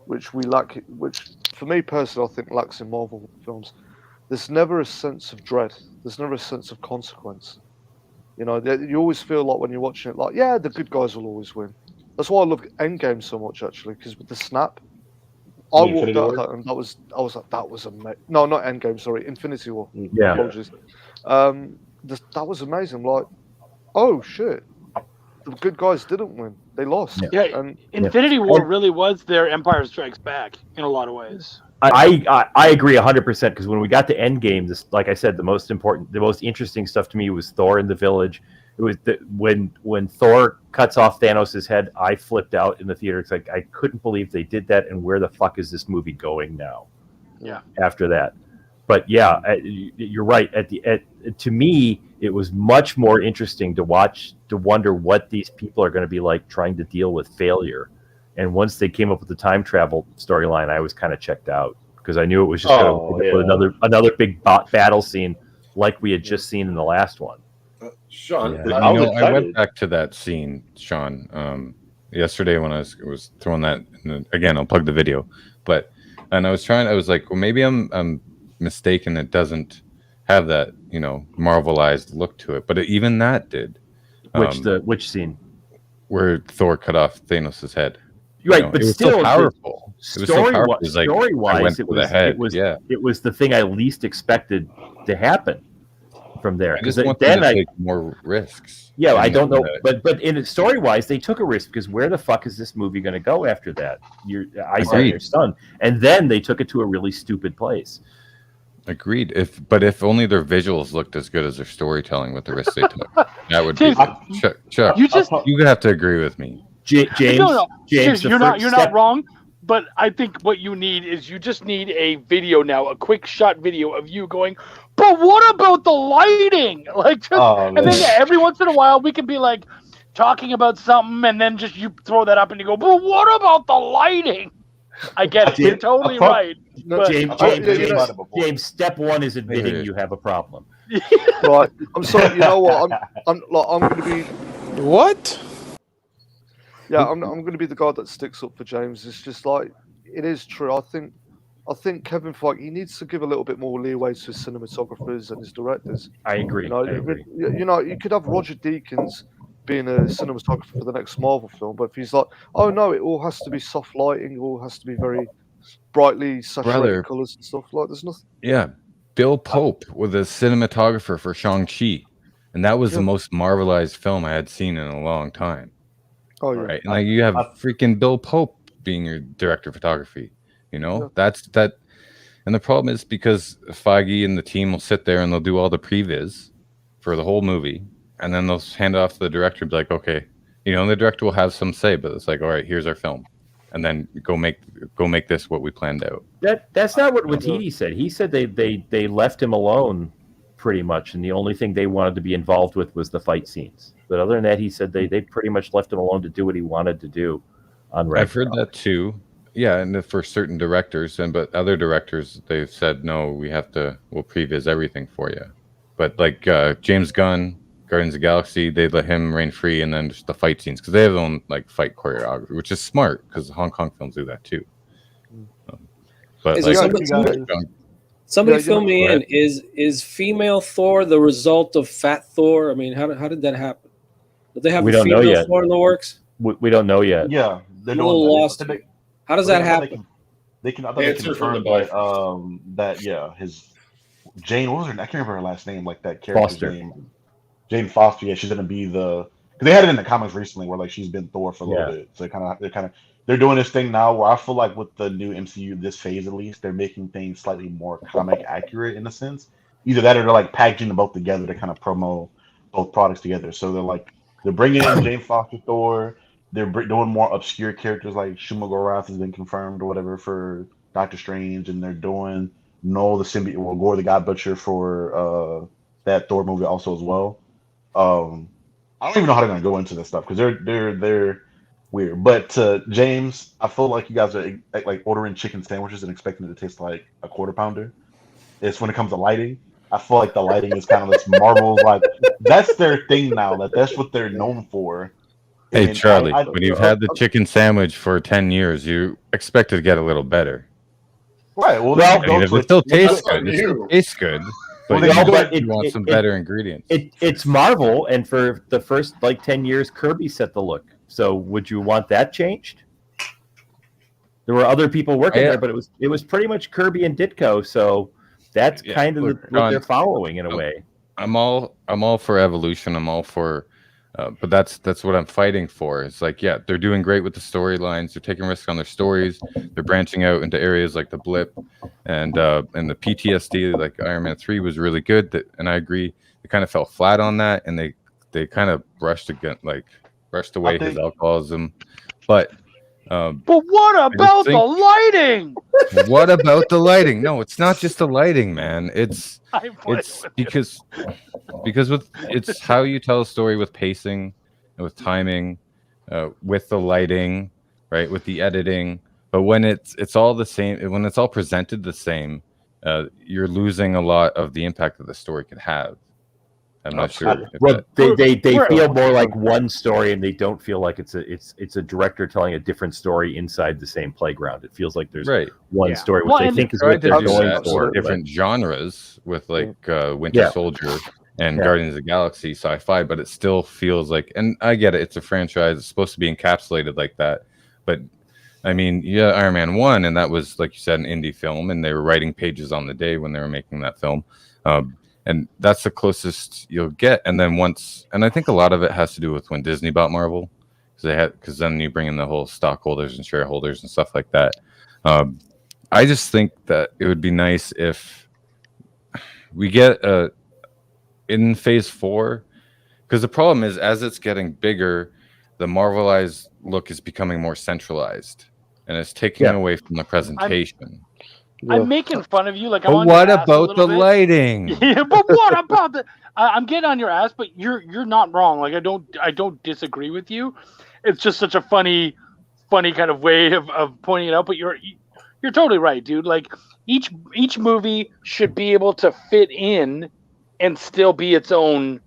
Speaker 7: which we lack, which for me personally I think lacks in Marvel films. There's never a sense of dread. There's never a sense of consequence. You know, you always feel like when you're watching it, like, yeah, the good guys will always win. That's why I love Endgame so much, actually, because with the snap, I walked out of that and I was like, that was amazing. No, not Endgame, sorry, Infinity War.
Speaker 2: Yeah.
Speaker 7: Apologies. That was amazing. Like, oh shit, the good guys didn't win; they lost.
Speaker 3: Yeah, and Infinity War really was their Empire Strikes Back in a lot of ways.
Speaker 2: I agree 100% because when we got to Endgame, this, like I said, the most interesting stuff to me was Thor in the village. It was when Thor cuts off Thanos' head, I flipped out in the theater. It's like I couldn't believe they did that, and where the fuck is this movie going now?
Speaker 3: Yeah.
Speaker 2: After that, but yeah, you're right. To me, it was much more interesting to wonder what these people are going to be like trying to deal with failure. And once they came up with the time travel storyline, I was kind of checked out because I knew it was just going to with another big battle scene like we had just seen in the last one.
Speaker 8: Sean,
Speaker 1: I went back to that scene, Sean, yesterday when I was throwing that. Again, I'll plug the video, and I was like, well, maybe I'm mistaken. It doesn't have that, Marvelized look to it, but even that did.
Speaker 2: Which scene?
Speaker 1: Where Thor cut off Thanos' head.
Speaker 2: Right, but
Speaker 1: it was
Speaker 2: still
Speaker 1: so powerful.
Speaker 2: Story-wise, it was the thing I least expected to happen from there.
Speaker 1: Because then I take more risks.
Speaker 2: Yeah, I don't know, but in story-wise, they took a risk because where the fuck is this movie going to go after that? Your son, and then they took it to a really stupid place.
Speaker 1: Agreed. If only their visuals looked as good as their storytelling with the risks they took, that would be Chuck. You have to agree with me.
Speaker 2: James,
Speaker 3: no. James, you're not wrong, but I think what you need is you just need a video now, a quick shot video of you going, but what about the lighting? And then every once in a while we can be like talking about something, and then just you throw that up and you go, but what about the lighting? I get it. You're totally right.
Speaker 2: James, step one is admitting you have a problem.
Speaker 7: Right. I'm sorry. You know what? I'm going to be
Speaker 15: what?
Speaker 7: Yeah, I'm going to be the guy that sticks up for James. It's just like it is true. I think Kevin Feige, he needs to give a little bit more leeway to his cinematographers and his directors.
Speaker 2: I agree.
Speaker 7: You could have Roger Deakins being a cinematographer for the next Marvel film, but if he's like, oh no, it all has to be soft lighting, it all has to be very brightly saturated colors and stuff, like there's nothing.
Speaker 1: Yeah, Bill Pope was a cinematographer for Shang-Chi, and that was the most Marvelized film I had seen in a long time.
Speaker 7: Oh yeah,
Speaker 1: right. And you have freaking Bill Pope being your director of photography. That's that. And the problem is because Feige and the team will sit there and they'll do all the previs for the whole movie, and then they'll hand it off to the director and be like, okay, and the director will have some say, but it's like, all right, here's our film, and then go make this what we planned out.
Speaker 2: That's not what Waititi said. He said they left him alone pretty much, and the only thing they wanted to be involved with was the fight scenes. But other than that, he said they pretty much left him alone to do what he wanted to do on Ragnarok.
Speaker 1: I've heard that too. Yeah, and for certain directors, but other directors, they've said, no, we'll previs everything for you. But like James Gunn, Guardians of the Galaxy, they let him reign free, and then just the fight scenes, because they have their own fight choreography, which is smart, because Hong Kong films do that too. But
Speaker 4: Somebody fill me in. Is female Thor the result of fat Thor? I mean, how did that happen? Did they have
Speaker 2: We
Speaker 4: a
Speaker 2: don't know
Speaker 4: female
Speaker 2: yet.
Speaker 4: Thor in the works?
Speaker 2: We don't know yet.
Speaker 13: Yeah, they're
Speaker 4: I'm a little
Speaker 13: doing that.
Speaker 4: lost. How does that happen?
Speaker 13: They can. I thought they
Speaker 8: Answer from the
Speaker 13: confirmed that his Jane. What was her? I can't remember her last name. Like that character's
Speaker 2: Foster.
Speaker 13: name. Jane Foster. Yeah, she's gonna be the. Because they had it in the comics recently, where like she's been Thor for a little bit. So they're doing this thing now where I feel like with the new MCU, this phase at least, they're making things slightly more comic accurate in a sense. Either that or they're like packaging them both together to kind of promo both products together. So they're bringing in Jane Foster Thor. They're doing more obscure characters like Shuma-Gorath has been confirmed or whatever for Doctor Strange, and they're doing Noel the symbiote, Gore the God Butcher for that Thor movie also as well. I don't even know how they're gonna go into this stuff because they're weird. But James, I feel like you guys are like ordering chicken sandwiches and expecting it to taste like a quarter pounder. It's when it comes to lighting. I feel like the lighting is kind of this Marvel, like that's their thing now. That's what they're known for.
Speaker 1: Hey,
Speaker 13: And
Speaker 1: Charlie, when you've had the chicken sandwich for 10 years, you expect it to get a little better.
Speaker 13: Right. Well,
Speaker 1: I mean, if it still tastes good, it still tastes good. But you want some better ingredients.
Speaker 2: It's Marvel, and for the first 10 years, Kirby set the look. So would you want that changed? There were other people working there, but it was pretty much Kirby and Ditko. So that's kind of what they're following in a way.
Speaker 1: I'm all for evolution. I'm all for, but that's what I'm fighting for. It's like, yeah, they're doing great with the storylines. They're taking risks on their stories. They're branching out into areas like the blip and the PTSD. Like Iron Man 3 was really good, and I agree. They kind of fell flat on that, and they kind of brushed away his alcoholism. But
Speaker 3: what about the lighting?
Speaker 1: What about the lighting? No, it's not just the lighting, man. It's because it's how you tell a story with pacing and with timing, with the lighting, right, with the editing. But when it's all the same, when it's all presented the same, you're losing a lot of the impact that the story could have. I'm not sure.
Speaker 2: Well, they feel more like one story, and they don't feel like it's a director telling a different story inside the same playground. It feels like there's one story, which I think is what they're going for.
Speaker 1: Different genres with Winter Soldier and Guardians of the Galaxy sci-fi, but it still feels like, and I get it, it's a franchise, it's supposed to be encapsulated like that, but I mean, Iron Man 1, and that was, like you said, an indie film, and they were writing pages on the day when they were making that film. And that's the closest you'll get. And then and I think a lot of it has to do with when Disney bought Marvel, because then you bring in the whole stockholders and shareholders and stuff like that. I just think that it would be nice if we get in Phase 4, because the problem is, as it's getting bigger, the Marvelized look is becoming more centralized, and it's taking away from the presentation.
Speaker 3: I'm making fun of you, like.
Speaker 1: But what about the lighting?
Speaker 3: Yeah, but what about the? I'm getting on your ass, but you're not wrong. Like, I don't disagree with you. It's just such a funny kind of way of pointing it out. But you're totally right, dude. Like, each movie should be able to fit in and still be its own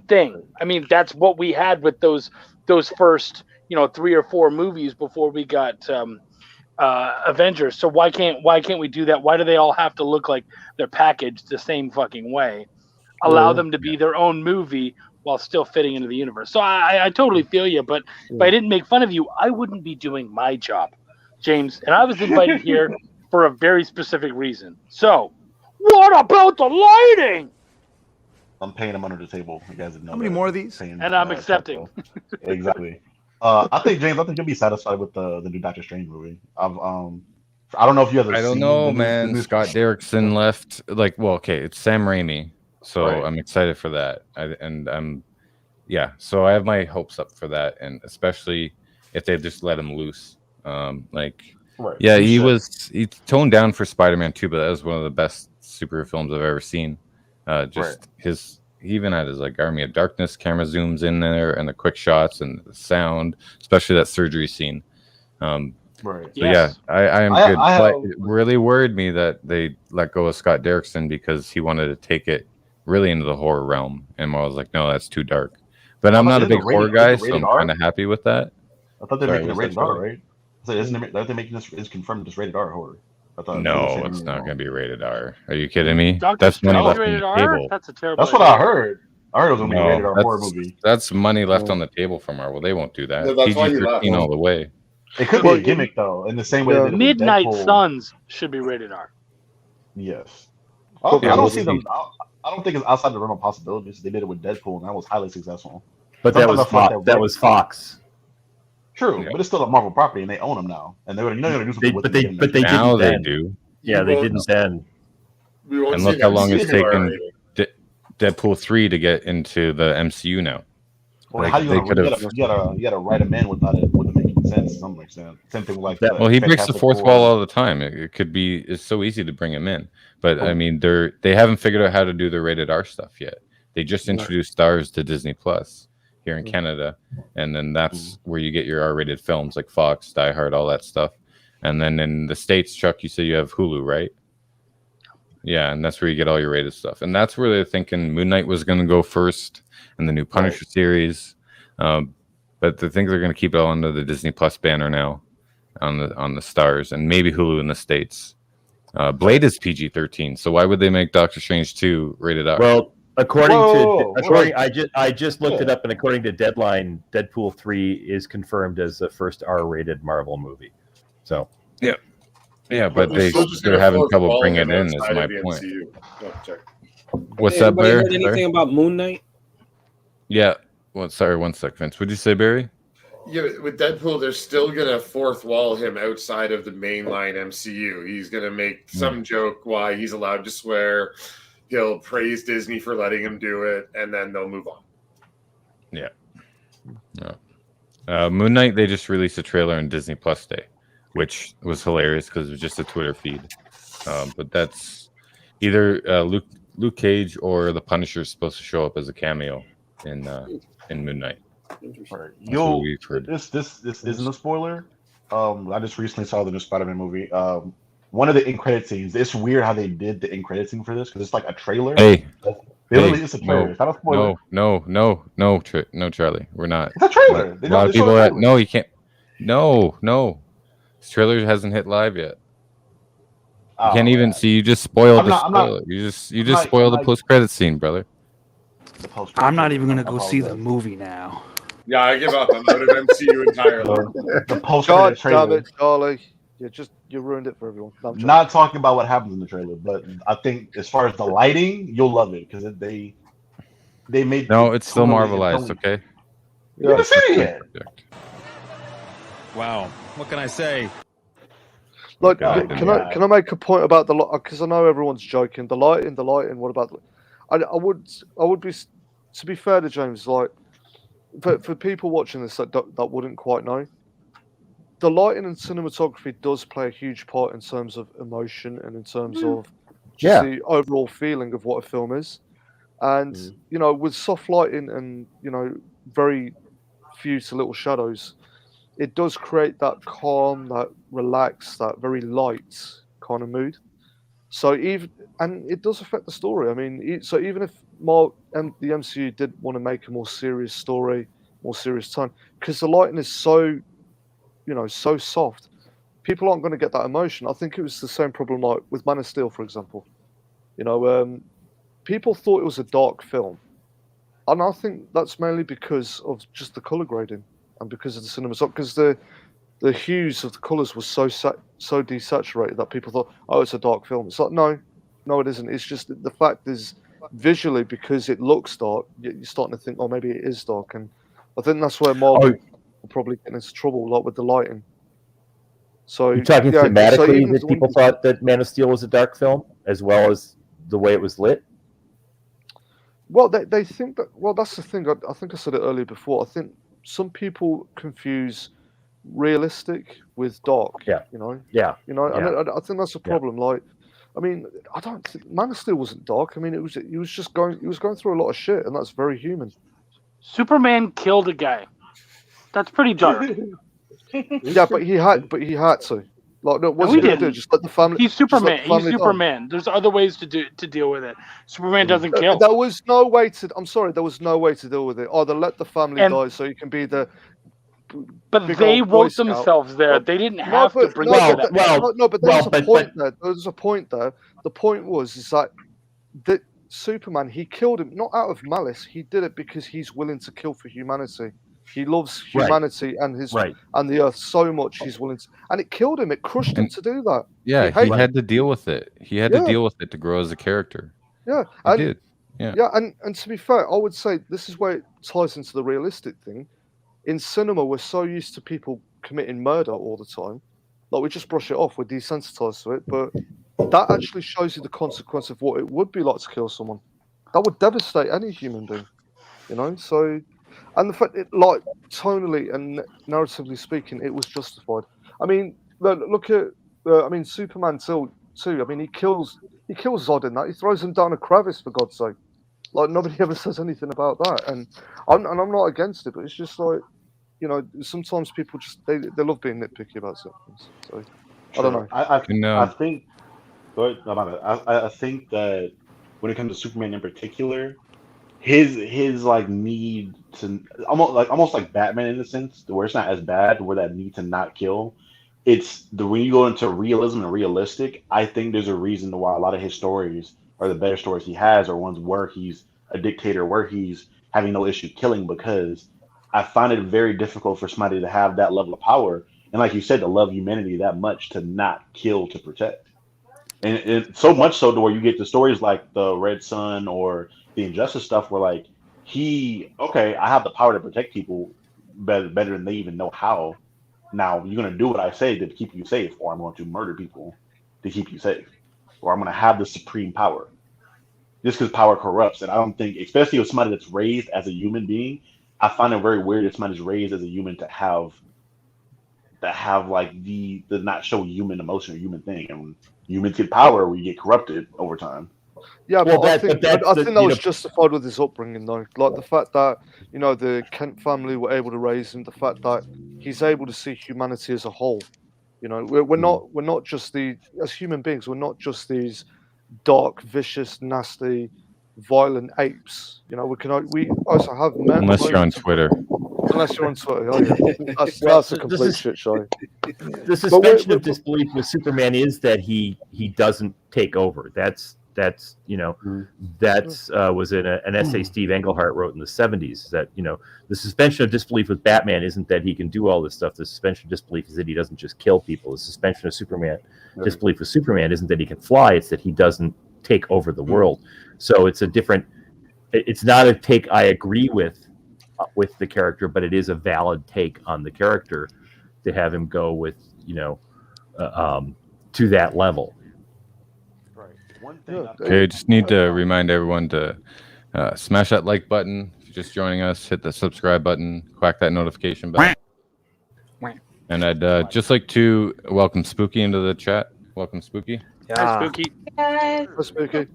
Speaker 3: thing. I mean, that's what we had with those first 3 or 4 movies before we got Avengers. So why can't we do that? Why do they all have to look like they're packaged the same fucking way? Allow them to be their own movie while still fitting into the universe. So I totally feel you, but if I didn't make fun of you, I wouldn't be doing my job, James. And I was invited here for a very specific reason. So what about the lighting?
Speaker 13: I'm paying them under the table. You guys know.
Speaker 15: How many more of these?
Speaker 3: And I'm accepting.
Speaker 13: Exactly. I think you'll be satisfied with the new Doctor Strange movie. I don't know if you ever.
Speaker 1: I don't know, man. Scott Derrickson left. It's Sam Raimi, so I'm excited for that. So I have my hopes up for that, and especially if they just let him loose. He toned down for Spider-Man 2, but that was one of the best superhero films I've ever seen. He even had his Army of Darkness camera zooms in there, and the quick shots and the sound, especially that surgery scene. I am good. But it really worried me that they let go of Scott Derrickson because he wanted to take it really into the horror realm, and I was like, no, that's too dark. But I'm not a big horror guy, so I'm kind of happy with that.
Speaker 13: I thought they're making it rated R, right? So they're making this is confirmed as rated R horror.
Speaker 1: No, it's not going to be rated R. Are you kidding me?
Speaker 3: Dr.
Speaker 1: That's money
Speaker 3: Strange
Speaker 1: left on
Speaker 3: rated
Speaker 1: the
Speaker 3: R?
Speaker 1: table.
Speaker 3: That's a terrible.
Speaker 13: That's what I heard. I heard it was going to be a rated R horror
Speaker 1: that's,
Speaker 13: movie.
Speaker 1: that's money left on the table for Marvel. They won't do that.
Speaker 8: Yeah, that's why he
Speaker 1: PG-13
Speaker 8: left.
Speaker 1: all the way.
Speaker 13: It could be a gimmick though, in the same way they did it with
Speaker 3: Midnight
Speaker 13: Deadpool.
Speaker 3: Suns should be rated R.
Speaker 13: Yes. I don't see them. I don't think it's outside the realm of possibilities. They did it with Deadpool, and that was highly successful.
Speaker 2: But that was Fox. That was Fox.
Speaker 13: True, but it's still a Marvel property, and they own them now. And they're going to do something with it.
Speaker 2: But they
Speaker 1: now
Speaker 2: didn't
Speaker 1: they
Speaker 2: then.
Speaker 1: do.
Speaker 2: Yeah, they didn't then.
Speaker 1: And look how long it's taken Deadpool 3 to get into the MCU now.
Speaker 13: Well,
Speaker 1: Like,
Speaker 13: how you
Speaker 1: they
Speaker 13: gonna,
Speaker 1: could've-
Speaker 13: you gotta write him in without it making sense to some extent. Same thing like that.
Speaker 1: Well, he breaks the fourth wall all the time. It could be. It's so easy to bring him in, but I mean, they haven't figured out how to do the rated R stuff yet. They just introduced stars to Disney Plus here in Canada, and then that's where you get your R-rated films like Fox, Die Hard, all that stuff. And then in the States, Chuck, you say you have Hulu, right? Yeah, and that's where you get all your rated stuff. And that's where they're thinking Moon Knight was going to go first, and the new Punisher series. But they think they're going to keep it all under the Disney Plus banner now, on the stars, and maybe Hulu in the States. Blade is PG-13, so why would they make Doctor Strange 2 rated R?
Speaker 2: Well, I just looked it up, and according to Deadline, Deadpool 3 is confirmed as the first R-rated Marvel movie. So
Speaker 1: yeah, but they're having trouble bringing it in. Is my point. What's up,
Speaker 4: Anybody
Speaker 1: Barry?
Speaker 4: heard anything about Moon Knight?
Speaker 1: Yeah. Well, sorry, 1 sec, Vince. What'd you say, Barry?
Speaker 8: Yeah, with Deadpool, they're still gonna fourth wall him outside of the mainline MCU. He's gonna make some joke why he's allowed to swear. He'll praise Disney for letting him do it, and then they'll move on.
Speaker 1: Yeah. Moon Knight, they just released a trailer on Disney Plus Day, which was hilarious because it was just a Twitter feed. But that's either Luke Cage or the Punisher is supposed to show up as a cameo in Moon Knight.
Speaker 13: Yo, this isn't a spoiler. I just recently saw the new Spider-Man movie. One of the end credit scenes. It's weird how they did the end credit scene for this because it's like a trailer. It's a trailer. It's not a spoiler.
Speaker 1: No, Charlie, we're not.
Speaker 13: It's a trailer.
Speaker 1: A lot of people are. No, you can't. No. This trailer hasn't hit live yet. You can't even see. You just spoiled the spoiler. You just spoiled the post-credit scene, brother.
Speaker 11: I'm not even gonna go see the movie now.
Speaker 8: Yeah, I give up. I'm out of MCU entirely.
Speaker 13: The post-credit
Speaker 7: God damn
Speaker 13: trailer.
Speaker 7: it, Charlie. You ruined it for everyone. No, I'm
Speaker 13: Not talking about what happens in the trailer, but I think as far as the lighting, you'll love it because they made.
Speaker 1: No, it's still Marvelized. Okay.
Speaker 13: You haven't seen it yet.
Speaker 15: Wow. What can I say?
Speaker 7: Like, can I make a point about the because I know everyone's joking. The lighting. What about? I would be, to be fair to James, like for people watching this that wouldn't quite know, the lighting and cinematography does play a huge part in terms of emotion and in terms of just the overall feeling of what a film is. And with soft lighting and very few to little shadows, it does create that calm, that relaxed, that very light kind of mood. So and it does affect the story. I mean, so even if the MCU did want to make a more serious story, more serious tone, because the lighting is so, so soft, people aren't going to get that emotion. I think it was the same problem like with Man of Steel, for example. People thought it was a dark film, and I think that's mainly because of just the color grading and because of the cinematography, because the hues of the colors were so desaturated that people thought, oh, it's a dark film. It's like, no, it isn't. It's just the fact is visually, because it looks dark, you're starting to think, oh, maybe it is dark. And I think that's where Marvel will probably get into trouble, like with the lighting. So
Speaker 2: you're talking thematically that people thought that Man of Steel was a dark film, as well as the way it was lit.
Speaker 7: Well, they think that. Well, that's the thing. I think I said it earlier before. I think some people confuse realistic with dark.
Speaker 2: Yeah.
Speaker 7: And I think that's a problem. Like, I mean, I don't think Man of Steel wasn't dark. I mean, he was going through a lot of shit, and that's very human.
Speaker 3: Superman killed a guy. That's pretty dark.
Speaker 7: Yeah, but he had to. Like, no,
Speaker 3: he didn't.
Speaker 7: Just let the family.
Speaker 3: He's Superman.
Speaker 7: He's
Speaker 3: Superman. There's other ways to deal with it. Superman doesn't kill.
Speaker 7: There was no way to. I'm sorry. There was no way to deal with it. Either let the family die so you can be the.
Speaker 3: But
Speaker 7: big
Speaker 3: they
Speaker 7: old Boy
Speaker 3: wrote
Speaker 7: Scout.
Speaker 3: themselves there. They didn't have to bring
Speaker 7: no,
Speaker 3: it
Speaker 7: but,
Speaker 3: to that.
Speaker 7: no, but there was a point there. There was a point there. The point was is that Superman, he killed him not out of malice. He did it because he's willing to kill for humanity. He loves humanity and his and the earth so much he's willing to, and it killed him. It crushed him to do that.
Speaker 1: Yeah, he had to deal with it. He had to deal with it to grow as a character.
Speaker 7: Yeah,
Speaker 1: he did. Yeah,
Speaker 7: and to be fair, I would say this is where it ties into the realistic thing. In cinema, we're so used to people committing murder all the time, like we just brush it off. We're desensitized to it, but that actually shows you the consequence of what it would be like to kill someone. That would devastate any human being, you know. So, and the fact, like tonally and narratively speaking, it was justified. I mean, look at, I mean, Superman 2. I mean, he kills Zod in that. He throws him down a crevice, for God's sake. Like nobody ever says anything about that, and I'm not against it, but it's just like, you know, sometimes people just they love being nitpicky about certain things. So I don't know.
Speaker 13: I think. I think that when it comes to Superman in particular, his like need to almost like Batman in a sense, where it's not as bad, where that need to not kill. It's when you go into realism and realistic. I think there's a reason to why a lot of his stories are the better stories he has, or ones where he's a dictator, where he's having no issue killing, because I find it very difficult for somebody to have that level of power, and like you said, to love humanity that much to not kill to protect. And so much so to where you get the stories like the Red Sun or the Injustice stuff where like I have the power to protect people better than they even know how. Now you're going to do what I say to keep you safe, or I'm going to murder people to keep you safe, or I'm going to have the supreme power. Just because power corrupts. And I don't think, especially with somebody that's raised as a human being, I find it very weird if somebody's raised as a human to have like the not show human emotion or human thing. And humans get power, we get corrupted over time.
Speaker 7: Yeah, but I think that was justified with his upbringing, though. Like the fact that, you know, the Kent family were able to raise him, the fact that he's able to see humanity as a whole. You know, we're not just as human beings, we're not just these dark, vicious, nasty, violent apes. You know, we also have men.
Speaker 1: Unless you're on Twitter.
Speaker 7: Unless you're on Twitter, oh yeah. That's a complete shit show.
Speaker 2: The suspension of disbelief with Superman is that he doesn't take over. That's you know, was in an essay Steve Englehart wrote in the 70s, that, you know, the suspension of disbelief with Batman isn't that he can do all this stuff. The suspension of disbelief is that he doesn't just kill people. The suspension of disbelief with Superman isn't that he can fly. It's that he doesn't take over the world. So it's it's not a take I agree with the character, but it is a valid take on the character to have him go with, you know, to that level.
Speaker 1: Okay, just need to remind everyone to smash that like button. If you're just joining us, hit the subscribe button, whack that notification bell. And I'd just like to welcome Spooky into the chat. Welcome, Spooky.
Speaker 3: Hi, Spooky.
Speaker 7: Hi, Spooky.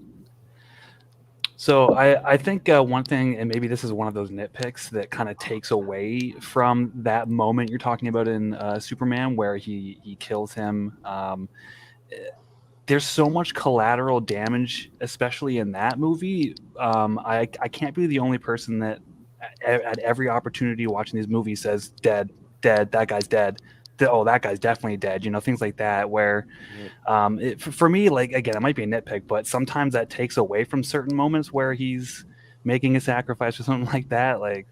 Speaker 11: So I think one thing, and maybe this is one of those nitpicks that kind of takes away from that moment you're talking about in Superman, where he kills him. There's so much collateral damage, especially in that movie. I can't be the only person that at every opportunity watching these movies says, dead, that guy's dead. Oh, that guy's definitely dead. You know, things like that, where for me, like, again, it might be a nitpick, but sometimes that takes away from certain moments where he's making a sacrifice or something like that. Like,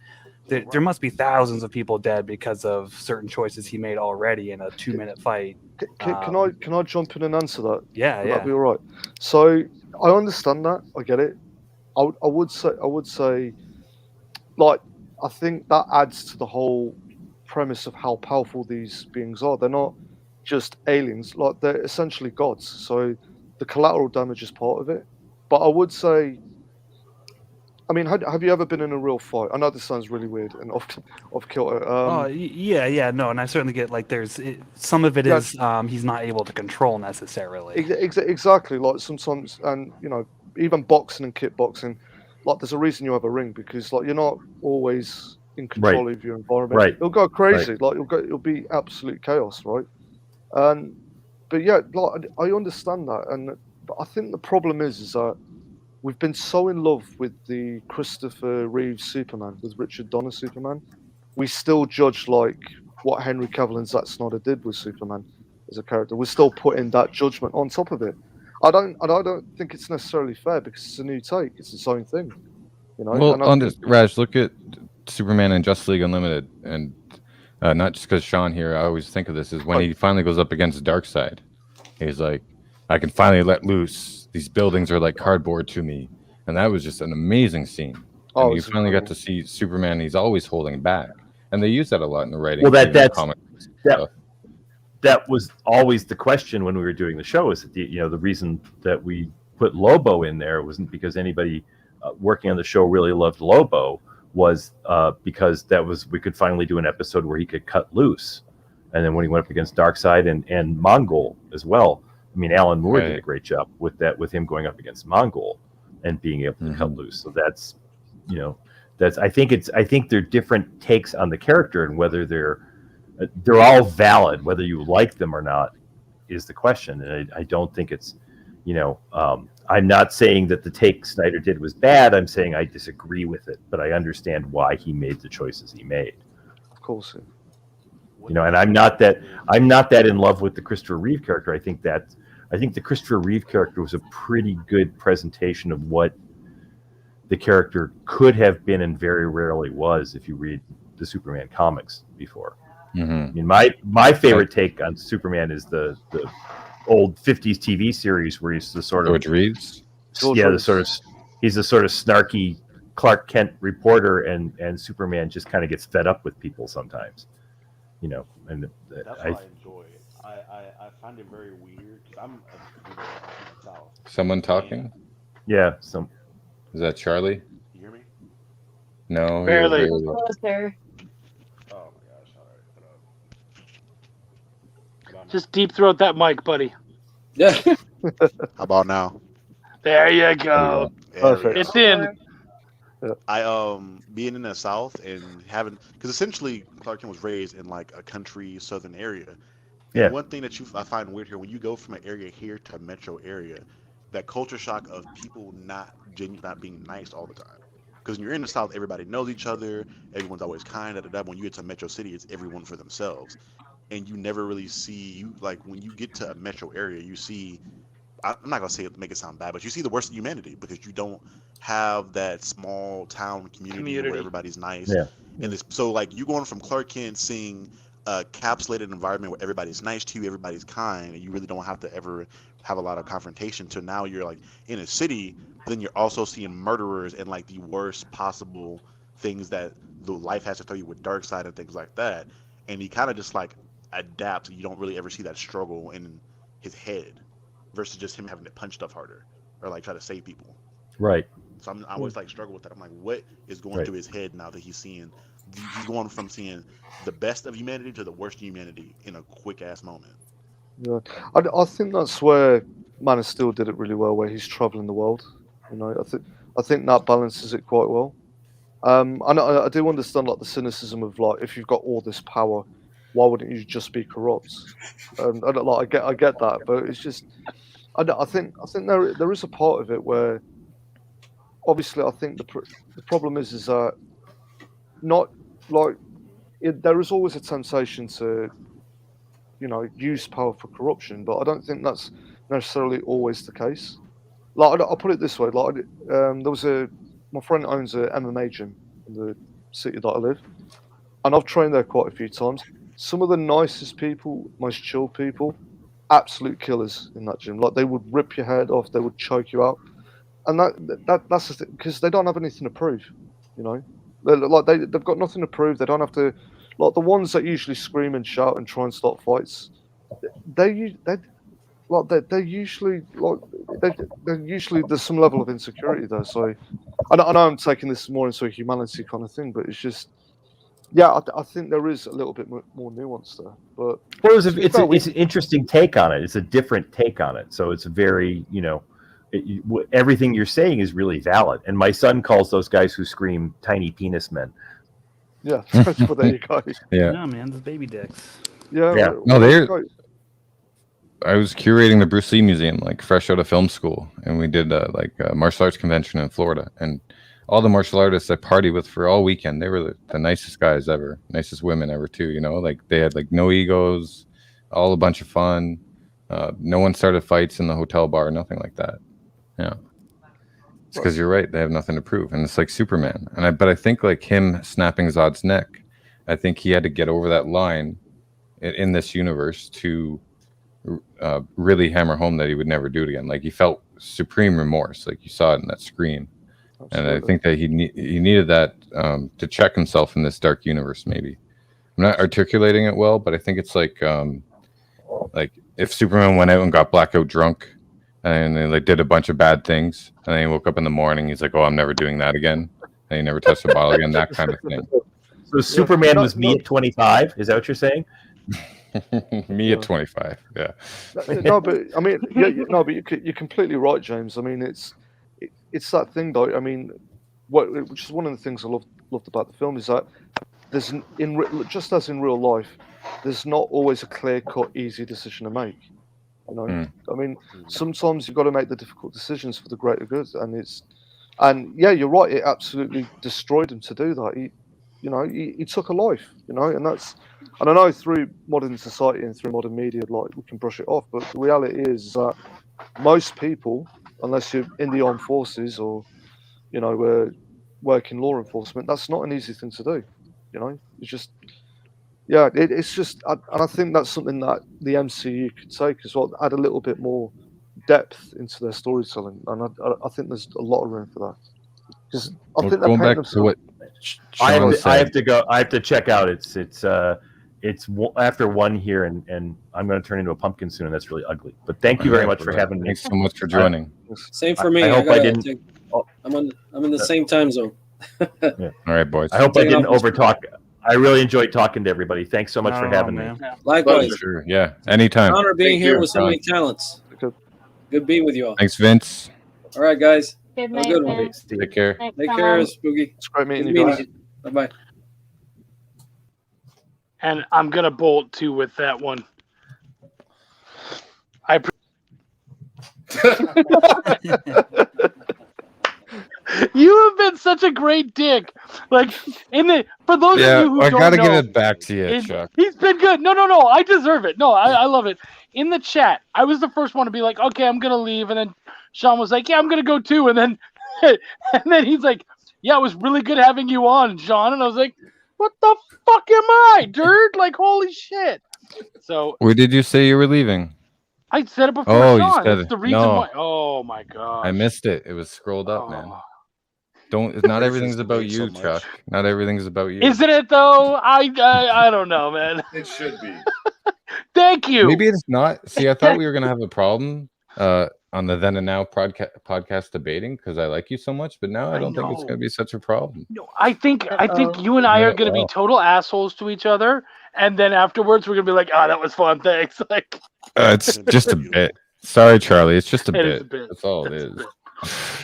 Speaker 11: there must be thousands of people dead because of certain choices he made already in a 2-minute fight.
Speaker 7: Can I jump in and answer that?
Speaker 11: Yeah,
Speaker 7: Would that be all right? So I understand that. I get it. I would say, like, I think that adds to the whole premise of how powerful these beings are. They're not just aliens, like they're essentially gods. So the collateral damage is part of it. But I would say, I mean, have you ever been in a real fight? I know this sounds really weird and off kilter.
Speaker 11: No, and I certainly get, like, some of it is he's not able to control necessarily.
Speaker 7: Exactly, like sometimes, and you know, even boxing and kickboxing, like there's a reason you have a ring, because like you're not always in control of your environment.
Speaker 2: Right.
Speaker 7: You'll go crazy, like it'll be absolute chaos, right? But yeah, like I understand that, but I think the problem is that we've been so in love with the Christopher Reeve Superman, with Richard Donner Superman, we still judge like what Henry Cavill and Zack Snyder did with Superman as a character. We're still putting that judgment on top of it. I don't think it's necessarily fair because it's a new take. It's its own thing, you know.
Speaker 1: Well,
Speaker 7: And I
Speaker 1: on
Speaker 7: think-
Speaker 1: this, Raj, look at Superman and Justice League Unlimited, and not just because Sean here, I always think of this is when he finally goes up against Darkseid. He's like, I can finally let loose. These buildings are like cardboard to me, and that was just an amazing scene. And you finally got to see Superman. He's always holding back, and they use that a lot in the writing.
Speaker 2: Well,
Speaker 1: even in
Speaker 2: that's
Speaker 1: comics.
Speaker 2: that was always the question when we were doing the show. Is that the reason that we put Lobo in there wasn't because anybody working on the show really loved Lobo, was because we could finally do an episode where he could cut loose. And then when he went up against Darkseid and Mongol as well, I mean, Alan Moore did a great job with that, with him going up against Mongol and being able to cut loose. So that's I think they're different takes on the character, and whether they're all valid, whether you like them or not is the question. And I don't think it's, I'm not saying that the take Snyder did was bad. I'm saying I disagree with it, but I understand why he made the choices he made.
Speaker 7: Of course.
Speaker 2: And I'm not that in love with the Christopher Reeve character. I think the Christopher Reeve character was a pretty good presentation of what the character could have been and very rarely was if you read the Superman comics before. I mean, my favorite take on Superman is the old 50s TV series where he's the sort of
Speaker 1: George Reeves.
Speaker 2: He's a sort of snarky Clark Kent reporter, and Superman just kind of gets fed up with people sometimes. And
Speaker 13: That's what I enjoy. I find it very weird because I'm a South.
Speaker 1: Someone talking?
Speaker 2: Yeah.
Speaker 1: Is that Charlie?
Speaker 13: You hear me?
Speaker 1: No.
Speaker 3: Barely.
Speaker 15: Closer.
Speaker 13: Oh my gosh! All right.
Speaker 3: Just deep throat that mic, buddy.
Speaker 4: Yeah.
Speaker 13: How about now?
Speaker 3: There you go.
Speaker 7: Perfect.
Speaker 3: It's in.
Speaker 13: I being in the South and having, because essentially Clark Kent was raised in like a country southern area.
Speaker 2: Yeah.
Speaker 13: And one thing that I find weird here, when you go from an area here to a metro area, that culture shock of people not being nice all the time. Because when you're in the South, everybody knows each other. Everyone's always kind. When you get to a metro city, it's everyone for themselves, and you never really see when you get to a metro area, you see. I'm not gonna say it, make it sound bad, but you see the worst of humanity because you don't have that small town community. Where everybody's nice.
Speaker 2: Yeah.
Speaker 13: And so you going from Clark Kent seeing a capsulated environment where everybody's nice to you, everybody's kind, and you really don't have to ever have a lot of confrontation, to now you're in a city, but then you're also seeing murderers and the worst possible things that the life has to throw you with Darkseid and things like that. And he kind of just adapts. You don't really ever see that struggle in his head versus just him having to punch stuff harder or try to save people.
Speaker 2: Right.
Speaker 13: So I always struggle with that. I'm what is going through his head now that he's going from seeing the best of humanity to the worst of humanity in a quick ass moment.
Speaker 7: Yeah, I think that's where Man of Steel did it really well, where he's traveling the world. I think that balances it quite well. I do understand the cynicism of if you've got all this power, why wouldn't you just be corrupt? I get that, but it's just I think there is a part of it where obviously I think the problem is that not there is always a temptation to use power for corruption, but I don't think that's necessarily always the case. I'll put it this way: there was my friend owns a MMA gym in the city that I live, and I've trained there quite a few times. Some of the nicest people, most chill people, absolute killers in that gym. They would rip your head off, they would choke you out, and that's the thing, because they don't have anything to prove. They've got nothing to prove. They don't have to. The ones that usually scream and shout and try and start fights, they're usually there's some level of insecurity there. So I know I'm taking this more into a humanity kind of thing, but it's just I think there is a little bit more nuance there. But
Speaker 2: it's an interesting take on it. It's a different take on it. So it's very everything you're saying is really valid. And my son calls those guys who scream tiny penis men.
Speaker 7: Yeah, well, there you go.
Speaker 1: Yeah.
Speaker 11: No, man, the baby dicks.
Speaker 7: Yeah.
Speaker 1: No, I was curating the Bruce Lee Museum, fresh out of film school, and we did a martial arts convention in Florida, and all the martial artists I partied with for all weekend, they were the nicest guys ever, nicest women ever too. You know, like they had like no egos, all a bunch of fun. No one started fights in the hotel bar, nothing like that. Yeah. It's because you're right. They have nothing to prove, and it's like Superman. But I think like him snapping Zod's neck, I think he had to get over that line in this universe to really hammer home that he would never do it again. Like he felt supreme remorse, like you saw it in that scream. Absolutely. And I think that he needed that to check himself in this dark universe. Maybe I'm not articulating it well, but I think it's like if Superman went out and got blackout drunk and they like did a bunch of bad things, and then he woke up in the morning, he's like, "Oh, I'm never doing that again," and he never touched a bottle again. That kind of thing.
Speaker 2: So Superman was me at 25. Is that what you're saying?
Speaker 7: Me
Speaker 1: at 25. Yeah.
Speaker 7: No, but I mean, you're completely right, James. I mean, it's that thing, though. I mean, which is one of the things I loved about the film is that there's just as in real life, there's not always a clear-cut, easy decision to make. You know, I mean, sometimes you've got to make the difficult decisions for the greater good, and yeah, you're right. It absolutely destroyed him to do that. He took a life. You know, and I know through modern society and through modern media, like we can brush it off, but the reality is that most people, unless you're in the armed forces or, you know, work in law enforcement, that's not an easy thing to do. You know, it's just, yeah, it's just, and I think that's something that the MCU could take as well, add a little bit more depth into their storytelling, and I think there's a lot of room for that. Because I think
Speaker 1: going back to what
Speaker 2: I have to go. I have to check out. It's after 1 here, and I'm going to turn into a pumpkin soon, and that's really ugly. But thank you very much for having me.
Speaker 1: Thanks so much for joining.
Speaker 4: Same for me.
Speaker 2: I hope I didn't.
Speaker 4: I'm in the same time zone.
Speaker 1: Yeah. All right, boys.
Speaker 2: I hope I didn't overtalk. I really enjoyed talking to everybody. Thanks so much for having me.
Speaker 4: Likewise.
Speaker 1: Sure. Yeah. Anytime.
Speaker 4: Honor being here with so many talents. Good being with you all.
Speaker 1: Thanks, Vince.
Speaker 4: All right, guys.
Speaker 15: Good
Speaker 4: Have a good one.
Speaker 1: Take care.
Speaker 4: Take care, Spooky.
Speaker 7: It's great meeting you guys.
Speaker 4: Bye-bye.
Speaker 3: And I'm gonna bolt too with that one. You have been such a great dick. Like for those of you who
Speaker 1: I
Speaker 3: don't
Speaker 1: gotta
Speaker 3: know,
Speaker 1: give it back to you, Chuck.
Speaker 3: He's been good. No, I deserve it. No, I love it. In the chat, I was the first one to be like, okay, I'm gonna leave, and then Shaun was like, yeah, I'm gonna go too, and then he's like, yeah, it was really good having you on, Shaun, and I was like, what the fuck am I, dude? Like, holy shit. So
Speaker 1: Where did you say you were leaving?
Speaker 3: I said it before.
Speaker 1: Oh,
Speaker 3: Shaun.
Speaker 1: you said
Speaker 3: That's
Speaker 1: it.
Speaker 3: the reason
Speaker 1: No.
Speaker 3: why. Oh my god.
Speaker 1: I missed it. It was scrolled up, man. Not everything's about you, Chuck. Not everything's about you.
Speaker 3: Isn't it though? I don't know, man.
Speaker 8: It should be.
Speaker 3: Thank you.
Speaker 1: Maybe it's not. See, I thought we were gonna have a problem on the Then and Now podcast debating because I like you so much, but now I don't think it's gonna be such a problem.
Speaker 3: No, I think you and I are going to be total assholes to each other, and then afterwards we're going to be like, that was fun, thanks. Like,
Speaker 1: it's just a bit. Sorry, Charlie. It's just a
Speaker 3: It is
Speaker 1: bit.
Speaker 3: a bit.
Speaker 1: That's all it is.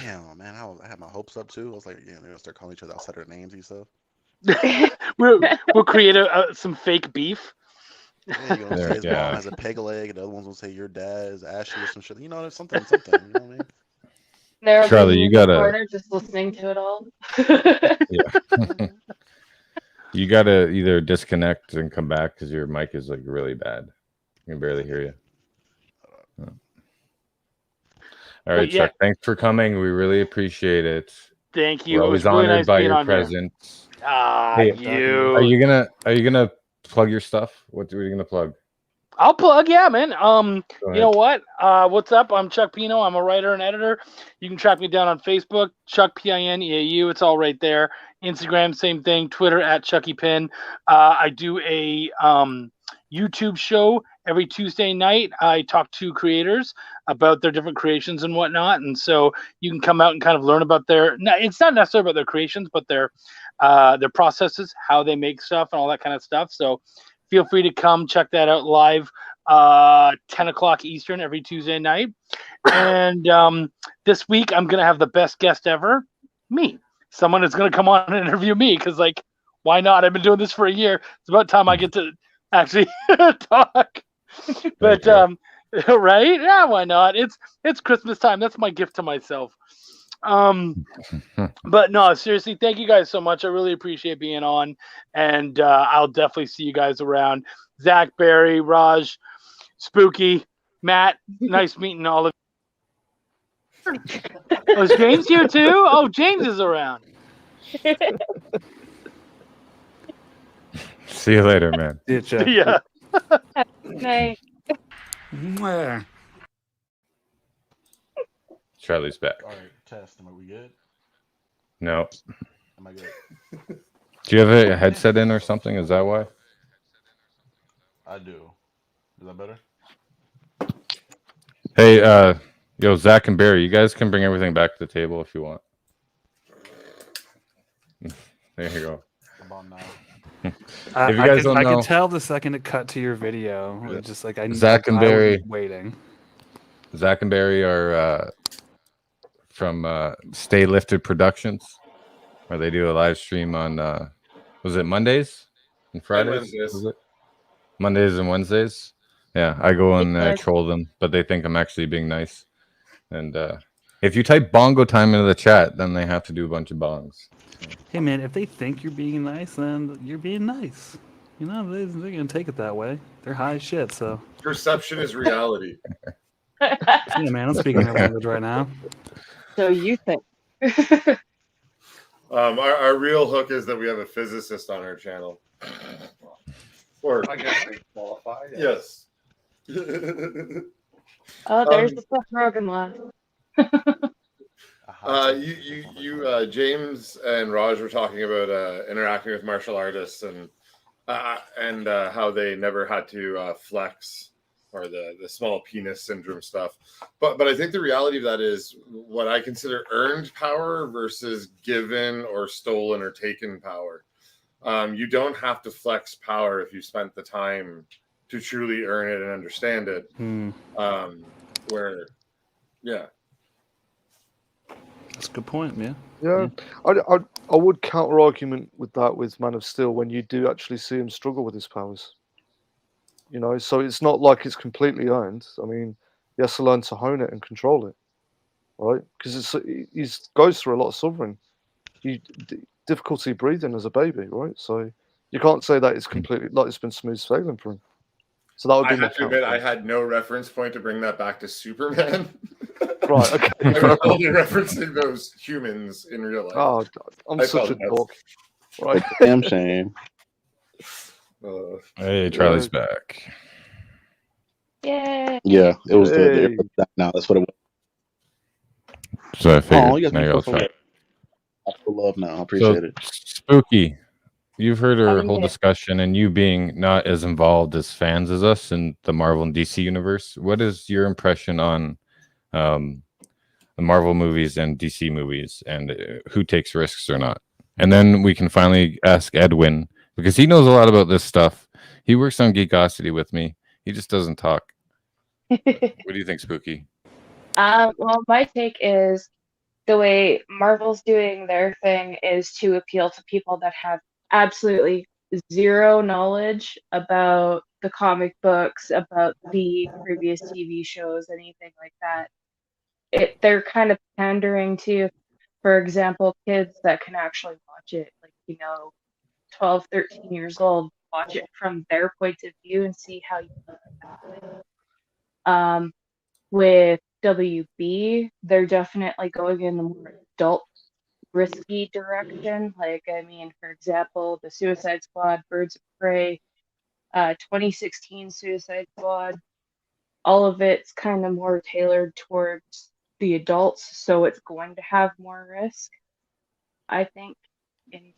Speaker 13: Damn, man, I had my hopes up too. I was like, yeah, they're gonna start calling each other outside their names and stuff.
Speaker 3: we'll create some fake beef.
Speaker 13: Yeah, you're gonna say his mom has a peg leg, and the other one's gonna say your dad is Ashley or some shit. You know, something. You know what I mean?
Speaker 15: There
Speaker 1: Charlie, you gotta.
Speaker 15: corner just listening to it all.
Speaker 1: Yeah. You gotta either disconnect and come back because your mic is like really bad. I can barely hear you. All right, Chuck. Thanks for coming. We really appreciate it.
Speaker 3: Thank you.
Speaker 1: We're
Speaker 3: It
Speaker 1: always
Speaker 3: was really
Speaker 1: honored
Speaker 3: nice
Speaker 1: by
Speaker 3: being
Speaker 1: your
Speaker 3: on here.
Speaker 1: presence.
Speaker 3: You.
Speaker 1: Are you gonna plug your stuff? What are you gonna plug?
Speaker 3: I'll plug, yeah, man.
Speaker 1: Go
Speaker 3: You
Speaker 1: ahead.
Speaker 3: know what? What's up? I'm Chuck Pineau. I'm a writer and editor. You can track me down on Facebook, Chuck Pineau. It's all right there. Instagram, same thing. Twitter at Chucky Pin. I do a YouTube show every Tuesday night. I talk to creators about their different creations and whatnot, and so you can come out and kind of learn about it's not necessarily about their creations, but their processes, how they make stuff, and all that kind of stuff. So feel free to come check that out live, 10 o'clock Eastern every Tuesday night. And this week I'm gonna have the best guest ever, me. Someone is gonna come on and interview me because, like, why not? I've been doing this for a year. It's about time I get to actually talk. But right? Yeah, why not? It's Christmas time. That's my gift to myself. But no, seriously, thank you guys so much. I really appreciate being on, and I'll definitely see you guys around. Zach, Barry, Raj, Spooky, Matt. Nice meeting all of you. Oh, is James here too? Oh, James is around.
Speaker 1: See you later, man.
Speaker 3: Yeah.
Speaker 15: Night.
Speaker 1: Charlie's back.
Speaker 13: All right, test. Am we good?
Speaker 1: No.
Speaker 13: Am I good?
Speaker 1: Do you have a headset in or something? Is that why?
Speaker 13: I do. Is that better?
Speaker 1: Hey, yo, Zach and Barry, you guys can bring everything back to the table if you want. There you go.
Speaker 13: About now.
Speaker 1: If you guys don't
Speaker 11: I
Speaker 1: know,
Speaker 11: can tell the second it cut to your video. It's just like
Speaker 1: Zach and
Speaker 11: I was
Speaker 1: Barry
Speaker 11: waiting.
Speaker 1: Zach and Barry are from Stay Lifted Productions, where they do a live stream on was it Mondays and Fridays?
Speaker 8: Wednesdays.
Speaker 1: Was it? Mondays and Wednesdays. Yeah, I go and troll them, but they think I'm actually being nice. And if you type bongo time into the chat, then they have to do a bunch of bongs.
Speaker 11: Hey man, if they think you're being nice, then you're being nice. You know, they're gonna take it that way. They're high as shit, so.
Speaker 8: Perception is reality.
Speaker 11: Yeah, man, I'm speaking their language right now.
Speaker 15: So you think?
Speaker 8: Our real hook is that we have a physicist on our channel. Or
Speaker 9: I guess they qualify.
Speaker 8: yes.
Speaker 15: Oh, there's the Seth Rogen laugh.
Speaker 8: James and Raj were talking about interacting with martial artists and how they never had to flex or the small penis syndrome stuff. But I think the reality of that is what I consider earned power versus given or stolen or taken power. You don't have to flex power if you spent the time to truly earn it and understand it.
Speaker 11: That's a good point, man.
Speaker 7: Yeah, I would counter argument with that with Man of Steel when you do actually see him struggle with his powers. You know, so it's not like it's completely earned. I mean, he has to learn to hone it and control it, right? Because he goes through a lot of suffering. Difficulty breathing as a baby, right? So you can't say that it's completely like it's been smooth sailing for him. So that would be
Speaker 8: I have to admit, I had no reference point to bring that back to Superman.
Speaker 7: Right, okay.
Speaker 8: I was only referencing those humans in real life.
Speaker 7: Oh, I'm such a dork. Right.
Speaker 16: Damn shame.
Speaker 1: Hey, Charlie's back.
Speaker 15: Yay.
Speaker 16: Yeah, it was
Speaker 7: Hey.
Speaker 16: now. That's what it was.
Speaker 1: So I figured.
Speaker 16: Oh, you guys
Speaker 1: There you go.
Speaker 16: so I feel love now. I appreciate it.
Speaker 1: Spooky, you've heard our whole
Speaker 15: yeah.
Speaker 1: discussion, and you being not as involved as fans as us in the Marvel and DC universe. What is your impression on the Marvel movies and DC movies, and who takes risks or not? And then we can finally ask Edwin, because he knows a lot about this stuff. He works on Geekosity with me. He just doesn't talk. What do you think, Spooky?
Speaker 15: Well, my take is the way Marvel's doing their thing is to appeal to people that have absolutely zero knowledge about the comic books, about the previous TV shows, anything like that. They're kind of pandering to, for example, kids that can actually watch it, like, 12, 13 years old, watch it from their point of view and see how you with WB, they're definitely going in the more adult, risky direction. Like, I mean, for example, the Suicide Squad, Birds of Prey, 2016 Suicide Squad, all of it's kind of more tailored towards the adults, so it's going to have more risk, I think, in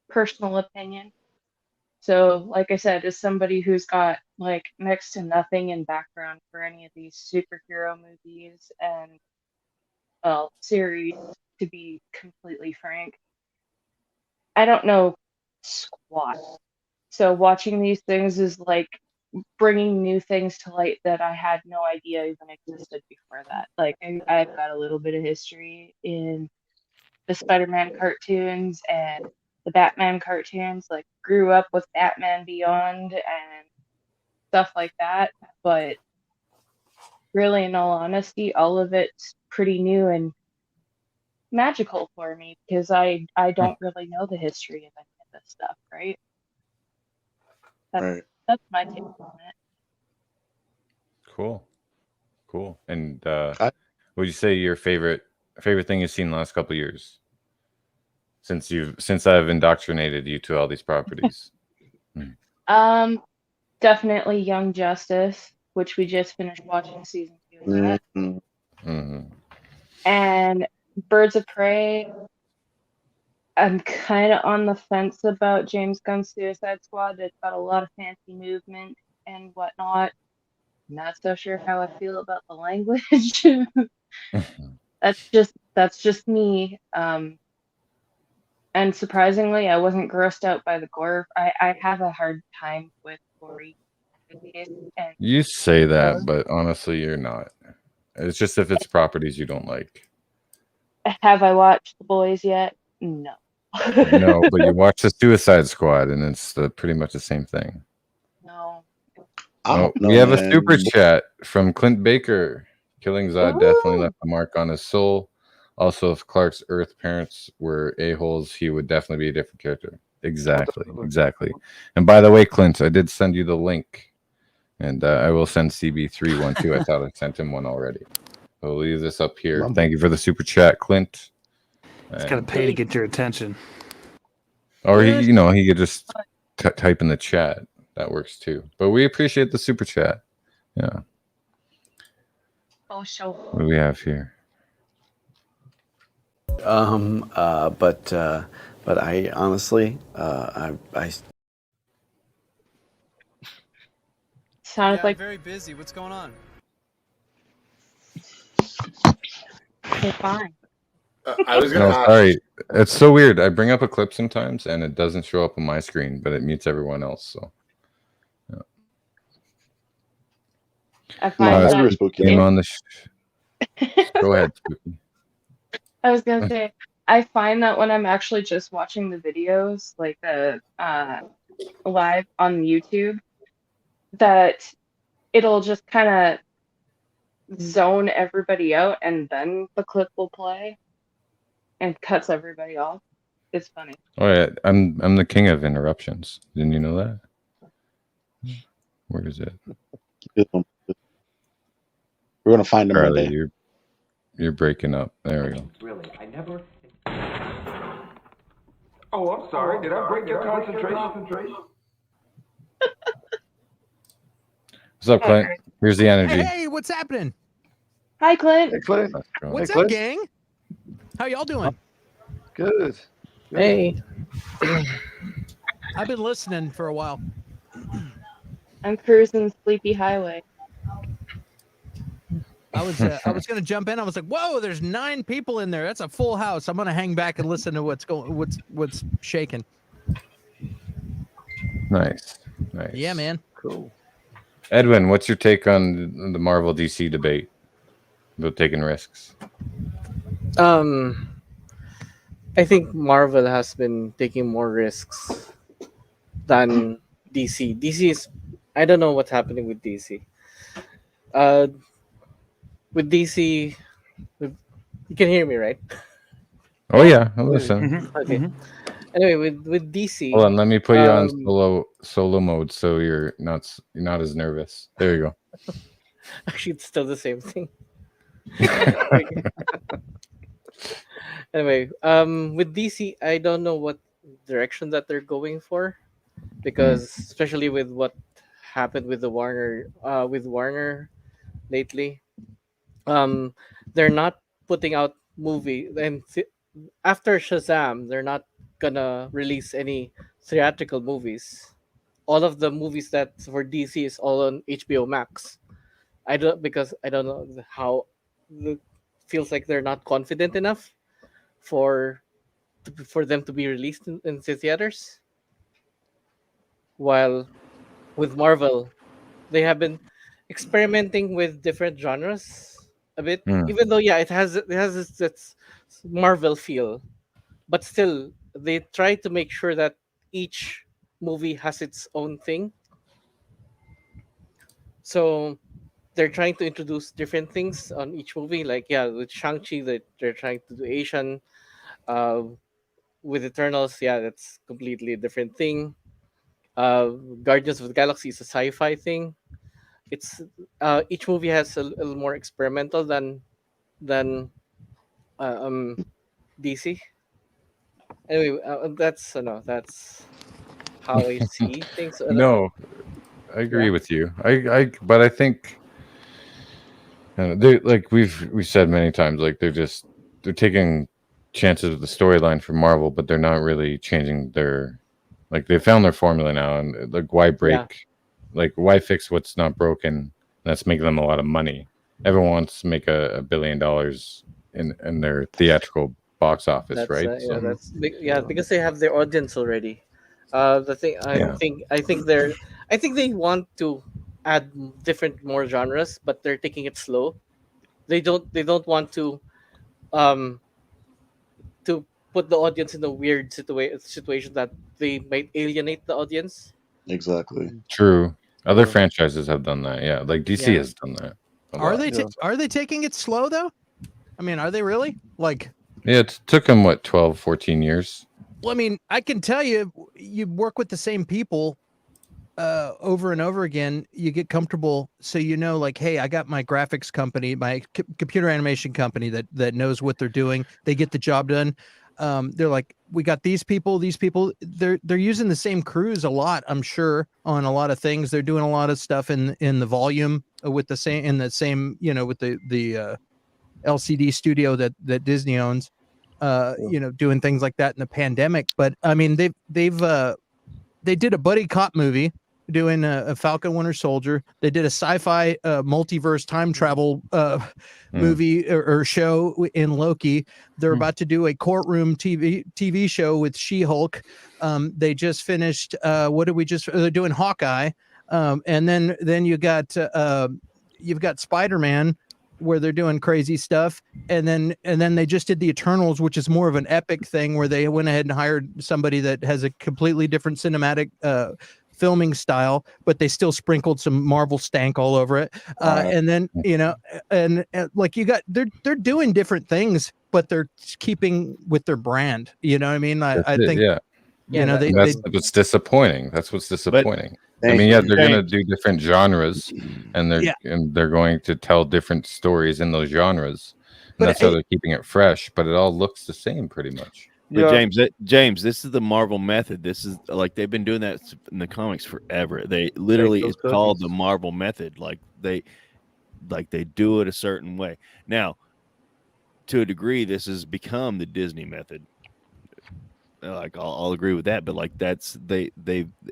Speaker 15: personal opinion. So, like I said, as somebody who's got like next to nothing in background for any of these superhero movies and, well, series, to be completely frank, I don't know squat. So watching these things is like bringing new things to light that I had no idea even existed before that. Like, I've got a little bit of history in the Spider-Man cartoons and the Batman cartoons, like grew up with Batman Beyond and stuff like that. But really, in all honesty, all of it's pretty new, and magical for me because I don't really know the history of any of this stuff, right?
Speaker 16: Right.
Speaker 15: That's my take on it.
Speaker 1: Cool. And what would you say your favorite thing you've seen in the last couple of years since I've indoctrinated you to all these properties?
Speaker 15: Definitely Young Justice, which we just finished watching season 2 of that.
Speaker 1: Mm-hmm.
Speaker 15: And Birds of Prey, I'm kind of on the fence about James Gunn's Suicide Squad. It's got a lot of fancy movement and whatnot. Not so sure how I feel about the language. That's just me. And surprisingly, I wasn't grossed out by the gore. I have a hard time with gory movies. And
Speaker 1: You say that, but honestly, you're not. It's just if it's properties you don't like.
Speaker 15: have I watched The Boys yet? No.
Speaker 1: No, but you watch the Suicide Squad, and it's pretty much the same thing.
Speaker 15: No.
Speaker 1: We have a super chat from Clint Baker. Killing Zod definitely left a mark on his soul. Also, if Clark's Earth parents were a-holes, he would definitely be a different character. Exactly. And by the way, Clint, I did send you the link. And I will send CB3 one too. I thought I sent him one already. I'll leave this up here. Thank you for the super chat, Clint.
Speaker 11: It's got to pay to get your attention.
Speaker 1: Or he could just type in the chat. That works too. But we appreciate the super chat. Yeah.
Speaker 15: Oh, sure.
Speaker 1: What do we have here?
Speaker 5: But I honestly, I
Speaker 15: sounded like
Speaker 17: very busy. What's going on?
Speaker 15: they're fine.
Speaker 8: I was gonna.
Speaker 1: Sorry, it's so weird. I bring up a clip sometimes, and it doesn't show up on my screen, but it mutes everyone else. So, yeah.
Speaker 15: I find
Speaker 1: Game on the. Go ahead, Spooky.
Speaker 15: I was gonna say, I find that when I'm actually just watching the videos, like the live on YouTube, that it'll just kind of zone everybody out, and then the clip will play, and cuts everybody off. It's funny.
Speaker 1: Oh yeah, I'm the king of interruptions. Didn't you know that? Where is it?
Speaker 16: We're gonna find him one
Speaker 1: Charlie,
Speaker 16: day.
Speaker 1: You're breaking up. There we go.
Speaker 18: Really, I never. Oh, I'm sorry. Did I break your concentration?
Speaker 1: What's up, Clint? Here's the energy.
Speaker 17: Hey, what's happening?
Speaker 15: Hi, Clint.
Speaker 7: Hey, Clint.
Speaker 17: What's
Speaker 7: Hey,
Speaker 17: up,
Speaker 7: Clint.
Speaker 17: gang? How y'all doing?
Speaker 7: Good.
Speaker 17: Hey. I've been listening for a while.
Speaker 15: I'm cruising Sleepy Highway.
Speaker 17: I was gonna jump in. I was like, "Whoa, there's 9 people in there. That's a full house." I'm gonna hang back and listen to what's shaking.
Speaker 1: Nice.
Speaker 17: Yeah, man.
Speaker 7: Cool.
Speaker 1: Edwin, what's your take on the Marvel DC debate about taking risks?
Speaker 19: I think Marvel has been taking more risks than DC. DC is, I don't know what's happening with DC. With DC, you can hear me, right?
Speaker 1: Oh yeah, I'll listen.
Speaker 19: Okay. Anyway, with DC.
Speaker 1: Hold on, let me put you on solo mode so you're not as nervous. There you go.
Speaker 19: Actually, it's still the same thing. Anyway, with DC, I don't know what direction that they're going for, because especially with what happened with the Warner lately, they're not putting out movie, and after Shazam, they're not gonna release any theatrical movies. All of the movies that for DC is all on HBO Max. I don't know how it feels like they're not confident enough for them to be released in the theaters. While with Marvel, they have been experimenting with different genres a bit, even though it has its Marvel feel, but still they try to make sure that each movie has its own thing. So they're trying to introduce different things on each movie. Like with Shang-Chi, that they're trying to do Asian. With Eternals, that's completely different thing. Guardians of the Galaxy is a sci-fi thing. It's each movie has a little more experimental than DC. Anyway, that's that's how I see things.
Speaker 1: No, I agree with you. But I think they, like we've said many times, like they're taking chances with the storyline for Marvel, but they're not really changing their, like they found their formula now, and like why break, like why fix what's not broken? That's making them a lot of money. Everyone wants to make $1 billion in their theatrical box office, right?
Speaker 19: That's because they have their audience already. The thing I think they want to add different more genres, but they're taking it slow. They don't want to put the audience in a weird situation that they might alienate the audience.
Speaker 16: Exactly.
Speaker 1: True. Other franchises have done that. Yeah, like DC has done that.
Speaker 17: Are they taking it slow though? I mean, are they really? Like,
Speaker 1: yeah, it took them 12, 14 years.
Speaker 17: Well, I mean, I can tell you, you work with the same people over and over again. You get comfortable, so you know, like, hey, I got my graphics company, my computer animation company that knows what they're doing. They get the job done. They're like, we got these people. They're using the same crews a lot, I'm sure, on a lot of things. They're doing a lot of stuff in the volume with the same, you know, with the LCD studio that Disney owns. You know, doing things like that in the pandemic. But I mean, they did a buddy cop movie doing a Falcon Winter Soldier. They did a sci-fi multiverse time travel movie or show in Loki. They're about to do a courtroom TV show with She-Hulk. They just finished they're doing Hawkeye. And then you've got Spider-Man, where they're doing crazy stuff, and then they just did the Eternals, which is more of an epic thing, where they went ahead and hired somebody that has a completely different cinematic filming style, but they still sprinkled some Marvel stank all over it. And then, you know, and like they're doing different things, but they're keeping with their brand. You know what I mean? I think, you know,
Speaker 1: that's what's disappointing. That's what's disappointing. I mean, they're going to do different genres, and they're going to tell different stories in those genres, and that's how they're keeping it fresh. But it all looks the same, pretty much.
Speaker 20: But James, this is the Marvel method. This is like they've been doing that in the comics forever. They literally it's called the Marvel method. Like they do it a certain way. Now, to a degree, this has become the Disney method. Like I'll agree with that, but like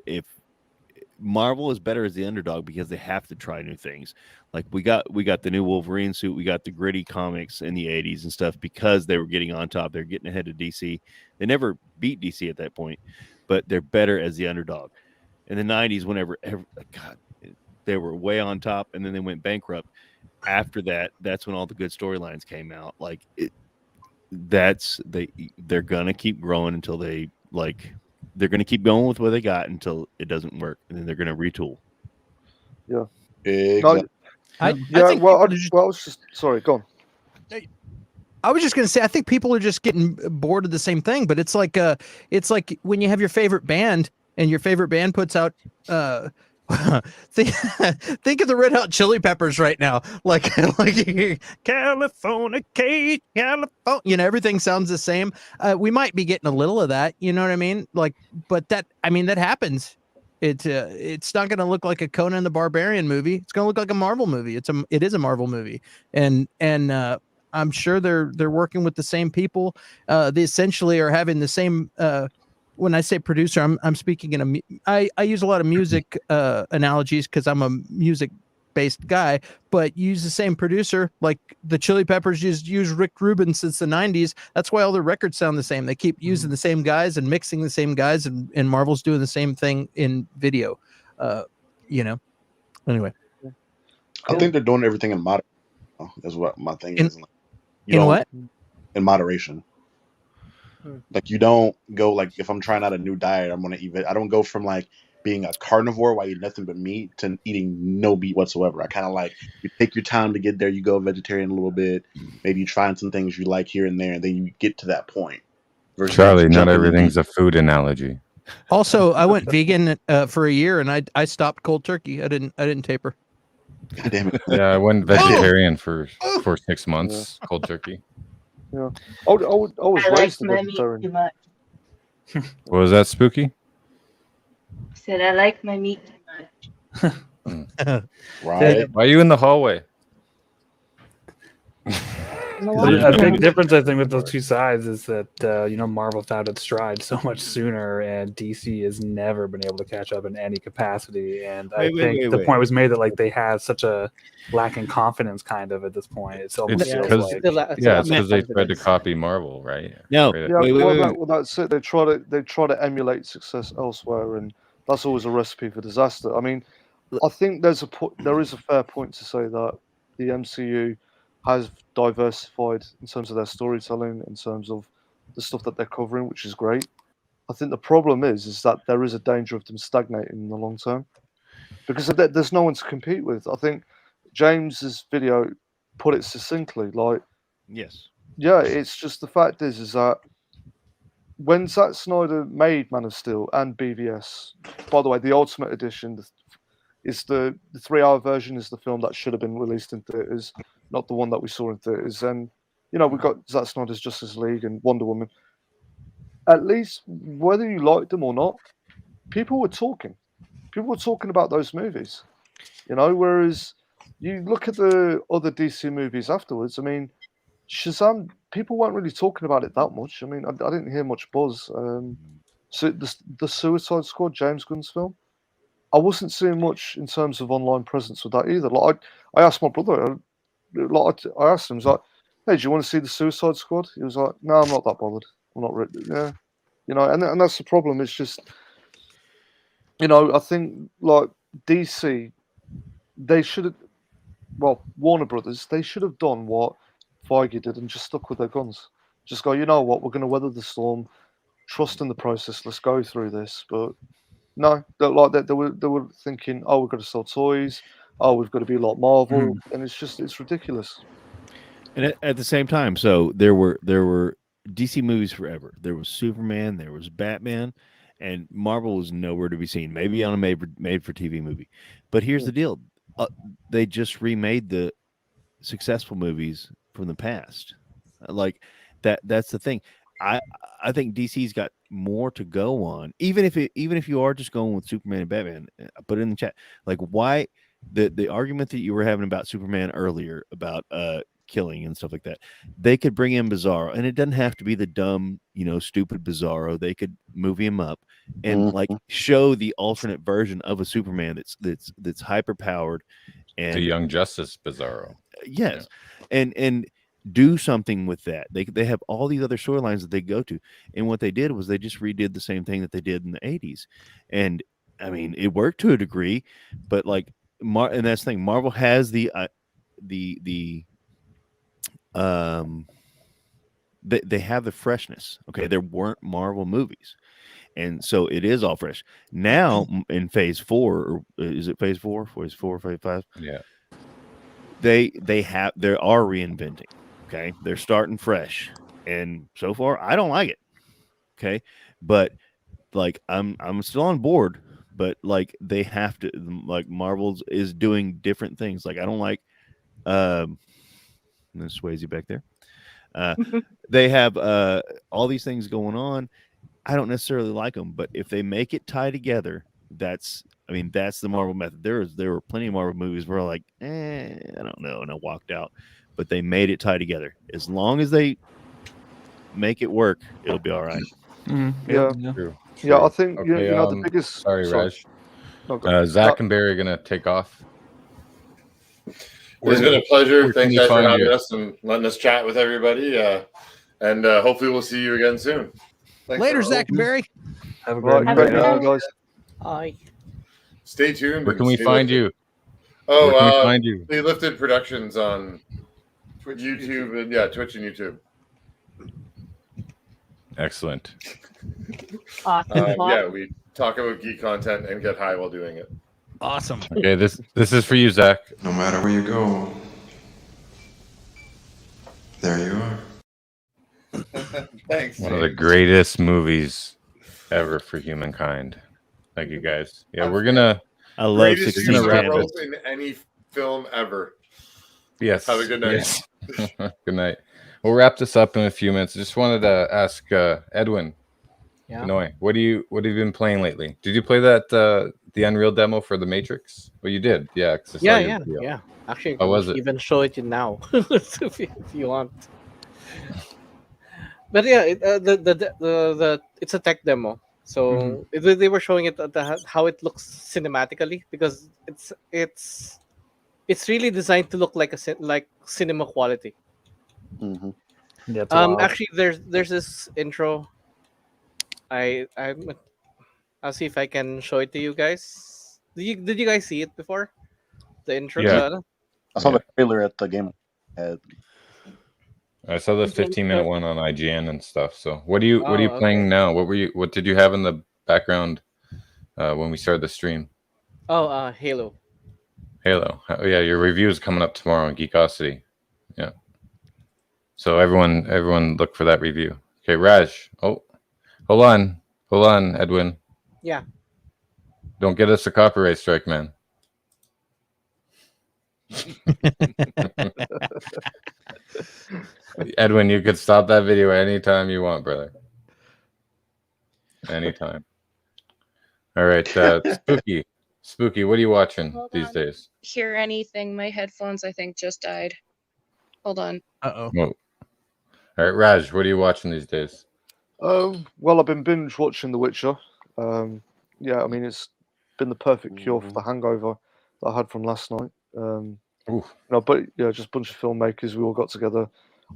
Speaker 20: if Marvel is better as the underdog because they have to try new things. Like we got the new Wolverine suit, we got the gritty comics in the 80s and stuff because they were getting on top. They're getting ahead of DC. They never beat DC at that point, but they're better as the underdog. In the 90s, they were way on top, and then they went bankrupt. After that, that's when all the good storylines came out. Like they're gonna keep growing until they're going to keep going with what they got until it doesn't work, and then they're going to retool.
Speaker 7: Yeah.
Speaker 16: Exactly.
Speaker 7: I was just sorry. Go on.
Speaker 17: I was just going to say, I think people are just getting bored of the same thing. But it's like when you have your favorite band, and your favorite band puts out. Think of the Red Hot Chili Peppers right now, like California, California. You know, everything sounds the same. We might be getting a little of that. You know what I mean? Like, but that happens. It's not going to look like a Conan the Barbarian movie. It's going to look like a Marvel movie. It is a Marvel movie, and I'm sure they're working with the same people. They essentially are having the same. When I say producer, I'm speaking I use a lot of music analogies because I'm a music-based guy, but use the same producer. Like the Chili Peppers use Rick Rubin since the 90s. That's why all their records sound the same. They keep using the same guys and mixing the same guys, and Marvel's doing the same thing in video. You know. Anyway.
Speaker 16: I think they're doing everything in moderation. That's what my thing is.
Speaker 17: What?
Speaker 16: In moderation. Like you don't go like if I'm trying out a new diet, I don't go from like being a carnivore where I eat nothing but meat to eating no meat whatsoever. I kind of like you take your time to get there. You go vegetarian a little bit. Maybe you try some things you like here and there, and then you get to that point. Versus
Speaker 1: Charlie, not
Speaker 16: jumping
Speaker 1: everything's a food analogy.
Speaker 17: Also, I went vegan for a year, and I stopped cold turkey. I didn't taper.
Speaker 16: God damn it.
Speaker 1: Yeah, I went vegetarian for 6 months, cold turkey.
Speaker 7: Yeah, I was
Speaker 15: I like
Speaker 7: raised a
Speaker 15: my meat
Speaker 7: vegetarian.
Speaker 15: too much.
Speaker 1: What was that, Spooky?
Speaker 15: Said I like my meat too much.
Speaker 1: Right. Why are you in the hallway?
Speaker 11: A big difference, I think, with those two sides is that Marvel found its stride so much sooner, and DC has never been able to catch up in any capacity. And I think the point was made that like they have such a lack in confidence, kind of at this point. It's almost
Speaker 1: It's
Speaker 11: feels
Speaker 1: because
Speaker 11: like
Speaker 1: they tried to copy Marvel, right?
Speaker 20: No,
Speaker 1: Right.
Speaker 7: Yeah, well, that's it. They try to emulate success elsewhere, and that's always a recipe for disaster. I mean, I think there is a fair point to say that the MCU has diversified in terms of their storytelling, in terms of the stuff that they're covering, which is great. I think the problem is that there is a danger of them stagnating in the long term because there's no one to compete with. I think James's video put it succinctly. Like,
Speaker 20: yes,
Speaker 7: yeah, it's just the fact is that when Zack Snyder made Man of Steel and BVS, by the way, the Ultimate Edition is the 3-hour version is the film that should have been released in theaters, not the one that we saw in theaters. And we got Zack Snyder's Justice League and Wonder Woman. At least, whether you liked them or not, people were talking. People were talking about those movies. Whereas you look at the other DC movies afterwards. I mean, Shazam, people weren't really talking about it that much. I mean, I didn't hear much buzz. So the Suicide Squad, James Gunn's film, I wasn't seeing much in terms of online presence with that either. Like I asked my brother, I asked him, I was like, "Hey, do you want to see the Suicide Squad?" He was like, "No, I'm not that bothered. I'm not really." Yeah, and that's the problem. It's just, I think like DC, they should have, Warner Brothers, they should have done what Feige did and just stuck with their guns. Just go, you know what, we're going to weather the storm, trust in the process. Let's go through this, but. No, they were thinking, oh, we've got to sell toys. Oh, we've got to be like Marvel, and it's ridiculous.
Speaker 20: And at the same time, so there were DC movies forever. There was Superman, there was Batman, and Marvel was nowhere to be seen. Maybe on a made for TV movie, but here's the deal: they just remade the successful movies from the past. Like that's the thing. I think DC's got more to go on, even if you are just going with Superman and Batman. Put it in the chat. Like, why the argument that you were having about Superman earlier about killing and stuff like that, they could bring in Bizarro, and it doesn't have to be the dumb, stupid Bizarro. They could move him up and like show the alternate version of a Superman that's hyper powered and
Speaker 1: the Young Justice Bizarro.
Speaker 20: Yes, yeah. and do something with that. They have all these other storylines that they go to, and what they did was they just redid the same thing that they did in the 80s, and I mean it worked to a degree, but like and that's the thing. Marvel has they have the freshness. Okay, there weren't Marvel movies, and so it is all fresh now in phase 4. Or is it phase 4? Phase 4, phase 5?
Speaker 1: Yeah, they
Speaker 20: are reinventing. Okay, they're starting fresh, and so far I don't like it. Okay, but like I'm still on board, but like they have to, like Marvel's is doing different things. Like I don't like there's Swayze back there. They have all these things going on. I don't necessarily like them, but if they make it tie together, that's the Marvel method. There were plenty of Marvel movies where like, I don't know, and I walked out. But they made it tie together. As long as they make it work, it'll be all right.
Speaker 7: Yeah.
Speaker 1: True.
Speaker 7: Yeah, I think
Speaker 1: Okay,
Speaker 7: the biggest.
Speaker 1: Sorry, Raj. Zach and Barry are gonna take off.
Speaker 8: It's been a pleasure. Thanks guys for having us and letting us chat with everybody. And hopefully we'll see you again soon.
Speaker 17: Thanks Later, Zach and Barry.
Speaker 11: Have a great night,
Speaker 7: guys.
Speaker 19: Hi.
Speaker 8: Stay tuned.
Speaker 1: Where can we find you?
Speaker 8: Oh,
Speaker 1: where can we find you?
Speaker 8: The Lifted Productions on Twitch, YouTube, and Twitch and YouTube.
Speaker 1: Excellent.
Speaker 15: Awesome.
Speaker 8: Yeah, we talk about geek content, and get high while doing it.
Speaker 17: Awesome.
Speaker 1: Okay, this is for you, Zach.
Speaker 10: No matter where you go, there you are.
Speaker 8: Thanks.
Speaker 1: One of the greatest movies ever for humankind. Thank you, guys. Yeah, we're gonna.
Speaker 20: I love
Speaker 8: Greatest
Speaker 20: 16
Speaker 8: use of
Speaker 1: wrap
Speaker 8: rope
Speaker 1: this.
Speaker 8: in any film ever.
Speaker 1: Yes.
Speaker 8: Have a good night.
Speaker 1: Yes. Good night. We'll wrap this up in a few minutes. I just wanted to ask Edwin.
Speaker 19: Yeah.
Speaker 1: Pinoy, what have you been playing lately? Did you play that the Unreal demo for the Matrix? Well, you did, yeah. 'Cause I saw
Speaker 19: Yeah,
Speaker 1: your
Speaker 19: yeah,
Speaker 1: video.
Speaker 19: yeah. Actually, I
Speaker 1: How
Speaker 19: can
Speaker 1: was it?
Speaker 19: even show it to you now if you want. But yeah, it's a tech demo. So they were showing it how it looks cinematically, because it's really designed to look like like cinema quality.
Speaker 2: Mm-hmm.
Speaker 11: Yeah, it's wild.
Speaker 19: Actually, there's this intro. I'll see if I can show it to you guys. Did you guys see it before? The intro.
Speaker 1: Yeah.
Speaker 16: I saw the trailer at the game.
Speaker 1: I saw the 15-minute one on IGN and stuff. So what are you
Speaker 19: Oh,
Speaker 1: playing now? What did you have in the background when we started the stream?
Speaker 19: Oh, Halo.
Speaker 1: Halo. Oh, yeah, your review is coming up tomorrow on Geekosity. Yeah. So everyone look for that review. Okay, Raj. Oh, hold on, Edwin.
Speaker 19: Yeah.
Speaker 1: Don't get us a copyright strike, man. Edwin, you could stop that video anytime you want, brother. Anytime. All right, Spooky, what are you watching these days?
Speaker 21: Hear anything? My headphones, I think, just died. Hold on.
Speaker 1: Oh. All right, Raj, what are you watching these days?
Speaker 7: Well, I've been binge watching The Witcher. Yeah, I mean, it's been the perfect cure for the hangover that I had from last night. But yeah, just a bunch of filmmakers. We all got together.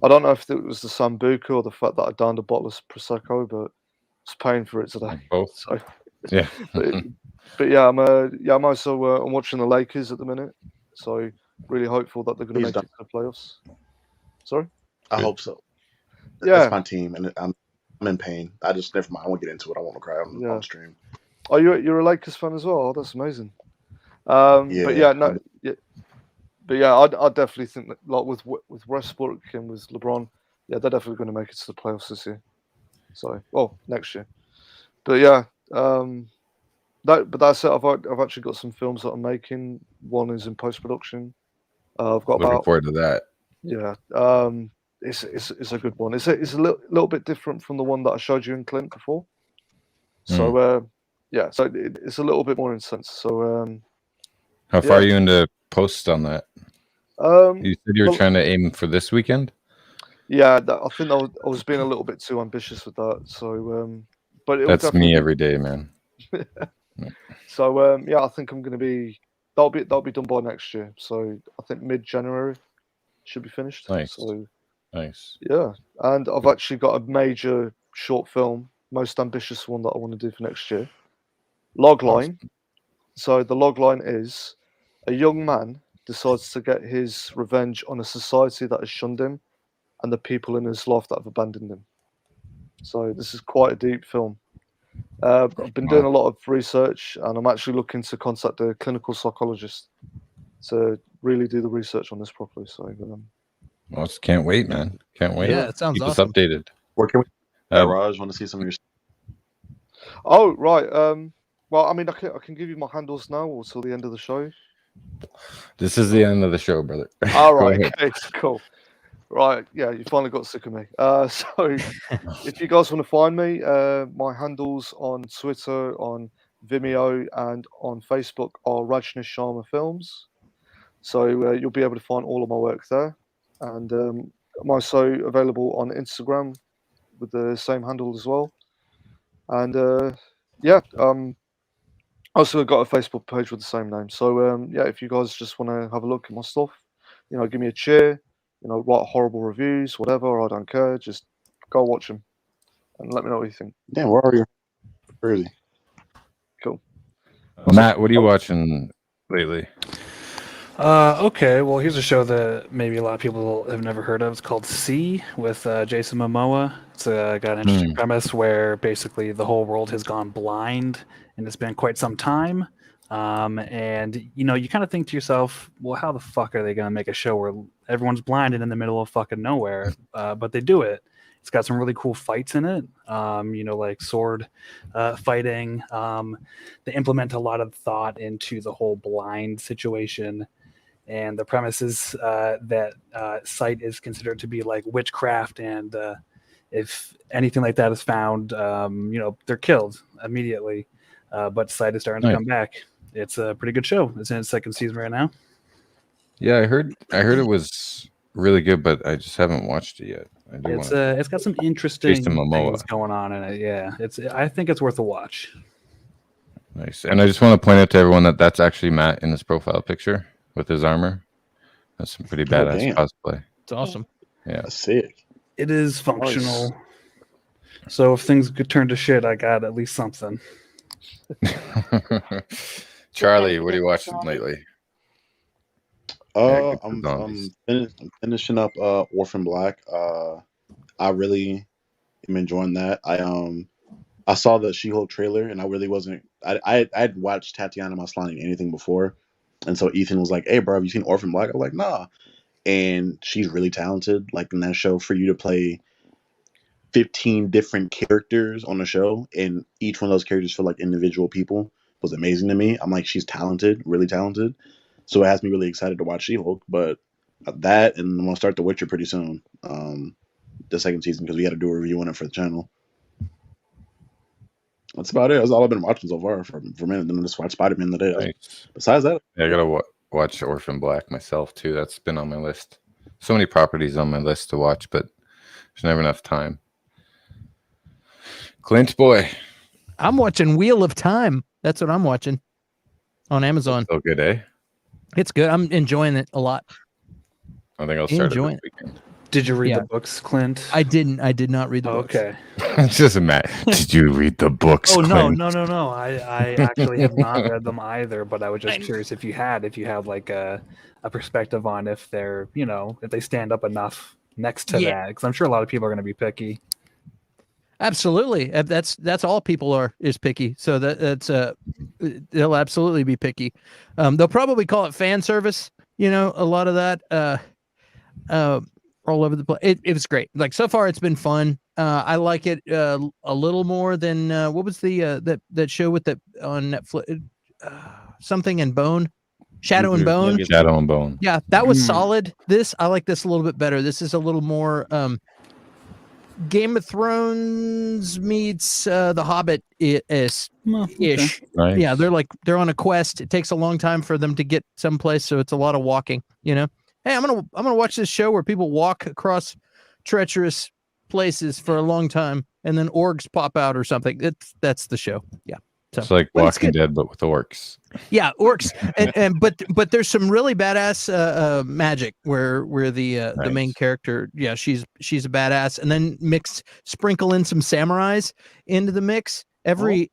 Speaker 7: I don't know if it was the Sambuca or the fact that I downed a bottle of Prosecco, but I was paying for it today.
Speaker 1: Both.
Speaker 7: So,
Speaker 1: yeah.
Speaker 7: but yeah, I'm also I'm watching the Lakers at the minute. So really hopeful that they're going to make it to the playoffs. Sorry.
Speaker 16: I hope so.
Speaker 7: Yeah.
Speaker 16: That's my team, and I'm in pain. I just never mind. I won't get into it. I won't cry on stream.
Speaker 7: Oh, you're a Lakers fan as well? Oh, that's amazing. But yeah, I definitely think that, like with Westbrook and with LeBron, yeah, they're definitely going to make it to the playoffs this year. So, next year. But yeah, that's it. I've actually got some films that I'm making. One is in post production. I've got
Speaker 1: Looking forward to that.
Speaker 7: Yeah, it's a good one. It's a little bit different from the one that I showed you in Clint before. So yeah, so it's a little bit more intense. So
Speaker 1: how far are you into post on that? You said you were trying to aim for this weekend.
Speaker 7: Yeah, I think I was being a little bit too ambitious with that. So, but
Speaker 1: that's me every day, man.
Speaker 7: So yeah, I think I'm going to be that'll be done by next year. So I think mid-January should be finished.
Speaker 1: Nice.
Speaker 7: So,
Speaker 1: nice.
Speaker 7: Yeah, and I've actually got a major short film, most ambitious one that I want to do for next year. Logline. Awesome. So the logline is a young man decides to get his revenge on a society that has shunned him and the people in his life that have abandoned him. So this is quite a deep film. I've been doing a lot of research, and I'm actually looking to contact a clinical psychologist to really do the research on this properly. So,
Speaker 1: can't wait, man. Can't wait.
Speaker 7: Yeah, it sounds
Speaker 1: Keep
Speaker 7: awesome.
Speaker 1: us updated.
Speaker 16: Where can we? Raj, want to see some of your.
Speaker 7: Oh right. Well, I mean, I can give you my handles now or till the end of the show.
Speaker 1: This is the end of the show, brother.
Speaker 7: All right. Okay. Cool. Right, yeah, you finally got sick of me. So if you guys want to find me, my handles on Twitter, on Vimeo, and on Facebook are Rajnish Sharma Films. So you'll be able to find all of my work there. And I'm also available on Instagram with the same handle as well. And also got a Facebook page with the same name. So yeah, if you guys just want to have a look at my stuff, give me a cheer. Write horrible reviews, whatever. I don't care. Just go watch them and let me know what you think.
Speaker 16: Damn, where are you? Crazy.
Speaker 7: Cool.
Speaker 1: Matt, what are you watching lately?
Speaker 11: Okay, well, here's a show that maybe a lot of people have never heard of. It's called C with Jason Momoa. It's got an interesting premise where basically the whole world has gone blind and it's been quite some time. And you know, you kind of think to yourself, well, how the fuck are they going to make a show where everyone's blinded in the middle of fucking nowhere? But they do it. It's got some really cool fights in it. You know, like sword fighting. They implement a lot of thought into the whole blind situation. And the premise is that sight is considered to be like witchcraft, and if anything like that is found, you know, they're killed immediately. But sight is starting to come back. It's a pretty good show. It's in its second season right now.
Speaker 1: Yeah, I heard it was really good, but I just haven't watched it yet.
Speaker 11: It's got some interesting things going on in it. Yeah, I think it's worth a watch.
Speaker 1: Nice. And I just want to point out to everyone that that's actually Matt in his profile picture with his armor. That's some pretty badass cosplay.
Speaker 17: It's awesome.
Speaker 1: Yeah,
Speaker 16: that's sick.
Speaker 11: It is functional. So if things could turn to shit, I got at least something.
Speaker 1: Charlie, what are you watching lately?
Speaker 16: I'm finishing up Orphan Black. I really am enjoying that. I saw the She-Hulk trailer, and I really wasn't. I'd watched Tatiana Maslany in anything before, and so Ethan was like, "Hey, bro, have you seen Orphan Black?" I was like, "Nah," and she's really talented. Like in that show, for you to play 15 different characters on the show, and each one of those characters feel like individual people, was amazing to me. I'm like, she's talented, really talented. So it has me really excited to watch She-Hulk. But that, and I'm gonna start The Witcher pretty soon, the second season, because we had to do a review on it for the channel. That's about it. That's all I've been watching so far for a minute. Then I just watched Spider-Man today.
Speaker 1: Nice.
Speaker 16: Besides that,
Speaker 1: yeah, I gotta watch Orphan Black myself too. That's been on my list. So many properties on my list to watch, but there's never enough time. Clint boy,
Speaker 17: I'm watching Wheel of Time. That's what I'm watching on Amazon.
Speaker 1: So good, eh?
Speaker 17: It's good. I'm enjoying it a lot.
Speaker 1: I think I'll start
Speaker 17: enjoying
Speaker 1: it this weekend.
Speaker 11: Did you read the books, Clint?
Speaker 17: I didn't. I did not read the books.
Speaker 11: Okay.
Speaker 1: It's just a matter. Did you read the books?
Speaker 11: Oh no,
Speaker 1: Clint?
Speaker 11: no. I actually have not read them either, but I was just curious if you have like a perspective on if they're, you know, if they stand up enough next to that, because I'm sure a lot of people are going to be picky.
Speaker 17: Absolutely. That's all people is picky. So that's they'll absolutely be picky. They'll probably call it fan service. You know, a lot of that all over the place. It was great. Like so far, it's been fun. I like it a little more than what was the that show with the on Netflix, something and Bone, Shadow and Bone.
Speaker 1: Shadow and Bone.
Speaker 17: Yeah, that was solid. I like this a little bit better. This is a little more Game of Thrones meets The Hobbit ish.
Speaker 1: Nice.
Speaker 17: Yeah, they're on a quest. It takes a long time for them to get someplace, so it's a lot of walking. You know, hey, I'm gonna watch this show where people walk across treacherous places for a long time, and then orcs pop out or something. That's the show. Yeah. So,
Speaker 1: it's like Walking Dead, but with orcs.
Speaker 17: Yeah, orcs, and but there's some really badass magic where the main character, yeah, she's a badass, and then sprinkle in some samurais into the mix. Every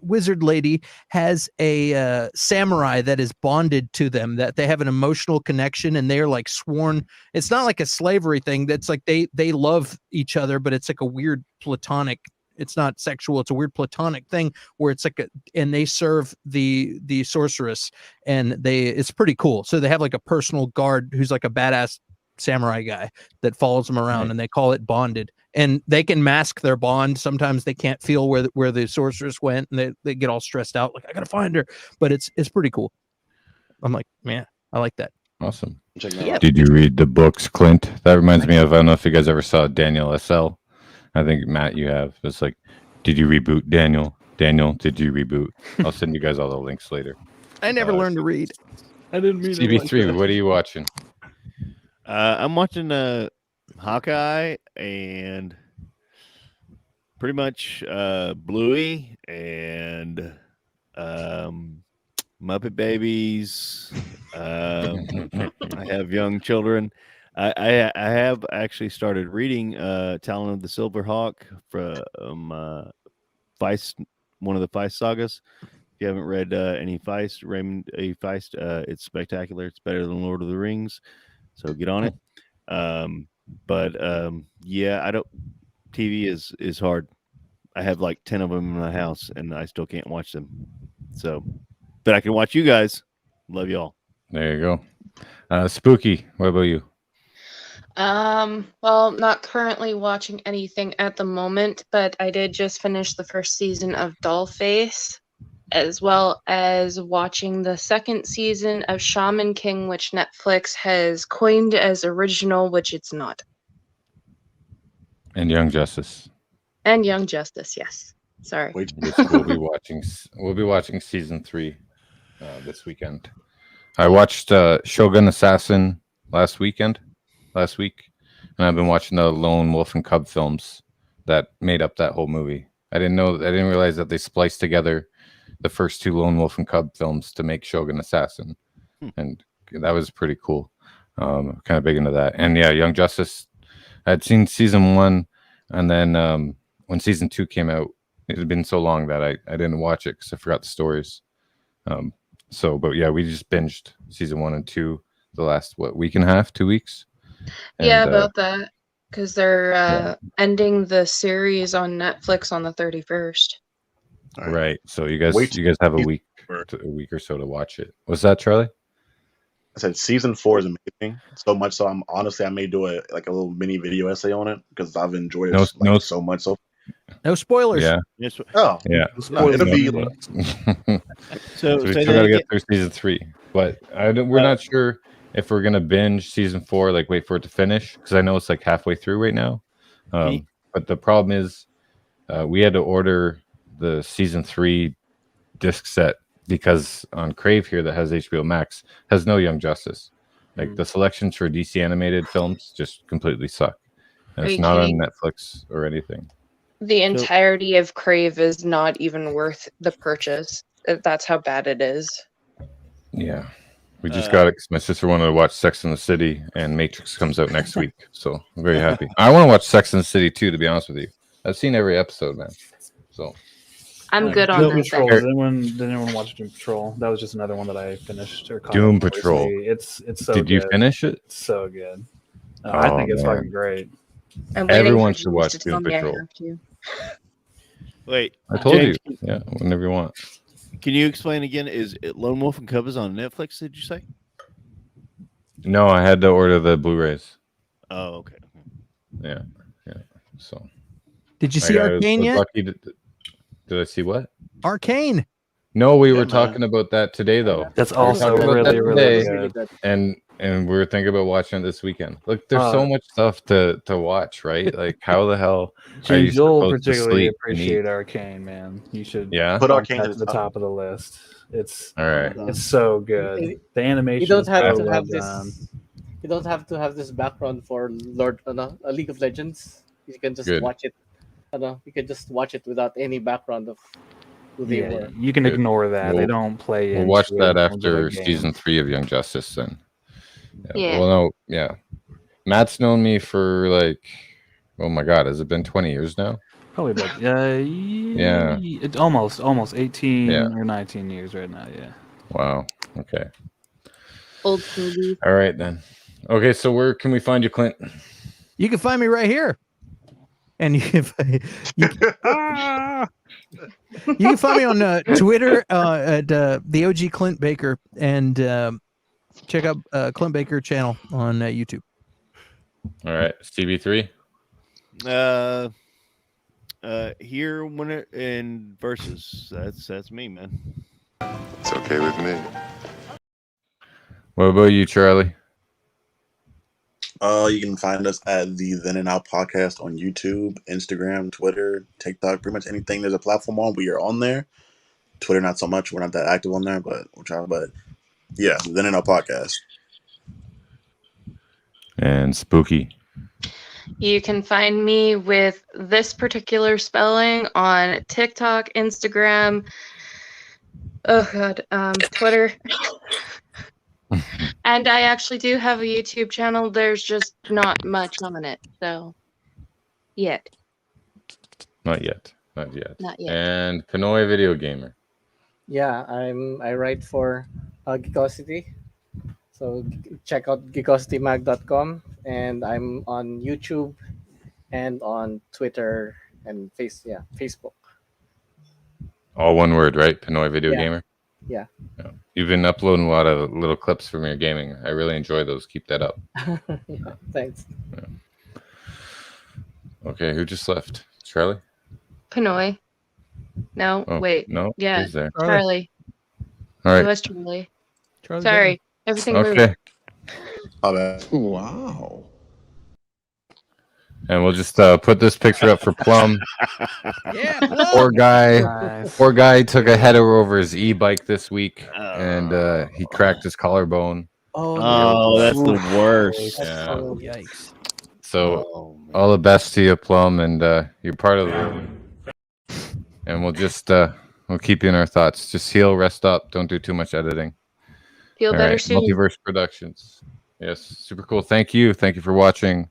Speaker 17: wizard lady has a samurai that is bonded to them, that they have an emotional connection, and they're like sworn. It's not like a slavery thing. That's like they love each other, but it's like a weird platonic. It's not sexual. It's a weird platonic thing where it's like and they serve the sorceress, and it's pretty cool. So they have like a personal guard who's like a badass samurai guy that follows them around, and they call it bonded. And they can mask their bond. Sometimes they can't feel where the sorceress went, and they get all stressed out, like I gotta find her. But it's pretty cool. I'm like, man, I like that.
Speaker 1: Awesome.
Speaker 17: Yeah.
Speaker 1: Did you read the books, Clint? That reminds me of, I don't know if you guys ever saw Daniel SL. I think, Matt, you have. It's like, did you reboot Daniel? Daniel, did you reboot? I'll send you guys all the links later.
Speaker 17: I never learned to read.
Speaker 11: I didn't mean
Speaker 1: CB3, what are you watching?
Speaker 20: I'm watching Hawkeye and pretty much Bluey and Muppet Babies. I have young children. I have actually started reading Talon of the Silver Hawk from Feist, one of the Feist sagas. If you haven't read any Feist, Raymond A. Feist, it's spectacular. It's better than Lord of the Rings, so get on it. Yeah, I don't. TV is hard. I have like 10 of them in my house, and I still can't watch them. So, but I can watch you guys. Love y'all.
Speaker 1: There you go. Spooky, what about you?
Speaker 21: Well, not currently watching anything at the moment, but I did just finish the first season of Dollface, as well as watching the second season of Shaman King, which Netflix has coined as original, which it's not.
Speaker 1: And Young Justice.
Speaker 21: And Young Justice, yes. Sorry.
Speaker 1: Which we'll be watching. We'll be watching season 3 this weekend. I watched Shogun Assassin last week, and I've been watching the Lone Wolf and Cub films that made up that whole movie. I didn't realize that they spliced together the first 2 Lone Wolf and Cub films to make Shogun Assassin, and that was pretty cool. Kind of big into that, and yeah, Young Justice. I'd seen season 1, and then when season 2 came out, it had been so long that I didn't watch it because I forgot the stories. But yeah, we just binged season 1 and 2 the last week and a half, 2 weeks.
Speaker 21: Yeah, about that, because they're ending the series on Netflix on the 31st.
Speaker 1: Right. So you guys have a week or so to watch it. What's that, Charlie?
Speaker 16: I said season 4 is amazing. So much so, I may do a little mini video essay on it because I've enjoyed it so much. So
Speaker 17: no spoilers.
Speaker 1: Yeah.
Speaker 16: Oh
Speaker 1: yeah.
Speaker 16: It'll be.
Speaker 1: So we still got to get through season 3, but we're not sure if we're gonna binge season 4, like wait for it to finish, because I know it's like halfway through right now. But the problem is, we had to order the season 3 disc set because on Crave here that has HBO Max has no Young Justice. Like the selections for DC animated films just completely suck, and it's not on Netflix or anything.
Speaker 21: The entirety of Crave is not even worth the purchase. That's how bad it is.
Speaker 1: Yeah. We just got it because my sister wanted to watch Sex and the City, and Matrix comes out next week. So I'm very happy. I want to watch Sex and the City too, to be honest with you. I've seen every episode, man. So
Speaker 21: I'm good on
Speaker 11: Doom
Speaker 21: that.
Speaker 11: Patrol. Did anyone watch Doom Patrol? That was just another one that I finished. Or
Speaker 1: Doom Patrol.
Speaker 11: It's so
Speaker 1: Did you finish it?
Speaker 11: It's so good. I think it's fucking great.
Speaker 1: Everyone should watch Doom Patrol.
Speaker 20: Wait,
Speaker 1: I told you. Yeah, whenever you want.
Speaker 20: Can you explain again? Is it Lone Wolf and Cub is on Netflix? Did you say?
Speaker 1: No, I had to order the Blu-rays.
Speaker 20: Oh, okay.
Speaker 1: Yeah. So.
Speaker 17: Did you see Arcane yet?
Speaker 1: Did I see what?
Speaker 17: Arcane.
Speaker 1: No, we were talking about that today, though.
Speaker 11: That's also really good.
Speaker 1: And we were thinking about watching it this weekend. Look, there's so much stuff to watch, right? Like, how the hell are you
Speaker 11: You'll
Speaker 1: supposed to
Speaker 11: particularly
Speaker 1: sleep?
Speaker 11: appreciate Arcane, man. You should
Speaker 16: put Arcane
Speaker 11: at the top of the list. It's
Speaker 1: all right.
Speaker 11: It's so good. The animation.
Speaker 19: You don't have to
Speaker 11: well
Speaker 19: have
Speaker 11: done.
Speaker 19: this. You don't have to have this background for a League of Legends. You can just watch it. You can just watch it without any background of who they were.
Speaker 11: You can ignore that. They don't play.
Speaker 1: We'll watch
Speaker 11: into
Speaker 1: that
Speaker 11: it in terms of
Speaker 1: after
Speaker 11: the game.
Speaker 1: season 3 of Young Justice. Then.
Speaker 21: Yeah.
Speaker 1: Well, no. Yeah. Matt's known me for like, oh my God, has it been 20 years now?
Speaker 11: Probably about
Speaker 1: yeah.
Speaker 11: It's almost 18 or 19 years right now. Yeah.
Speaker 1: Wow. Okay.
Speaker 21: Old movie.
Speaker 1: All right then. Okay, so where can we find you, Clint?
Speaker 17: You can find me right here. And you can find me on Twitter at the OG Clint Baker, and check out Clint Baker channel on YouTube.
Speaker 1: All right, CB3.
Speaker 20: Here winner in versus. That's me, man.
Speaker 10: It's okay with me.
Speaker 1: What about you, Charlie?
Speaker 16: You can find us at the Then and Out podcast on YouTube, Instagram, Twitter, TikTok, pretty much anything there's a platform on, we are on there. Twitter, not so much. We're not that active on there, but we're trying. But yeah, Then and Out podcast.
Speaker 1: And Spooky.
Speaker 21: You can find me with this particular spelling on TikTok, Instagram, Twitter. And I actually do have a YouTube channel. There's just not much on it, so yet.
Speaker 1: Not yet.
Speaker 21: Not yet.
Speaker 1: And Pinoy Video Gamer.
Speaker 19: Yeah, I write for Geekosity. So check out geekositymag.com, and I'm on YouTube and on Twitter and Facebook.
Speaker 1: All one word, right? Pinoy Video
Speaker 19: Yeah.
Speaker 1: Gamer.
Speaker 19: Yeah.
Speaker 1: You've been uploading a lot of little clips from your gaming. I really enjoy those. Keep that up.
Speaker 19: Yeah, thanks.
Speaker 1: Okay, who just left? Charlie?
Speaker 21: Pinoy. No,
Speaker 1: Oh,
Speaker 21: wait.
Speaker 1: no,
Speaker 21: Yeah,
Speaker 1: he's there.
Speaker 21: Charlie.
Speaker 1: All
Speaker 21: It
Speaker 1: right.
Speaker 21: was Charlie.
Speaker 17: Charlie
Speaker 21: Sorry, everything
Speaker 1: Okay.
Speaker 21: moved.
Speaker 10: Wow.
Speaker 1: And we'll just put this picture up for Plum.
Speaker 17: Yeah,
Speaker 1: Poor guy.
Speaker 11: Nice.
Speaker 1: Poor guy took a header over his e-bike this week, and he cracked his collarbone.
Speaker 20: Oh, that's the worst.
Speaker 1: Yeah.
Speaker 17: Yikes.
Speaker 1: So all the best to you, Plum, and you're part of the. And we'll just we'll keep you in our thoughts. Just heal, rest up. Don't do too much editing.
Speaker 21: Feel
Speaker 1: All
Speaker 21: better
Speaker 1: right,
Speaker 21: soon.
Speaker 1: Multiverse Productions. Yes, super cool. Thank you for watching.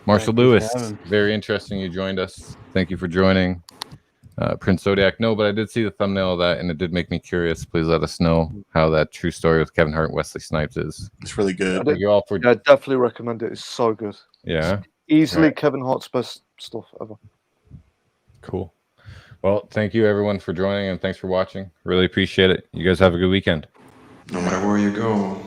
Speaker 1: Marshall
Speaker 11: Thank you for
Speaker 1: Lewis,
Speaker 11: having.
Speaker 1: very interesting. You joined us. Thank you for joining. Prince Zodiac, no, but I did see the thumbnail of that, and it did make me curious. Please let us know how that true story with Kevin Hart and Wesley Snipes is.
Speaker 10: It's really good.
Speaker 1: Thank you all for.
Speaker 7: Yeah, I definitely recommend it. It's so good.
Speaker 1: Yeah.
Speaker 7: Easily
Speaker 1: Right.
Speaker 7: Kevin Hart's best stuff ever.
Speaker 1: Cool. Well, thank you everyone for joining, and thanks for watching. Really appreciate it. You guys have a good weekend.
Speaker 10: No matter where you go,